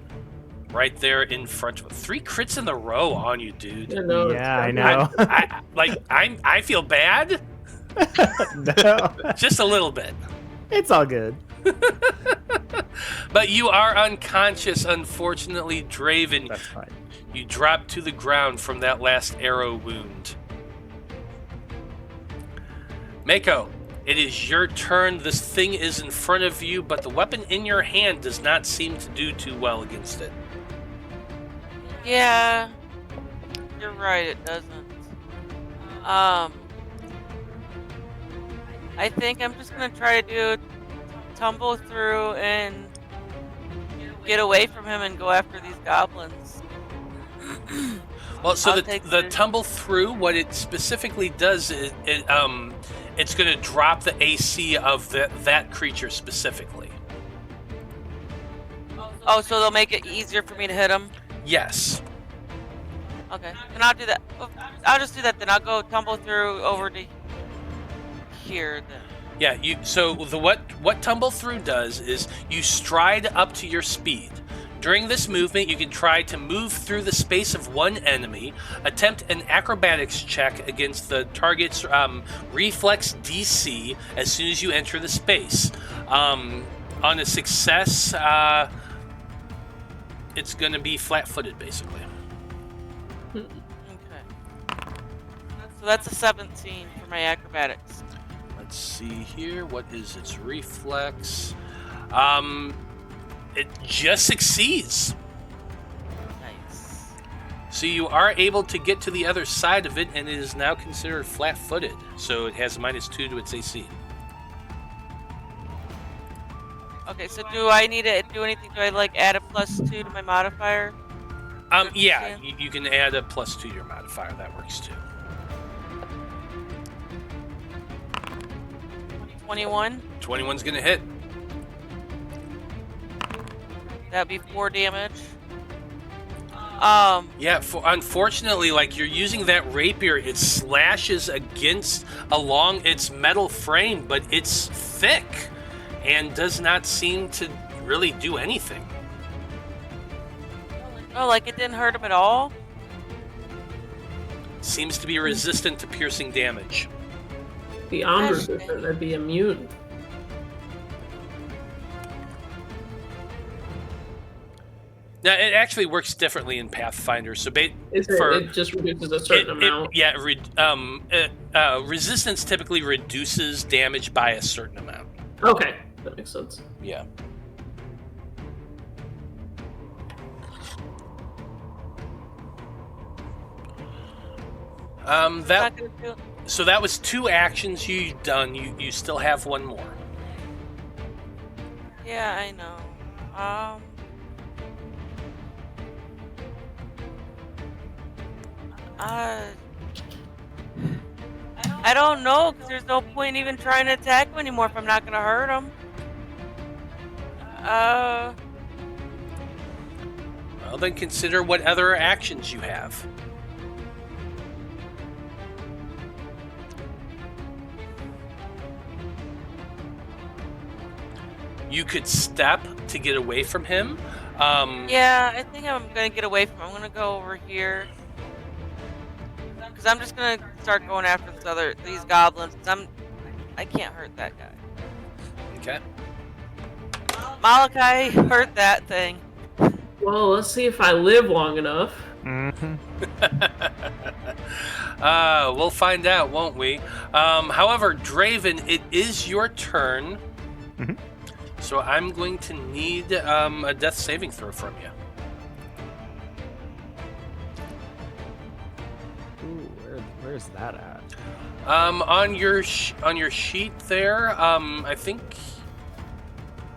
right there in front of him. 3 crits in a row on you, dude. I know. I feel bad. No. Just a little bit. It's all good. But you are unconscious, unfortunately, Draven. That's fine. You drop to the ground from that last arrow wound. Maiko, it is your turn. This thing is in front of you, but the weapon in your hand does not seem to do too well against it. Yeah, you're right, it doesn't. I think I'm just gonna try to tumble through and get away from him and go after these goblins. Well, so I'll the take the- tumble through, what it specifically does is it's going to drop the AC of that creature specifically. Oh, so they'll make it easier for me to hit him? Yes. Okay, and I'll do that. I'll just do that then. I'll go tumble through over to here then. Yeah. So what tumble through does is you stride up to your speed. During this movement, you can try to move through the space of one enemy, attempt an acrobatics check against the target's reflex DC as soon as you enter the space. On a success, it's going to be flat-footed, basically. Okay. So that's a 17 for my acrobatics. Let's see here. What is its reflex? It just succeeds. Nice. So you are able to get to the other side of it, and it is now considered flat-footed. So it has -2 to its AC. Okay, so do I need to do anything? Do I like add a +2 to my modifier? Yeah, you can add a +2 to your modifier. That works too. 21. 21's gonna hit. That'd be 4 damage. Yeah, unfortunately, like, you're using that rapier, it slashes along its metal frame, but it's thick and does not seem to really do anything. Oh, like it didn't hurt him at all? Seems to be resistant to piercing damage. Beyond Gosh, resistant, that'd be immune. Now, it actually works differently in Pathfinder. So, It just reduces a certain amount. Resistance typically reduces damage by a certain amount. Okay, that makes sense. Yeah. Not gonna do- So that was 2 actions you've done. You still have 1 more. Yeah, I know. I don't know, because there's no point even trying to attack him anymore if I'm not going to hurt him. Well, then consider what other actions you have. You could step to get away from him. Yeah, I think I'm going to get away from him. I'm going to go over here. Because I'm just going to start going after these goblins. I can't hurt that guy. Okay. Malachi hurt that thing. Well, let's see if I live long enough. Mm-hmm. We'll find out, won't we? However, Draven, it is your turn. Mhm. So I'm going to need a death saving throw from you. Ooh, where's that at? On your sheet there, I think.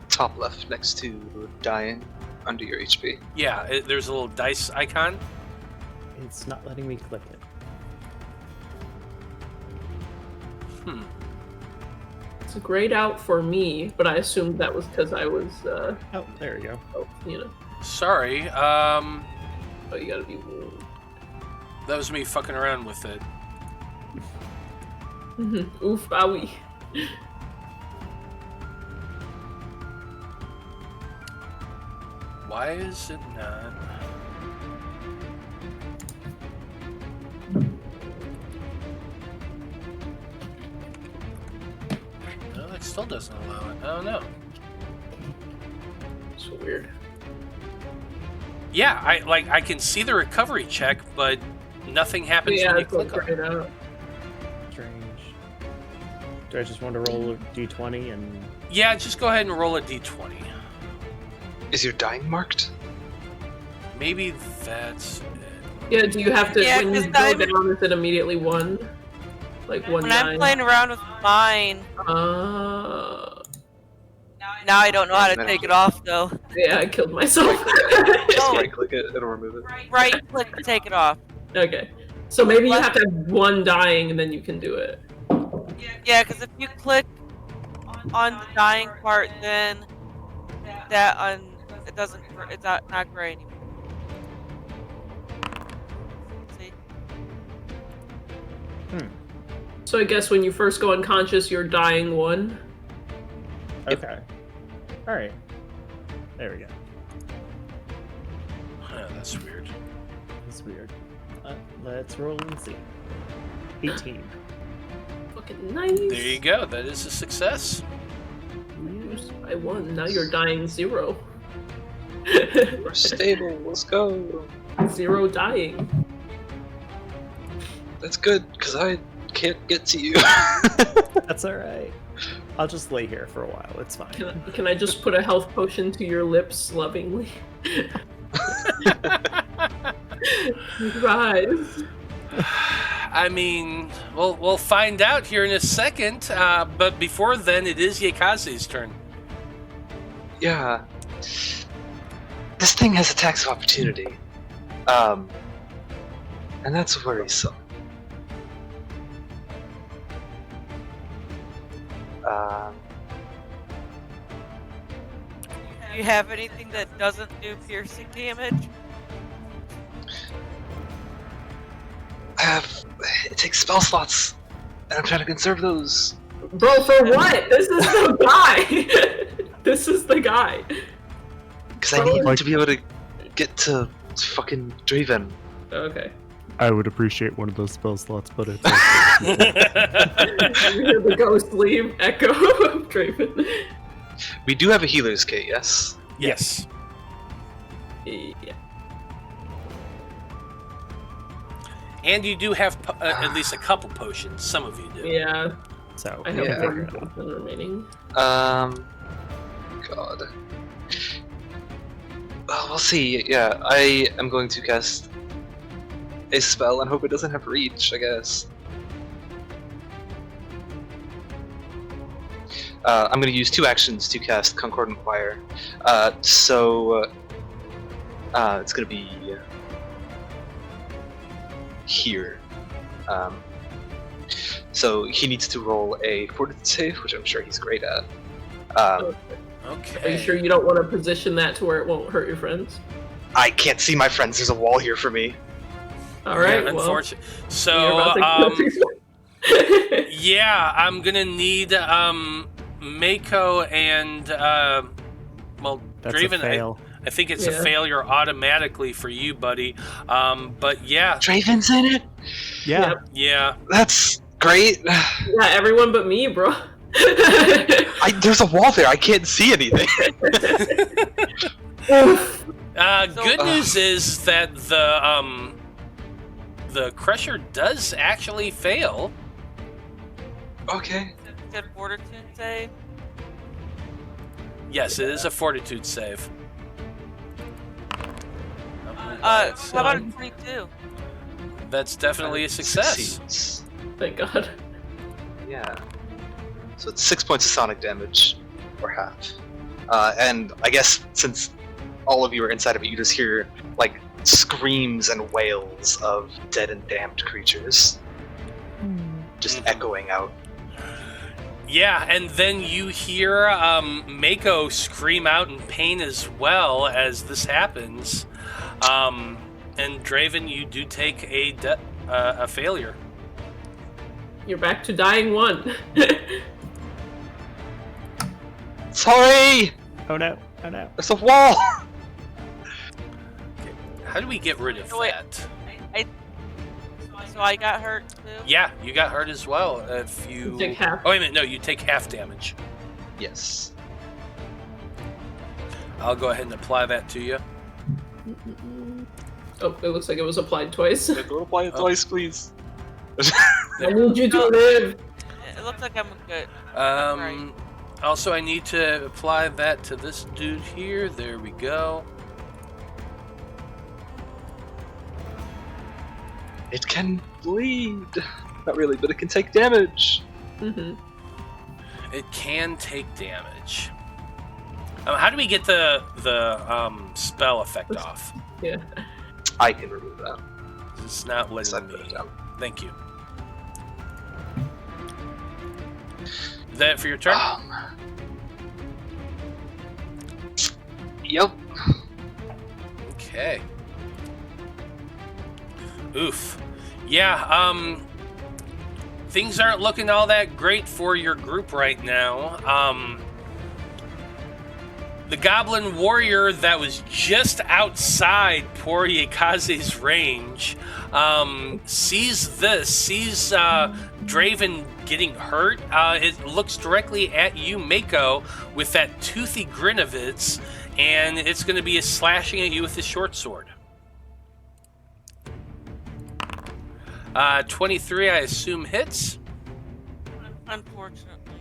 Top left, next to dying, under your HP. Yeah, there's a little dice icon. It's not letting me click it. It's a grayed out for me, but I assumed that was because I was, Oh, there we go. Sorry. Oh, you gotta be. That was me fucking around with it. Oof, owie. Why is it not? No, that still doesn't allow it. Oh no. So weird. Yeah, I can see the recovery check, but nothing happens when you it's click on it. grayed out. Strange. Do I just want to roll a d20 and... Yeah, just go ahead and roll a d20. Is your dying marked? Maybe that's it. Yeah, do you have to, Yeah, when you 'cause go I'm- down, is it immediately 1? Like 1 When dying? I'm playing around with mine, now I don't know how to take it off, though. Yeah, I killed myself. Just Oh. right click it, it'll remove it. Right click to take it off. Okay. So maybe you have to have 1 dying and then you can do it. Yeah, because if you click on the dying part, then it doesn't. It's not gray anymore. See? So I guess when you first go unconscious, you're dying 1. Okay. Alright. There we go. Huh, that's weird. That's weird. Let's roll and see. 18. Fucking nice. There you go. That is a success. I won. Now you're dying 0. We're stable, let's go. 0 dying. That's good, because I can't get to you. That's all right. I'll just lay here for a while. It's fine. Can I just put a health potion to your lips lovingly? Rise. I mean, we'll find out here in a second. But before then, it is Yaekaze's turn. Yeah. This thing has attacks of opportunity. And that's worrisome. Do you have anything that doesn't do piercing damage? It takes spell slots, and I'm trying to conserve those. Bro, for what? This is the guy. This is the guy. Because I need to be able to get to fucking Draven. Okay. I would appreciate one of those spell slots, but it's You hear the ghost leave echo of Draven. We do have a healer's kit, yes? Yes. Yeah. And you do have at least a couple potions. Some of you do. Yeah. so. I have Yeah. one potion remaining. God. We'll see. Yeah, I am going to cast a spell and hope it doesn't have reach, I guess. I'm going to use 2 actions to cast Concordant Choir. So it's going to be here. So he needs to roll a Fortitude save, which I'm sure he's great at. Okay. Are you sure you don't want to position that to where it won't hurt your friends? I can't see my friends. There's a wall here for me. All right. Yeah, well, unfortunate. you're So, about to- yeah, I'm gonna need Maiko and That's Draven. a fail. I think it's Yeah. a failure automatically for you, buddy. But yeah, Draven's in it? Yeah. yeah. That's great. Yeah, everyone but me, bro. There's a wall there. I can't see anything. Good news is that the Crusher does actually fail. Okay. Good fortitude save. Yes, it is a Fortitude save. How about a 22? That's definitely a success. Succeeds. Thank God. Yeah. So it's 6 points of sonic damage, or half. And I guess since all of you are inside of it, you just hear like screams and wails of dead and damned creatures, just echoing out. Yeah, and then you hear Maiko scream out in pain as well as this happens. And Draven, you do take a failure. You're back to dying 1. Sorry! Oh no. Oh no. There's a wall! How do we get rid of Oh, wait. that? So I got hurt too? Yeah, you got hurt as well. If you Take half. Oh wait a minute, no, you take half damage. Yes. I'll go ahead and apply that to you. Oh, it looks like it was applied twice. Don't apply it twice, please. I need you to live. It looks like I'm good. Um, also, I need to apply that to this dude here. There we go. It can bleed. Not really, but it can take damage. Mm-hmm. It can take damage. How do we get the spell effect off? Yeah. I can remove that. It's not Yes, I letting put me. it down. Thank you. Is that it for your turn? Yep. Okay. Oof. Yeah, things aren't looking all that great for your group right now. The goblin warrior that was just outside poor Yaekaze's range sees Draven getting hurt. It looks directly at you, Maiko, with that toothy grin of its, and it's going to be slashing at you with his short sword. 23, I assume, hits. Unfortunately.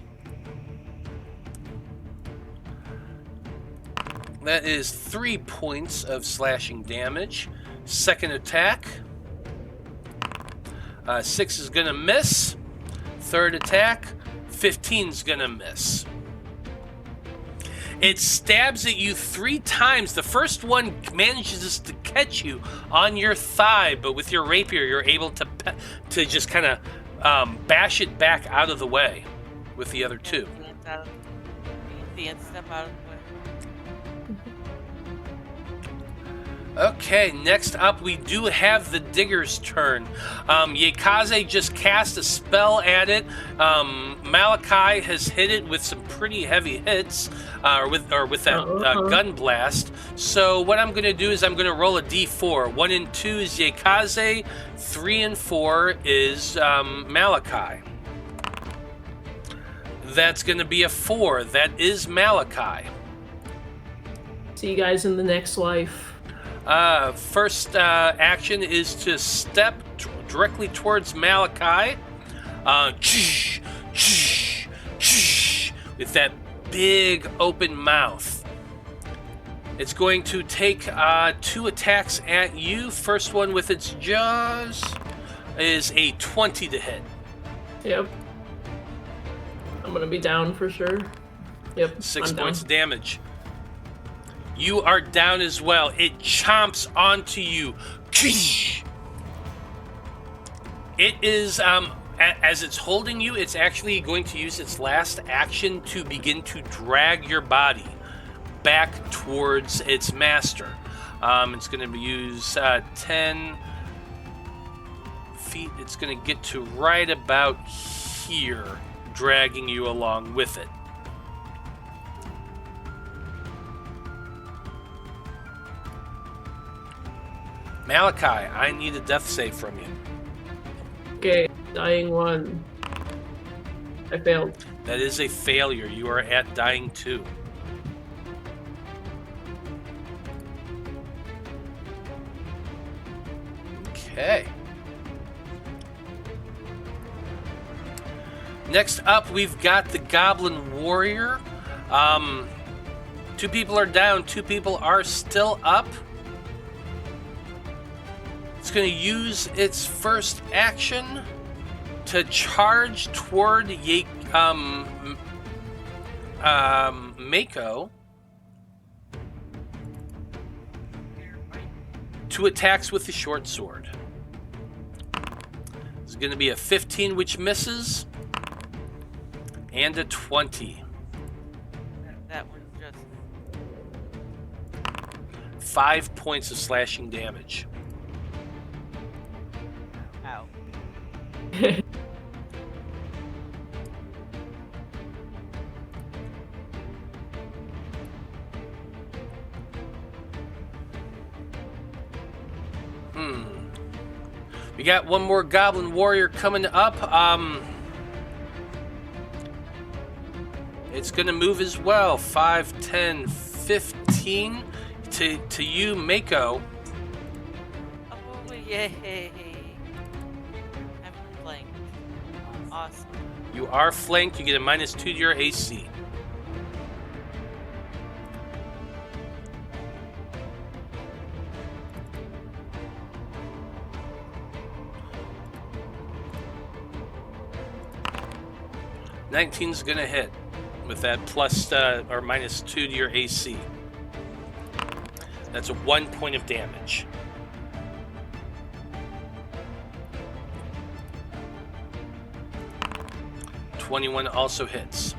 That is 3 points of slashing damage. Second attack. 6 is going to miss. Third attack. 15 is going to miss. It stabs at you 3 times. The first one manages to catch you on your thigh, but with your rapier, you're able to just kind of bash it back out of the way with the other 2. Step out of the way. Okay, next up we do have the Digger's turn. Yaekaze just cast a spell at it. Malachi has hit it with some pretty heavy hits, or with that gun blast. So what I'm going to do is I'm going to roll a d4. 1 and 2 is Yaekaze. 3 and 4 is Malachi. That's going to be a 4. That is Malachi. See you guys in the next life. First action is to step directly towards Malachi. With that big open mouth. It's going to take 2 attacks at you. First one with its jaws is a 20 to hit. Yep. I'm gonna be down for sure. Yep. 6 I'm points down. of damage. You are down as well. It chomps onto you. It is, as it's holding you, it's actually going to use its last action to begin to drag your body back towards its master. It's going to use 10 feet. It's going to get to right about here, dragging you along with it. Malachi, I need a death save from you. Okay, dying 1. I failed. That is a failure. You are at dying 2. Okay. Next up, we've got the Goblin Warrior. 2 people are down, 2 people are still up. It's going to use its first action to charge toward Maiko. 2 attacks with the short sword. It's going to be a 15, which misses, and a 20. That one's just 5 points of slashing damage. out. We got one more Goblin Warrior coming up. It's going to move as well. 5, 10, 15 to you, Maiko. Oh, yay. I'm flanked. Awesome. You are flanked. You get a -2 to your AC. $19's gonna hit with that plus or -2 to your AC. That's a 1 point of damage. $21 also hits.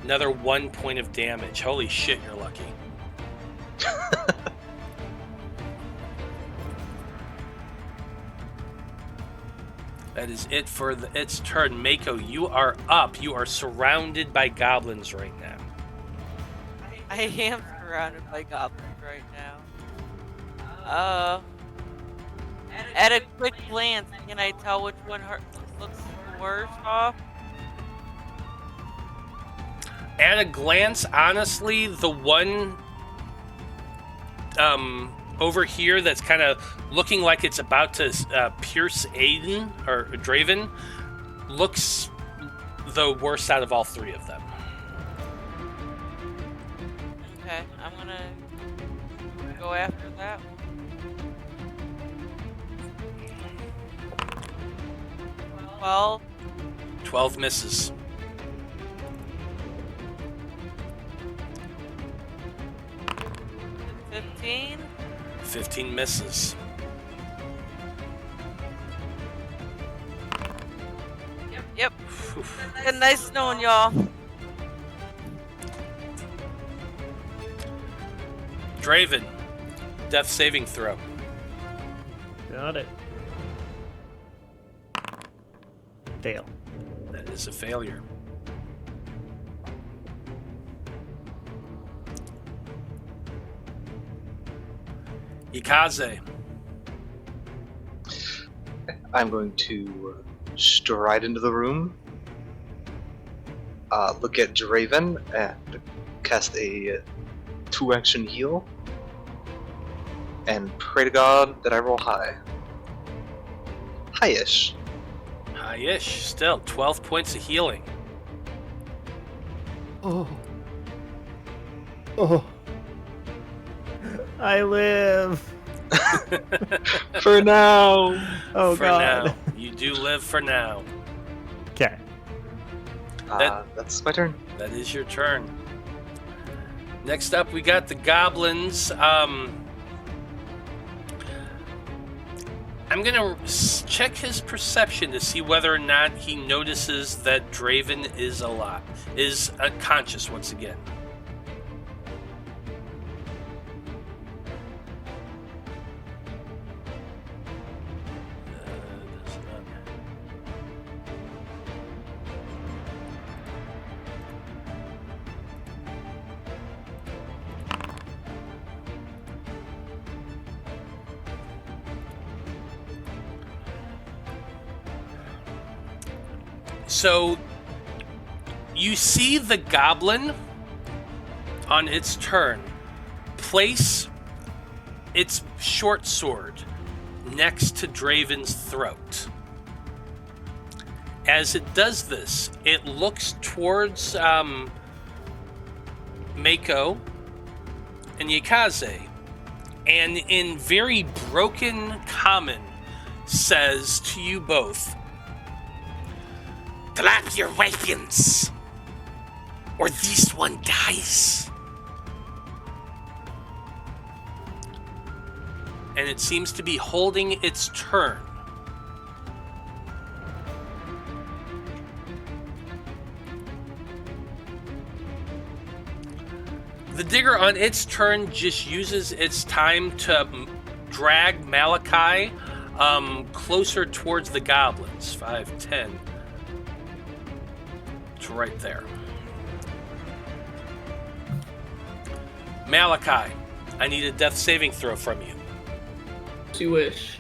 Another 1 point of damage. Holy shit, you're lucky. That is it for its turn. Maiko, you are up. You are surrounded by goblins right now. I am surrounded by goblins right now. At a quick glance, can I tell which one looks the worst off? At a glance, honestly, the one over here that's kind of looking like it's about to pierce Aeden or Draven looks the worst out of all three of them. Okay, I'm gonna go after that. Well, 12 misses. 15 misses. Yep. Been nice knowing y'all. Draven, death saving throw. Got it. Fail. That is a failure. Yaekaze. I'm going to stride into the room, look at Draven, and cast a 2-action heal, and pray to God that I roll high. High-ish. High-ish. Still, 12 points of healing. Oh. Oh. I live. For now. Oh, for God. now. You do live for now. Okay. That's my turn. That is your turn. Next up, we got the goblins. I'm going to check his perception to see whether or not he notices that Draven is alive, is unconscious once again. So, you see the goblin on its turn place its short sword next to Draven's throat. As it does this, it looks towards Maiko and Yaekaze, and in very broken common says to you both, "Drop your weapons, or this one dies." And it seems to be holding its turn. The digger on its turn just uses its time to drag Malachi closer towards the goblins. 5, 10. To right there. Malachi, I need a death saving throw from you. As you wish.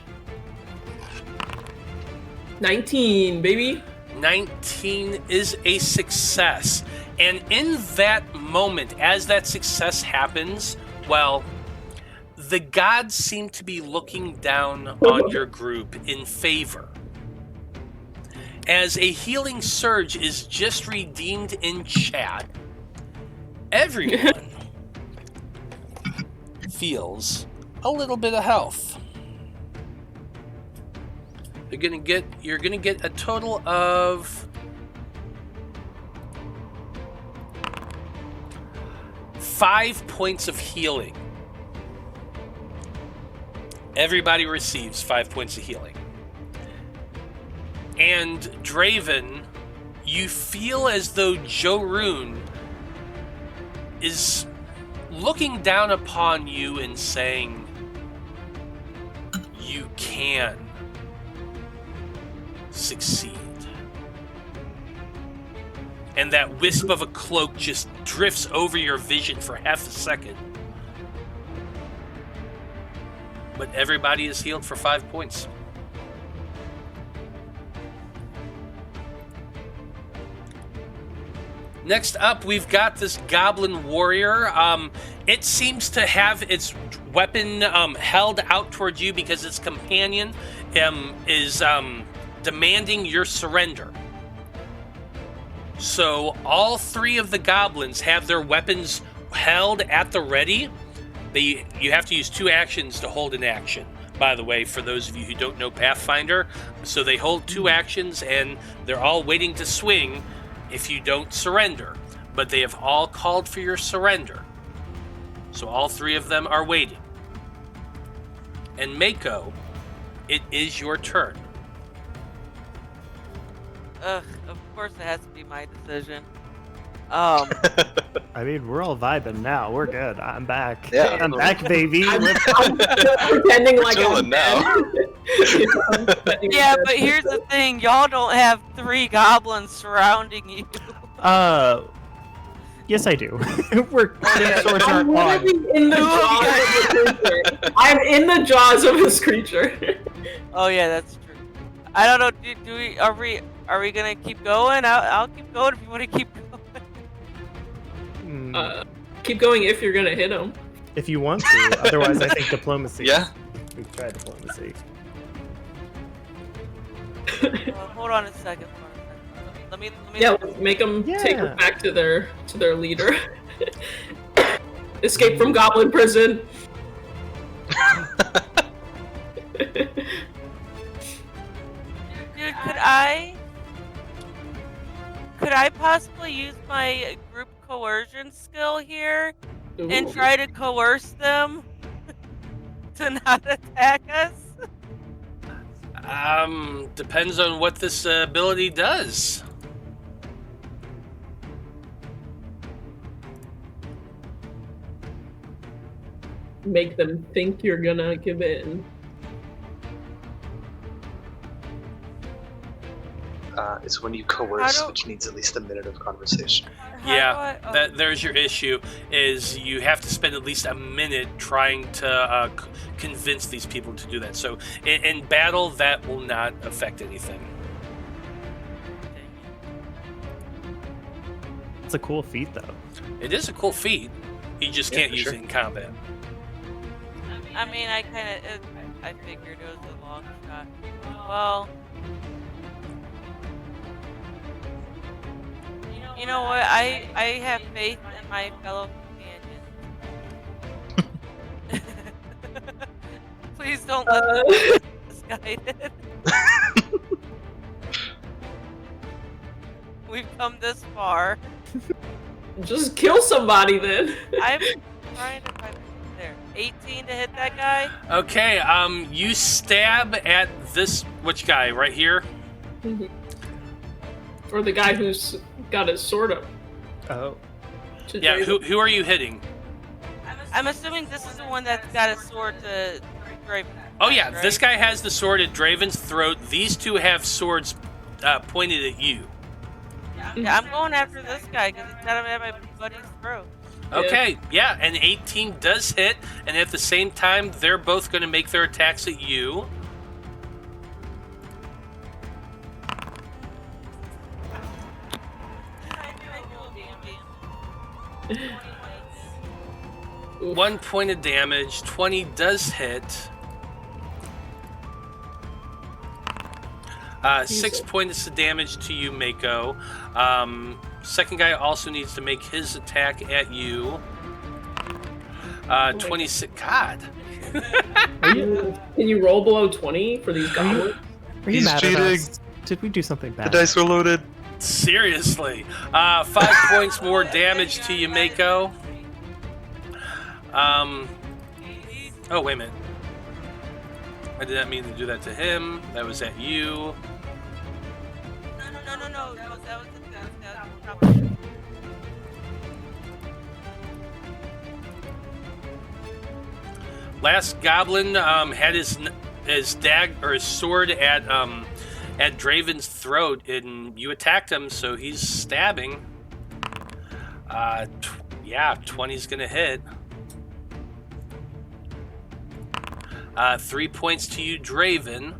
19, baby. 19 is a success. And in that moment, as that success happens, well, the gods seem to be looking down on your group in favor. As a healing surge is just redeemed in chat, everyone feels a little bit of health. You're gonna get a total of 5 points of healing. Everybody receives 5 points of healing. And Draven, you feel as though Jorun is looking down upon you and saying, "You can succeed." And that wisp of a cloak just drifts over your vision for half a second. But everybody is healed for 5 points. Next up, we've got this goblin warrior. It seems to have its weapon held out towards you because its companion is demanding your surrender. So all 3 of the goblins have their weapons held at the ready. You have to use 2 actions to hold an action, by the way, for those of you who don't know Pathfinder. So they hold 2 actions, and they're all waiting to swing if you don't surrender. But they have all called for your surrender. So all 3 of them are waiting. And Maiko, it is your turn. Ugh, of course it has to be my decision. I mean, we're all vibing now. We're good. I'm back. Yeah. I'm back, baby. I'm pretending We're like chilling I'm now. dead. Yeah, but here's the thing. Y'all don't have 3 goblins surrounding you. Yes, I do. We're swords I'm aren't on. literally in the jaws of a creature. I'm in the jaws of this creature. Oh yeah, that's true. I don't know. Are we gonna keep going? I'll keep going if you want to keep going. Keep going if you're gonna hit him. If you want to. Otherwise, I think diplomacy. Yeah. We try diplomacy. Hold on a second. Let me. Yeah, let's make them take her back to their leader. Escape from goblin prison. Dude, could I possibly use my group coercion skill here and Ooh. try to coerce them to not attack us? Depends on what this ability does. Make them think you're gonna give in. It's when you coerce, How do- which needs at least a minute of conversation. Yeah, How do I- that there's your issue. Is you have to spend at least a minute trying to convince these people to do that. So in battle, that will not affect anything. It's a cool feat, though. It is a cool feat. You just Yeah, can't for use sure. it in combat. I mean, I figured it was a long shot. Well, you know what? I have faith in my fellow companions. Please don't let them get misguided. We've come this far. Just kill somebody then. I'm trying to find there. 18 to hit that guy. Okay, you stab at this which guy right here? Or the guy who's got his sword up. Oh. to Yeah, Draven. who are you hitting? I'm assuming this is the one that's got a sword to Draven. Oh yeah, right? this guy has the sword at Draven's throat. These 2 have swords pointed at you. Yeah, I'm going after this guy because he's got him at my buddy's throat. Okay, yeah, and 18 does hit, and at the same time, they're both going to make their attacks at you. Oof. 1 point of damage. 20 does hit. 6 points of damage to you, Maiko. Second guy also needs to make his attack at you. 26. God. Can you roll below 20 for these goblins? Are you He's mad cheating. at us? Did we do something bad? The dice were loaded. Seriously. 5 points more damage to you, Maiko. Oh, wait a minute. I did not mean to do that to him. That was at you. No. That was the Last goblin had his sword at Draven's throat, and you attacked him, so he's stabbing. 20's gonna hit. 3 points to you, Draven.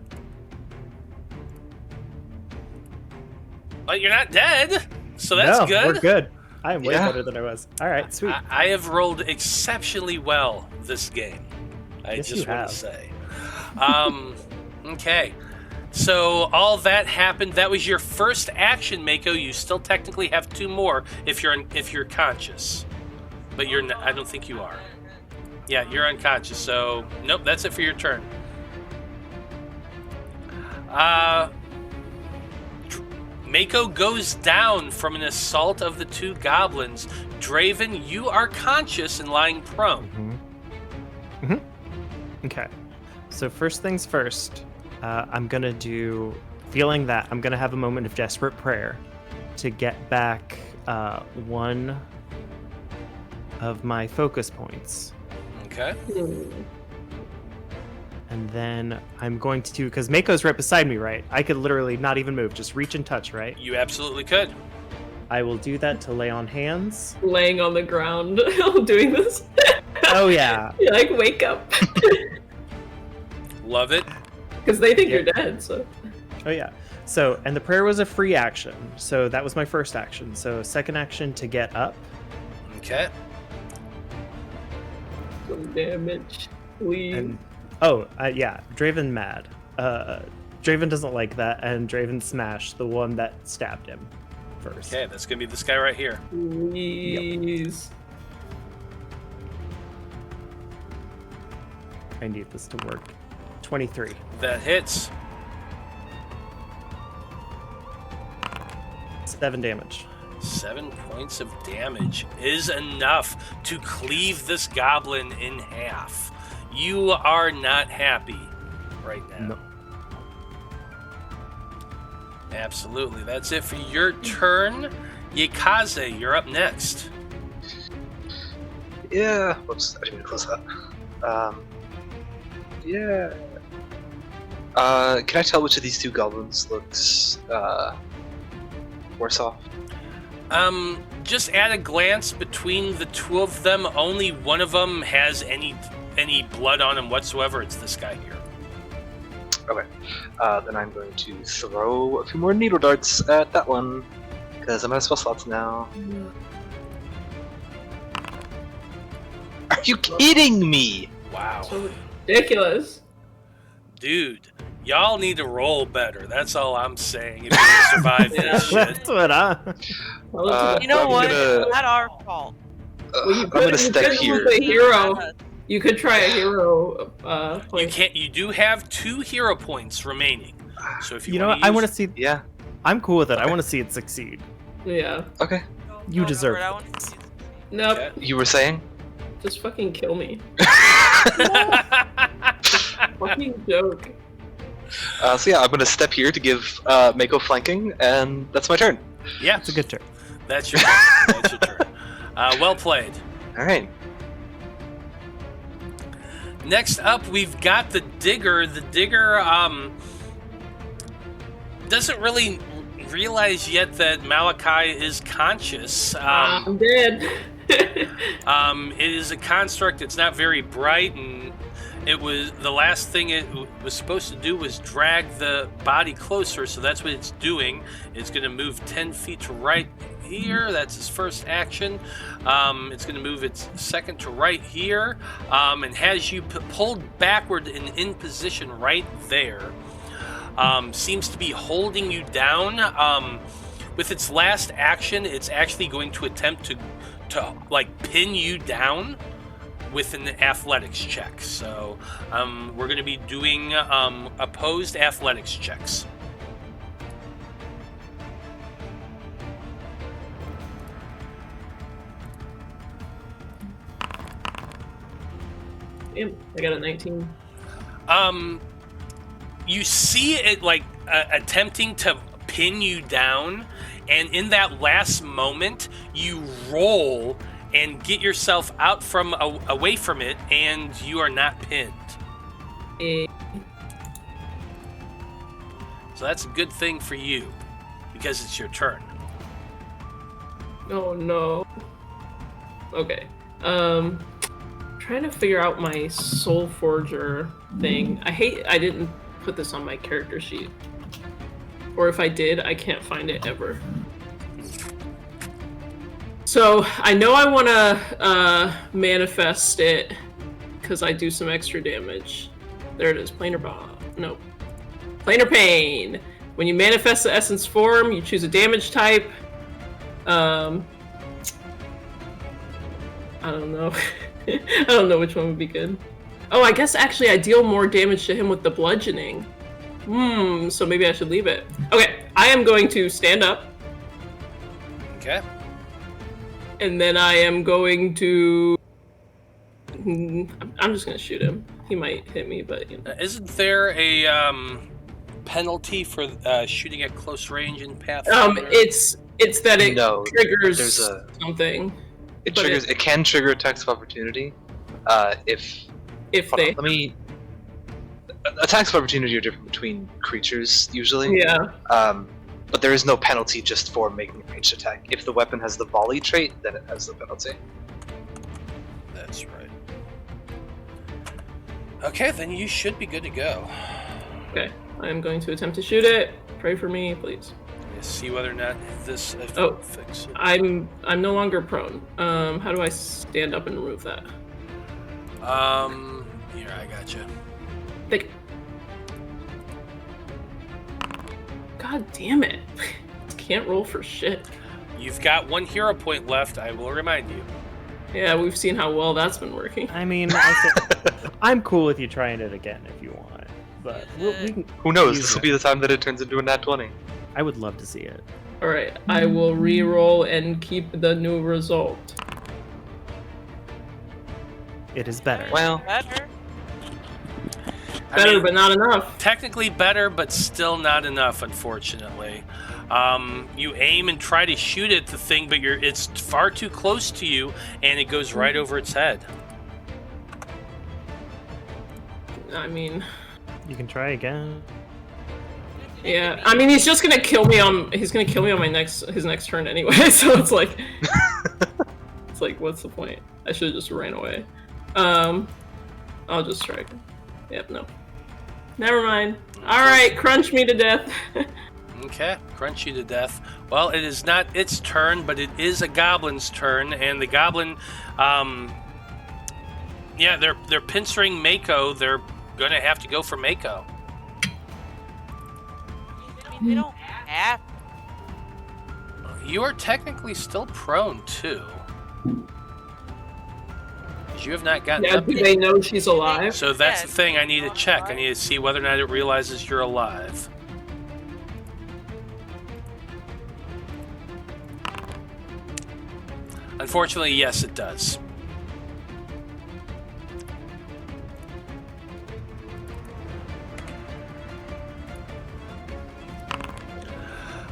But you're not dead, so that's no, good. We're good. I am way Yeah. better than I was. All right, sweet. I have rolled exceptionally well this game. I Yes, just you want have. to say. Okay. So all that happened. That was your first action, Maiko. You still technically have 2 more if you're conscious, but you're. I don't think you are. Yeah, you're unconscious. So nope, that's it for your turn. Maiko goes down from an assault of the 2 goblins. Draven, you are conscious and lying prone. Okay. So first things first, I'm gonna do. Feeling that I'm gonna have a moment of desperate prayer to get back 1 of my focus points. Okay. And then I'm going to, because Maiko's right beside me, right? I could literally not even move, just reach and touch, right? You absolutely could. I will do that to lay on hands. Laying on the ground, doing this. Oh, yeah. You're like, wake up. Love it. Because they think you're dead, so. Oh, yeah. So, and the prayer was a free action. So that was my first action. So, second action to get up. Okay. Some damage. Please. And, yeah, Draven mad. Draven doesn't like that, and Draven smashed the one that stabbed him first. Okay, that's gonna be this guy right here. Please. I need this to work. 23. That hits. 7 damage. 7 points of damage is enough to cleave this goblin in half. You are not happy right now. No. Absolutely. That's it for your turn. Yaekaze, you're up next. Yeah. Whoops, I didn't mean to close that. Yeah. Can I tell which of these 2 goblins looks worse off? Just at a glance between the 2 of them, only one of them has any blood on him whatsoever. It's this guy here. Okay. Then I'm going to throw a few more needle darts at that one, because I'm out of spell slots now. Are you kidding me? Wow. So ridiculous. Dude, y'all need to roll better. That's all I'm saying if you want to survive this shit. That's what Well, You know I'm what? gonna- It's not our fault. you I'm gonna step here. A hero. You could try a hero You point. can't. You do have 2 hero points remaining. So if you, You know want what? I want to see. Yeah. I'm cool with it. I Okay. want to see it succeed. Yeah. Okay. You deserve I it. want to see this. Nope. Okay. You were saying? Just fucking kill me. Fucking joke. So yeah, I'm gonna step here to give Maiko flanking, and that's my turn. Yeah, It's a good turn. that's your turn. That's your turn. Well played. All right. Next up, we've got the Digger. The Digger doesn't really realize yet that Malachi is conscious. I'm dead. It is a construct. It's not very bright, and it was the last thing it was supposed to do was drag the body closer. So that's what it's doing. It's going to move 10 feet to right here. That's its first action. It's going to move its second to right here, and has you pulled backward and in position right there. Seems to be holding you down. With its last action, it's actually going to attempt to like pin you down with an athletics check. So we're going to be doing opposed athletics checks. Damn, I got a 19. You see it like attempting to pin you down, and in that last moment, you roll and get yourself out from away from it, and you are not pinned. Eh. So that's a good thing for you, because it's your turn. Oh no. Okay. Trying to figure out my Soul Forger thing. I didn't put this on my character sheet. Or if I did, I can't find it ever. So I know I want to manifest it because I do some extra damage. There it is, planar bomb. No, planar pain. When you manifest the essence form, you choose a damage type. I don't know. I don't know which one would be good. Oh, I guess actually I deal more damage to him with the bludgeoning. So maybe I should leave it. Okay, I am going to stand up. Okay. And then I am going to... I'm just going to shoot him. He might hit me, but... You know. Isn't there a penalty for shooting at close range in Pathfinder? It's that it triggers there's something. It triggers. It can trigger attacks of opportunity. If they... Let me... Attacks of opportunity are different between creatures, usually. Yeah. But there is no penalty just for making a ranged attack. If the weapon has the volley trait, then it has the penalty. That's right. Okay, then you should be good to go. Okay, I am going to attempt to shoot it. Pray for me, please. Let's see whether or not this fix it. I'm no longer prone. How do I stand up and remove that? Here, I got you. God damn it. Can't roll for shit. You've got 1 hero point left, I will remind you. Yeah, we've seen how well that's been working. I mean, I'm cool with you trying it again if you want, but we can. Who knows? This will be the time that it turns into a nat 20. I would love to see it. Alright, I will re-roll and keep the new result. It is better. Well, Better. Better, but not enough. Technically better, but still not enough, unfortunately. You aim and try to shoot at the thing, but it's far too close to you, and it goes right over its head. I mean... You can try again. Yeah, I mean, he's just gonna kill me on... He's gonna kill me on his next turn anyway, so it's like... It's like, what's the point? I should've just ran away. I'll just strike. Yep, no. Never mind. Alright, crunch me to death. Okay, crunch you to death. Well, it is not its turn, but it is a goblin's turn, and the goblin, yeah, they're pincering Maiko. They're gonna have to go for Maiko. I mean, they don't have. You are technically still prone too. You have not gotten up Do yet. they know she's alive? So that's the thing I need to check. I need to see whether or not it realizes you're alive. Unfortunately, yes, it does.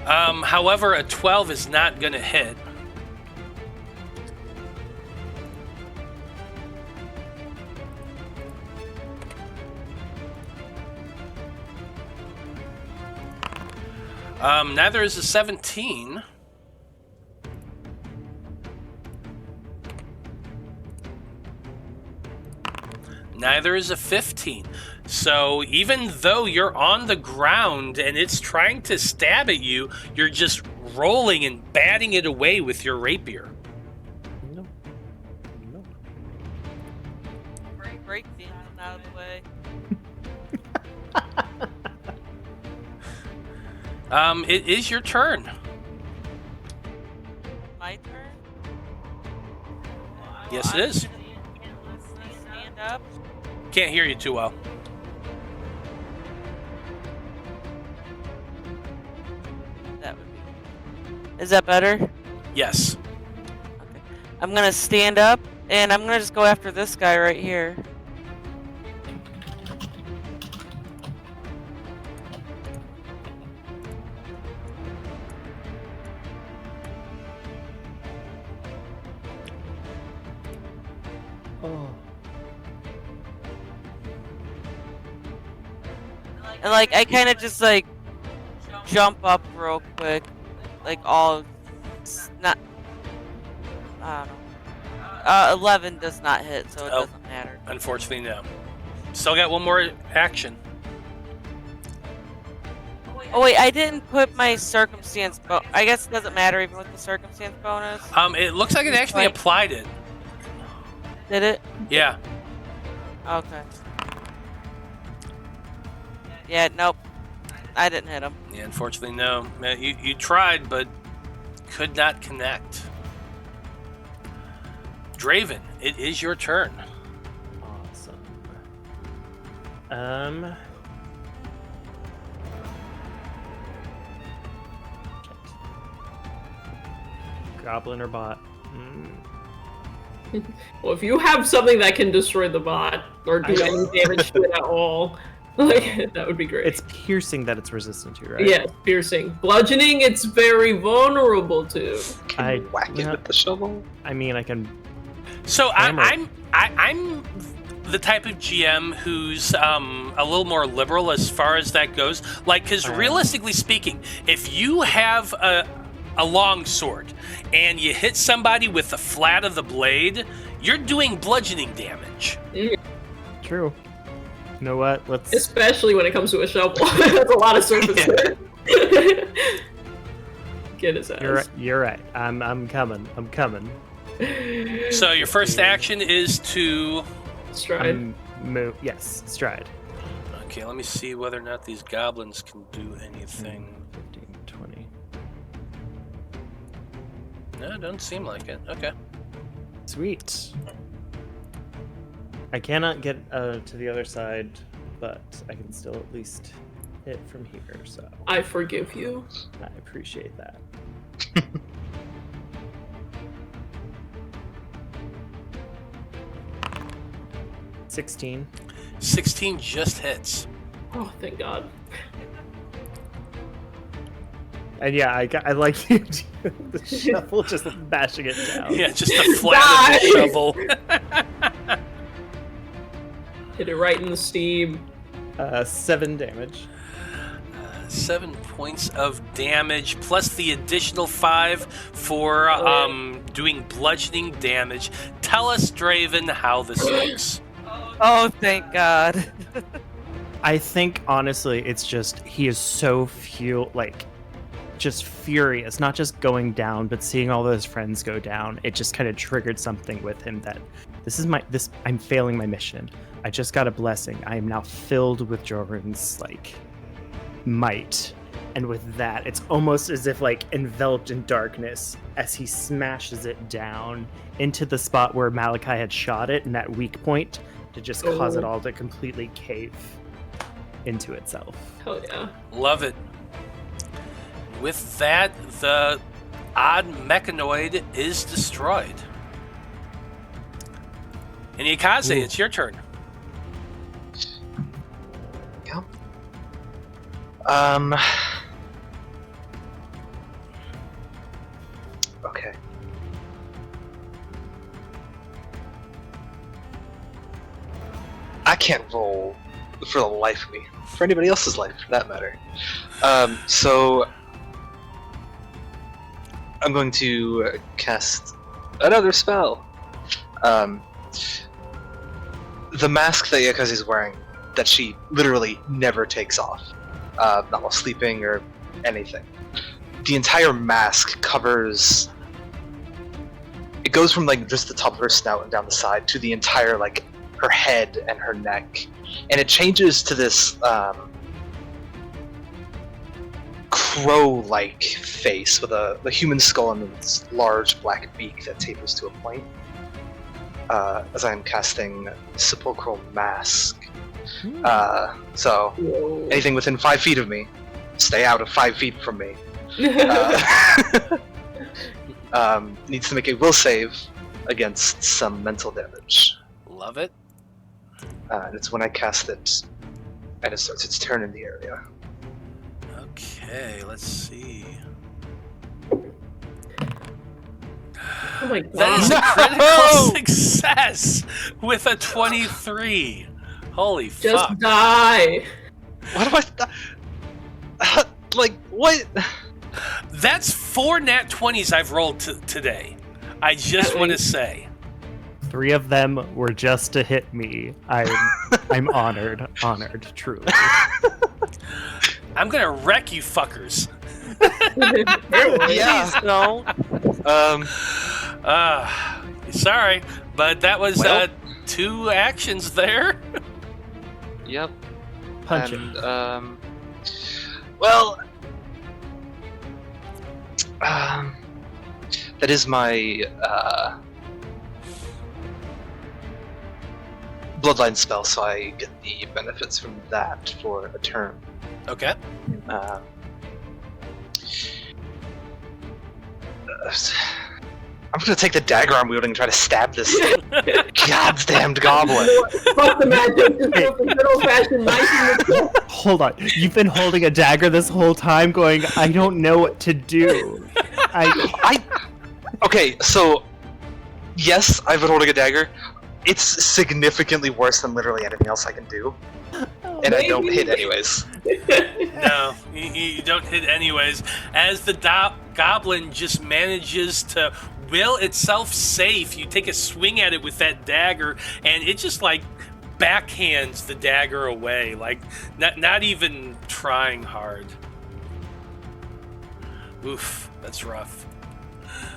However, a 12 is not going to hit. Neither is a 17. Neither is a 15. So even though you're on the ground and it's trying to stab at you, you're just rolling and batting it away with your rapier. No. No. Break things out of the way. It is your turn. My turn? Yes, it is. Stand up. Can't hear you too well. That would be. Is that better? Yes. Okay. I'm gonna stand up and I'm gonna just go after this guy right here. Oh. And like I kind of just like jump up real quick, like all not. I don't know. 11 does not hit, so it doesn't matter. Unfortunately, no. Still got one more action. Oh wait, I didn't put my circumstance I guess it doesn't matter even with the circumstance bonus. It looks like it actually applied it. Did it? Yeah. Okay. Yeah, nope. I didn't hit him. Yeah, unfortunately, no. You tried, but could not connect. Draven, it is your turn. Awesome. Goblin or bot? Well, if you have something that can destroy the bot or do any damage to it at all, like that would be great. It's piercing that it's resistant to, right? Yeah, piercing. Bludgeoning, it's very vulnerable to. Can you whack it with the shovel? I mean, I can. So I'm the type of GM who's a little more liberal as far as that goes. Like, because realistically speaking, if you have a long sword and you hit somebody with the flat of the blade, you're doing bludgeoning damage. True. You know what? Let's. Especially when it comes to a shovel. That's a lot of surface area. Get his ass. You're right. I'm coming. So your first action is to stride. Move. Yes, stride. Okay, let me see whether or not these goblins can do anything. 15, 20. No, it doesn't seem like it. Okay. Sweet. I cannot get to the other side, but I can still at least hit from here, so... I forgive you. I appreciate that. $16. 16 just hits. Oh, thank God. And yeah, I like the shovel just bashing it down. Yeah, just the flat of the shovel. Hit it right in the steam. 7 damage. 7 points of damage, plus the additional 5 for doing bludgeoning damage. Tell us, Draven, how this looks. Oh, thank God. I think, honestly, it's just, he is so just furious, not just going down, but seeing all those friends go down. It just kind of triggered something with him that I'm failing my mission. I just got a blessing. I am now filled with Jorun's might. And with that, it's almost as if enveloped in darkness as he smashes it down into the spot where Malachi had shot it, and that weak point to just cause it all to completely cave into itself. Hell yeah. Love it. With that, the odd mechanoid is destroyed. And Yaekaze, it's your turn. Yeah. Okay. I can't roll for the life of me. For anybody else's life, for that matter. So I'm going to cast another spell. The mask that Yaekaze is wearing, that she literally never takes off, not while sleeping or anything. The entire mask covers. It goes from just the top of her snout and down the side to the entire her head and her neck, and it changes to this crow-like face with a human skull and this large black beak that tapers to a point. As I'm casting Sepulchral Mask. So, anything within 5 feet of me, stay out of 5 feet from me. Needs to make a will save against some mental damage. Love it. And it's when I cast it, and it starts its turn in the area. Okay, let's see. Oh my God. That is a critical success with a 23. Holy fuck. Just die. What do I... what? That's 4 nat 20s I've rolled today. I just want to say. 3 of them were just to hit me. I'm honored, truly. I'm gonna wreck you fuckers. Yeah. Please don't. Sorry, but that was Well. 2 actions there. Yep. Punch it. And, well, that is my bloodline spell, so I get the benefits from that for a turn. Okay. I'm gonna take the dagger I'm wielding and try to stab this goddamned goblin. Fuck the magic. Just go for good old-fashioned knife. Hold on. You've been holding a dagger this whole time going, I don't know what to do. Okay, so yes, I've been holding a dagger. It's significantly worse than literally anything else I can do, and I don't hit anyways. No, you don't hit anyways. As the goblin just manages to will itself safe, you take a swing at it with that dagger, and it just like backhands the dagger away, like not even trying hard. Oof, that's rough.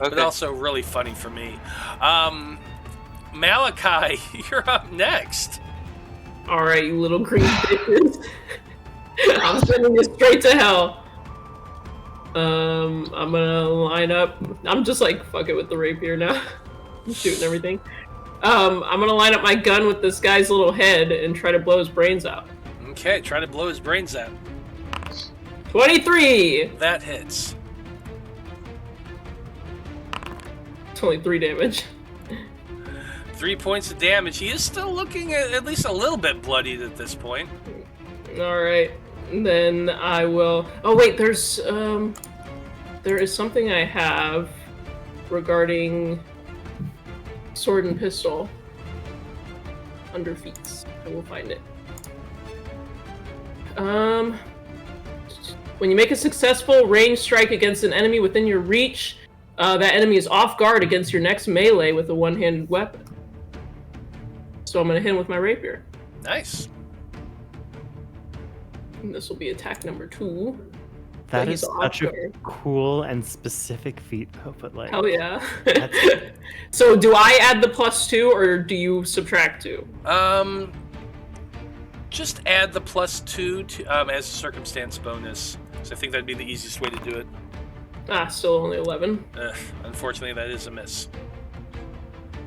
But Okay. also really funny for me. Malachi, you're up next. Alright, you little green bitches. I'm sending you straight to hell. I'm gonna line up. I'm just like, fuck it with the rapier now. I'm shooting everything. I'm gonna line up my gun with this guy's little head and try to blow his brains out. Okay, try to blow his brains out. 23! That hits. It's only 3 damage. 3 points of damage. He is still looking at least a little bit bloodied at this point. Alright. Then I will... Oh wait, there is something I have regarding sword and pistol under feats. I will find it. When you make a successful ranged strike against an enemy within your reach, that enemy is off guard against your next melee with a one-handed weapon. So I'm gonna hit him with my rapier. Nice. And this will be attack number 2. That He's is off such a guard. cool and specific feat, though, but like... Hell yeah. That's- So do I add the +2 or do you subtract 2? Just add the +2 to as a circumstance bonus. So I think that'd be the easiest way to do it. Still only 11. Unfortunately, that is a miss.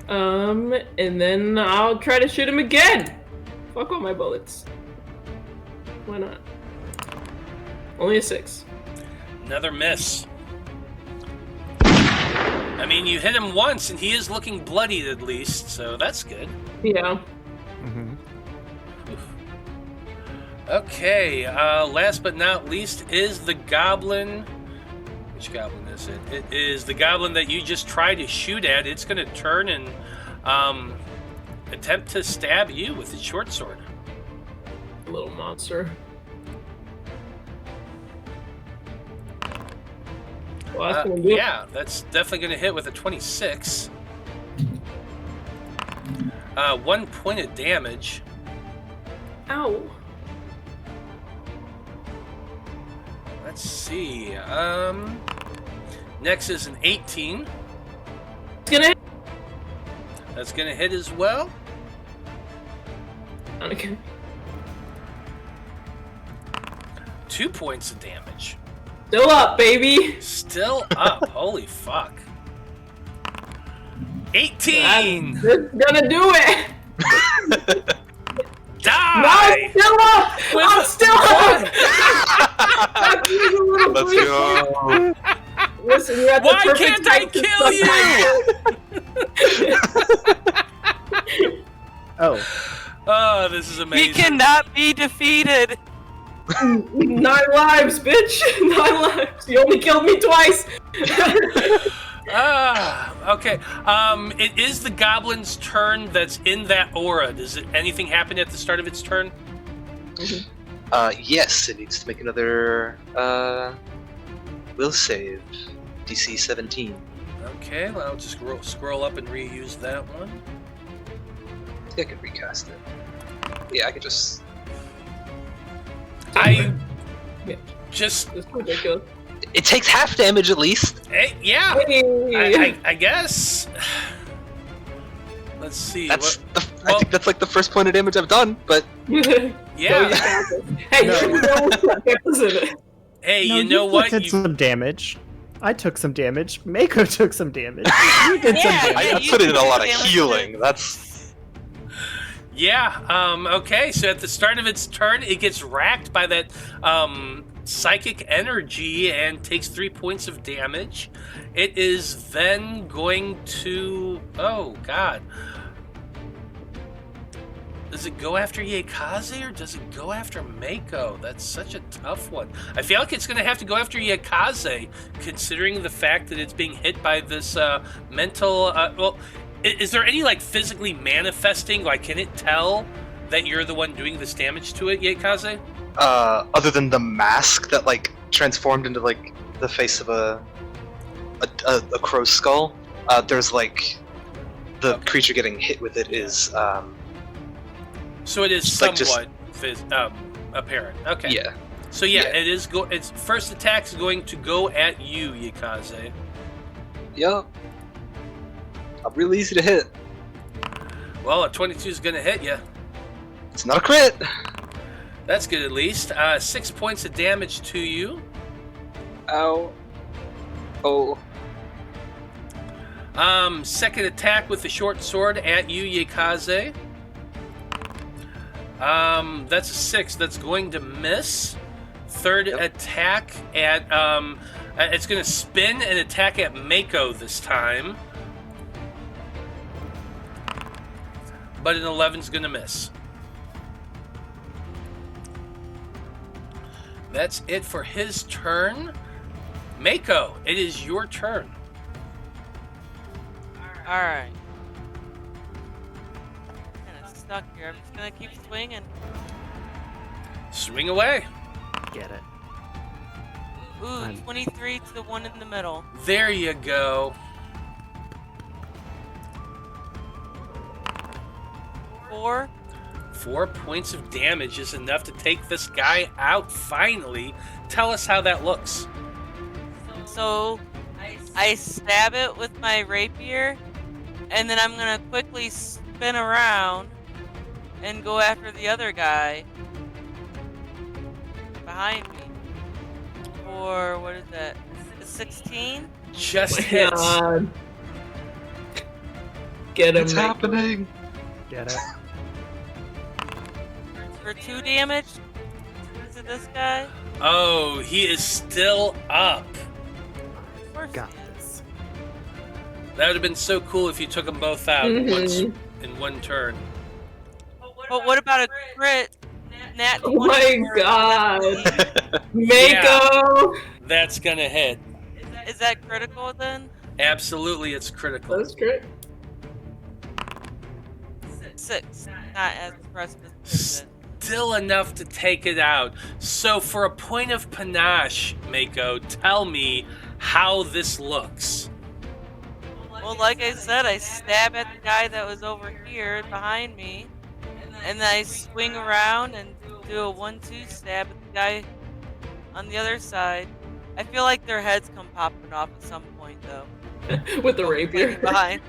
And then I'll try to shoot him again. Fuck all my bullets. Why not? Only a 6. Another miss. I mean, you hit him once, and he is looking bloodied at least, so that's good. Yeah. Mhm. Okay, last but not least is the goblin. Which goblin is it? It is the goblin that you just tried to shoot at. It's going to turn and attempt to stab you with its short sword. Little monster. Well, that's gonna do it. Yeah, that's definitely going to hit with a 26. 1 point of damage. Ow. Let's see. Next is an 18. It's gonna hit. That's going to hit as well. Okay. 2 points of damage. Still up, baby. Still up. Holy fuck. 18! That's gonna do it. No, Die! I'm still up. With I'm a still up. You little Let's bitch. go. Listen, you're at the Why perfect can't I time to kill suck you? Oh, Oh, this is He amazing. cannot be defeated. 9 lives, bitch. 9 lives. You only killed me twice. Okay. It is the goblin's turn that's in that aura. Does anything happen at the start of its turn? Yes, it needs to make another will save. DC 17. Okay, well, I'll just scroll up and reuse that one. I think I can recast it. Yeah, I could just... I just It's ridiculous. It takes half damage at least. yeah. Hey. I guess. Let's see. I think that's like the first point of damage I've done, but Yeah. Hey, you know what's in it. Hey, No, you know what? Did some damage. I took some damage. Maiko took some damage. You did some Yeah, damage. I you put in a took lot of damage healing. That's Yeah. Okay. So at the start of its turn, it gets racked by that psychic energy and takes 3 points of damage. It is then going to. Oh God. Does it go after Yaekaze or does it go after Maiko? That's such a tough one. I feel like it's going to have to go after Yaekaze, considering the fact that it's being hit by this mental. Well, is there any like physically manifesting? Like, can it tell that you're the one doing this damage to it, Yaekaze? other than the mask that like transformed into like the face of a crow's skull. There's like the creature getting hit with it is So it is Like, somewhat apparent. Okay. yeah. So yeah, Yeah. it is. Its first attack is going to go at you, Yaekaze. Yup. Really easy to hit. Well, a 22 is going to hit you. It's not a crit. That's good, at least. 6 points of damage to you. Ow. Oh. Second attack with the short sword at you, Yaekaze. That's a 6. That's going to miss. Third attack at it's going to spin and attack at Maiko this time. But an 11 is going to miss. That's it for his turn. Maiko, it is your turn. Alright. Kind of stuck here. I'm just gonna keep swinging. Swing away. Get it. Ooh, 23 to the one in the middle. There you go. 4. 4 points of damage is enough to take this guy out finally. Tell us how that looks. So, I stab it with my rapier, and then I'm gonna quickly spin around and go after the other guy behind me. For, what is that? 16? Just My hits. God. Get him. It's happening. Get it. For 2 damage to this guy? Oh, he is still up. Of course Got he is. this. That would have been so cool if you took them both out once in one turn. But what about a crit? Nat Oh my 20 for- God. Maiko! That's gonna hit. Is that critical then? Absolutely, it's critical. That's great. 6. Not as impressive as it Still enough to take it out. So for a point of panache, Maiko, tell me how this looks. Well, like I said, I stab at the guy that was over here behind me, and then I swing around and do a 1-2 stab at the guy on the other side. I feel like their heads come popping off at some point, though. With the rapier. Behind.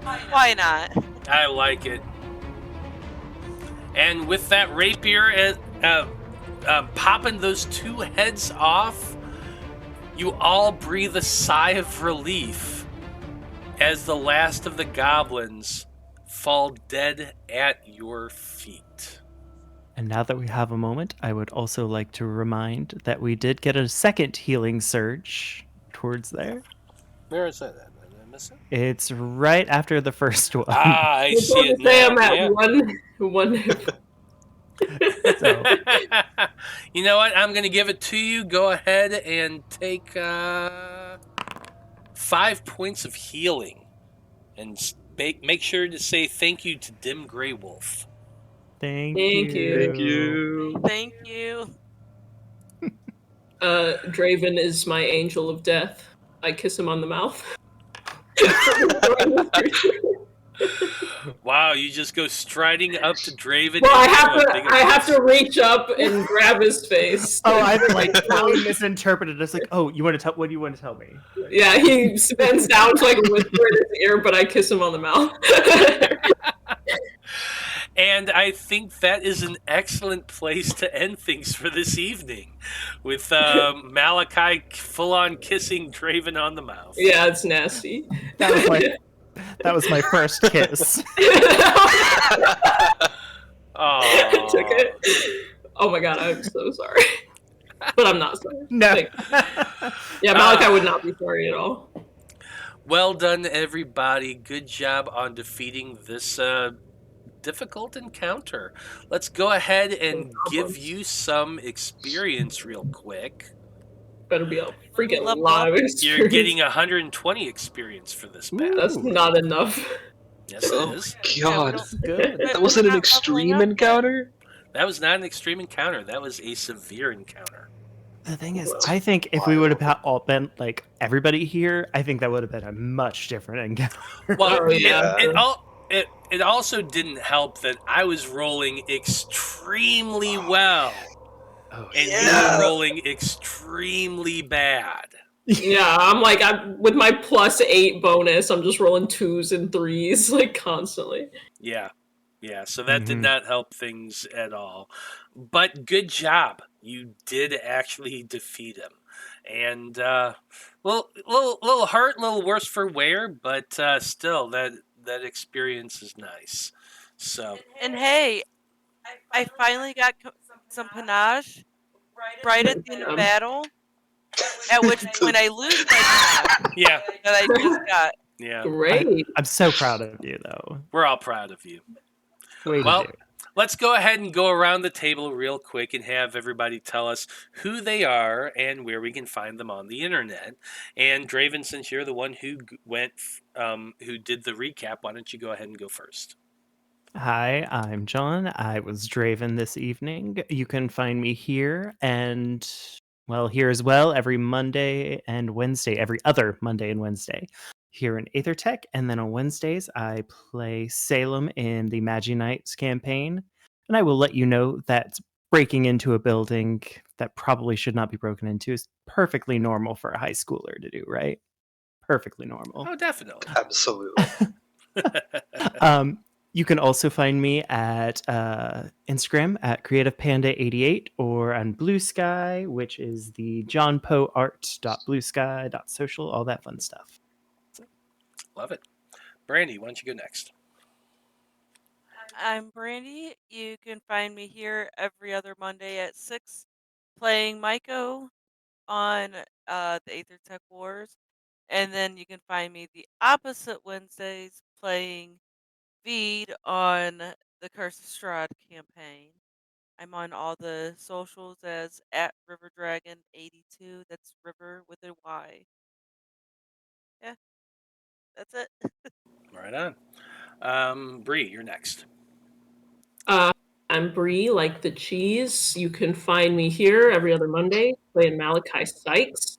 Why not? I like it. And with that rapier popping those 2 heads off, you all breathe a sigh of relief as the last of the goblins fall dead at your feet. And now that we have a moment, I would also like to remind that we did get a second healing surge towards there. Where is that? Did I miss it? It's right after the first one. Ah, I Just see want it to say now. I'm at Yeah. one. So, You know what? I'm going to give it to you. Go ahead and take 5 points of healing. And make sure to say thank you to Dim Grey Wolf. thank Thank you. Thank you. Thank you. Draven is my angel of death. I kiss him on the mouth. Wow, you just go striding up to Draven. Well, I and have to reach up and grab his face. Oh, I like totally misinterpreted. It's like, oh, you want to tell? What do you want to tell me? Yeah, he bends down to like whisper in his ear, but I kiss him on the mouth. And I think that is an excellent place to end things for this evening, with Malachi full-on kissing Draven on the mouth. Yeah, it's nasty. That was my first kiss. Oh, Took it. Oh my god, I'm so sorry. But I'm not sorry. No. Yeah, Malachi would not be sorry at all. Well done, everybody. Good job on defeating this difficult encounter. Let's go ahead and give you some experience real quick. Better be a freaking Level lot of up. experience. You're getting 120 experience for this battle. That's not enough. Yes, it is. God, Good. that wasn't an extreme encounter. That was not an extreme encounter. That was a severe encounter. The thing is, I think if we would have all been like everybody here, I think that would have been a much different encounter. Well, Oh, yeah. it also didn't help that I was rolling extremely well, Oh, and you Yeah. were rolling extremely bad. Yeah, I'm with my +8 bonus, I'm just rolling 2s and 3s like constantly. Yeah. So that did Mhm. not help things at all. But good job. You did actually defeat him. And little hurt, little worse for wear, but still that experience is nice. So And hey, I finally got some panache right at the end of battle. At which point I lose my panache yeah. that I just got. Yeah. Great. I'm so proud of you, though. We're all proud of you. Way to Well, do. let's go ahead and go around the table real quick and have everybody tell us who they are and where we can find them on the internet. And Draven, since you're the one who who did the recap, why don't you go ahead and go first? Hi, I'm John. I was Draven this evening. You can find me here and, well, here as well every Monday and Wednesday, every other Monday and Wednesday here in Æther-Tech. And then on Wednesdays, I play Salem in the Magi Knights campaign. And I will let you know that breaking into a building that probably should not be broken into is perfectly normal for a high schooler to do, right? Perfectly normal. Oh, definitely. Absolutely. You can also find me at Instagram at CreativePanda88 or on Blue Sky, which is the johnpoart.bluesky.social, all that fun stuff. Love it. Brandie, why don't you go next? I'm Brandie. You can find me here every other Monday at 6 playing Maiko on the Æther-Tech Wars. And then you can find me the opposite Wednesdays playing Feed on the Curse of Strahd campaign. I'm on all the socials as at RiverDragon82. That's River with a Y. Yeah, that's it. Right on. Brie, you're next. I'm Brie, like the cheese. You can find me here every other Monday playing Malachi Sykes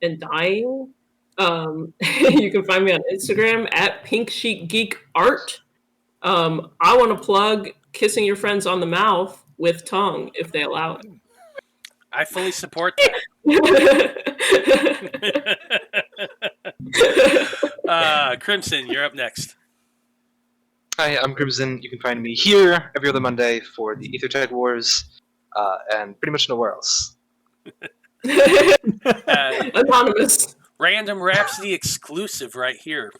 and dying. You can find me on Instagram at Pink Sheet Geek Art. I want to plug kissing your friends on the mouth with tongue if they allow I fully support that. it. Crimson, you're up next. Hi, I'm Crimson. You can find me here every other Monday for the Æther-Tech Wars, and pretty much nowhere else. Anonymous. Random Rhapsody exclusive right here.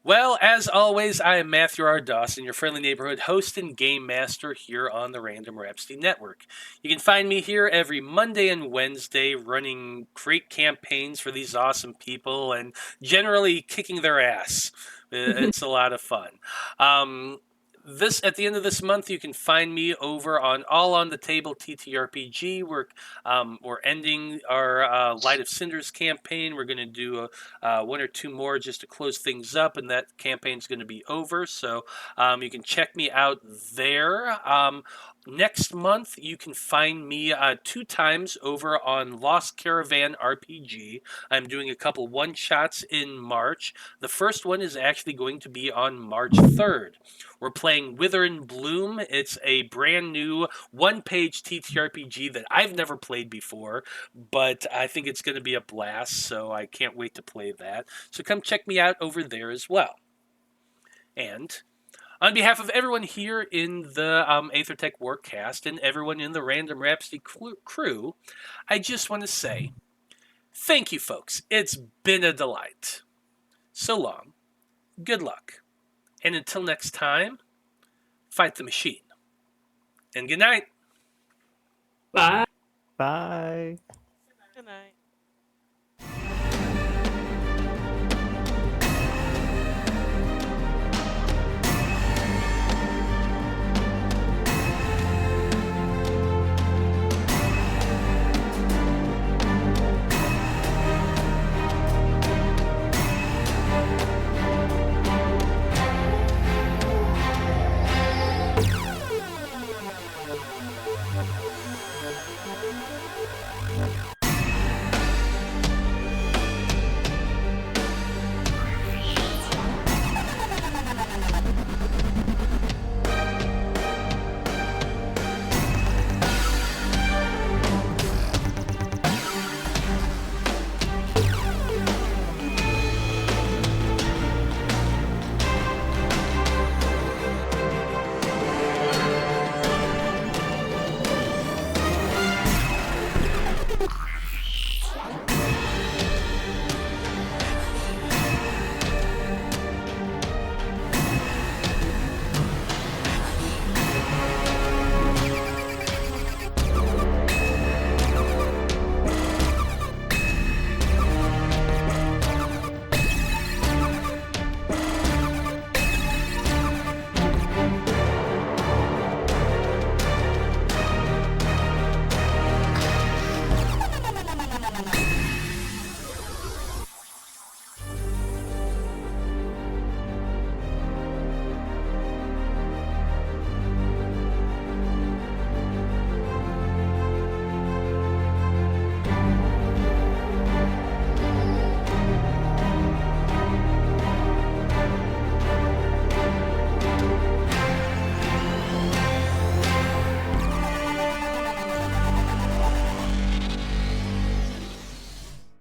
Well, as always, I am Matthew R. Dawson, your friendly neighborhood host and game master here on the Random Rhapsody Network. You can find me here every Monday and Wednesday running great campaigns for these awesome people and generally kicking their ass. It's a lot of fun. At the end of this month, you can find me over on All on the Table TTRPG. We're ending our Light of Cinders campaign. We're going to do one or two more just to close things up, and that campaign's going to be over. So you can check me out there. Next month, you can find me 2 times over on Lost Caravan RPG. I'm doing a couple one-shots in March. The first one is actually going to be on March 3rd. We're playing Wither and Bloom. It's a brand new one-page TTRPG that I've never played before, but I think it's going to be a blast, so I can't wait to play that. So come check me out over there as well. And on behalf of everyone here in the Æther-Tech Warcast and everyone in the Random Rhapsody crew, I just want to say thank you, folks. It's been a delight. So long, good luck, and until next time, fight the machine. And good night. Bye. Bye.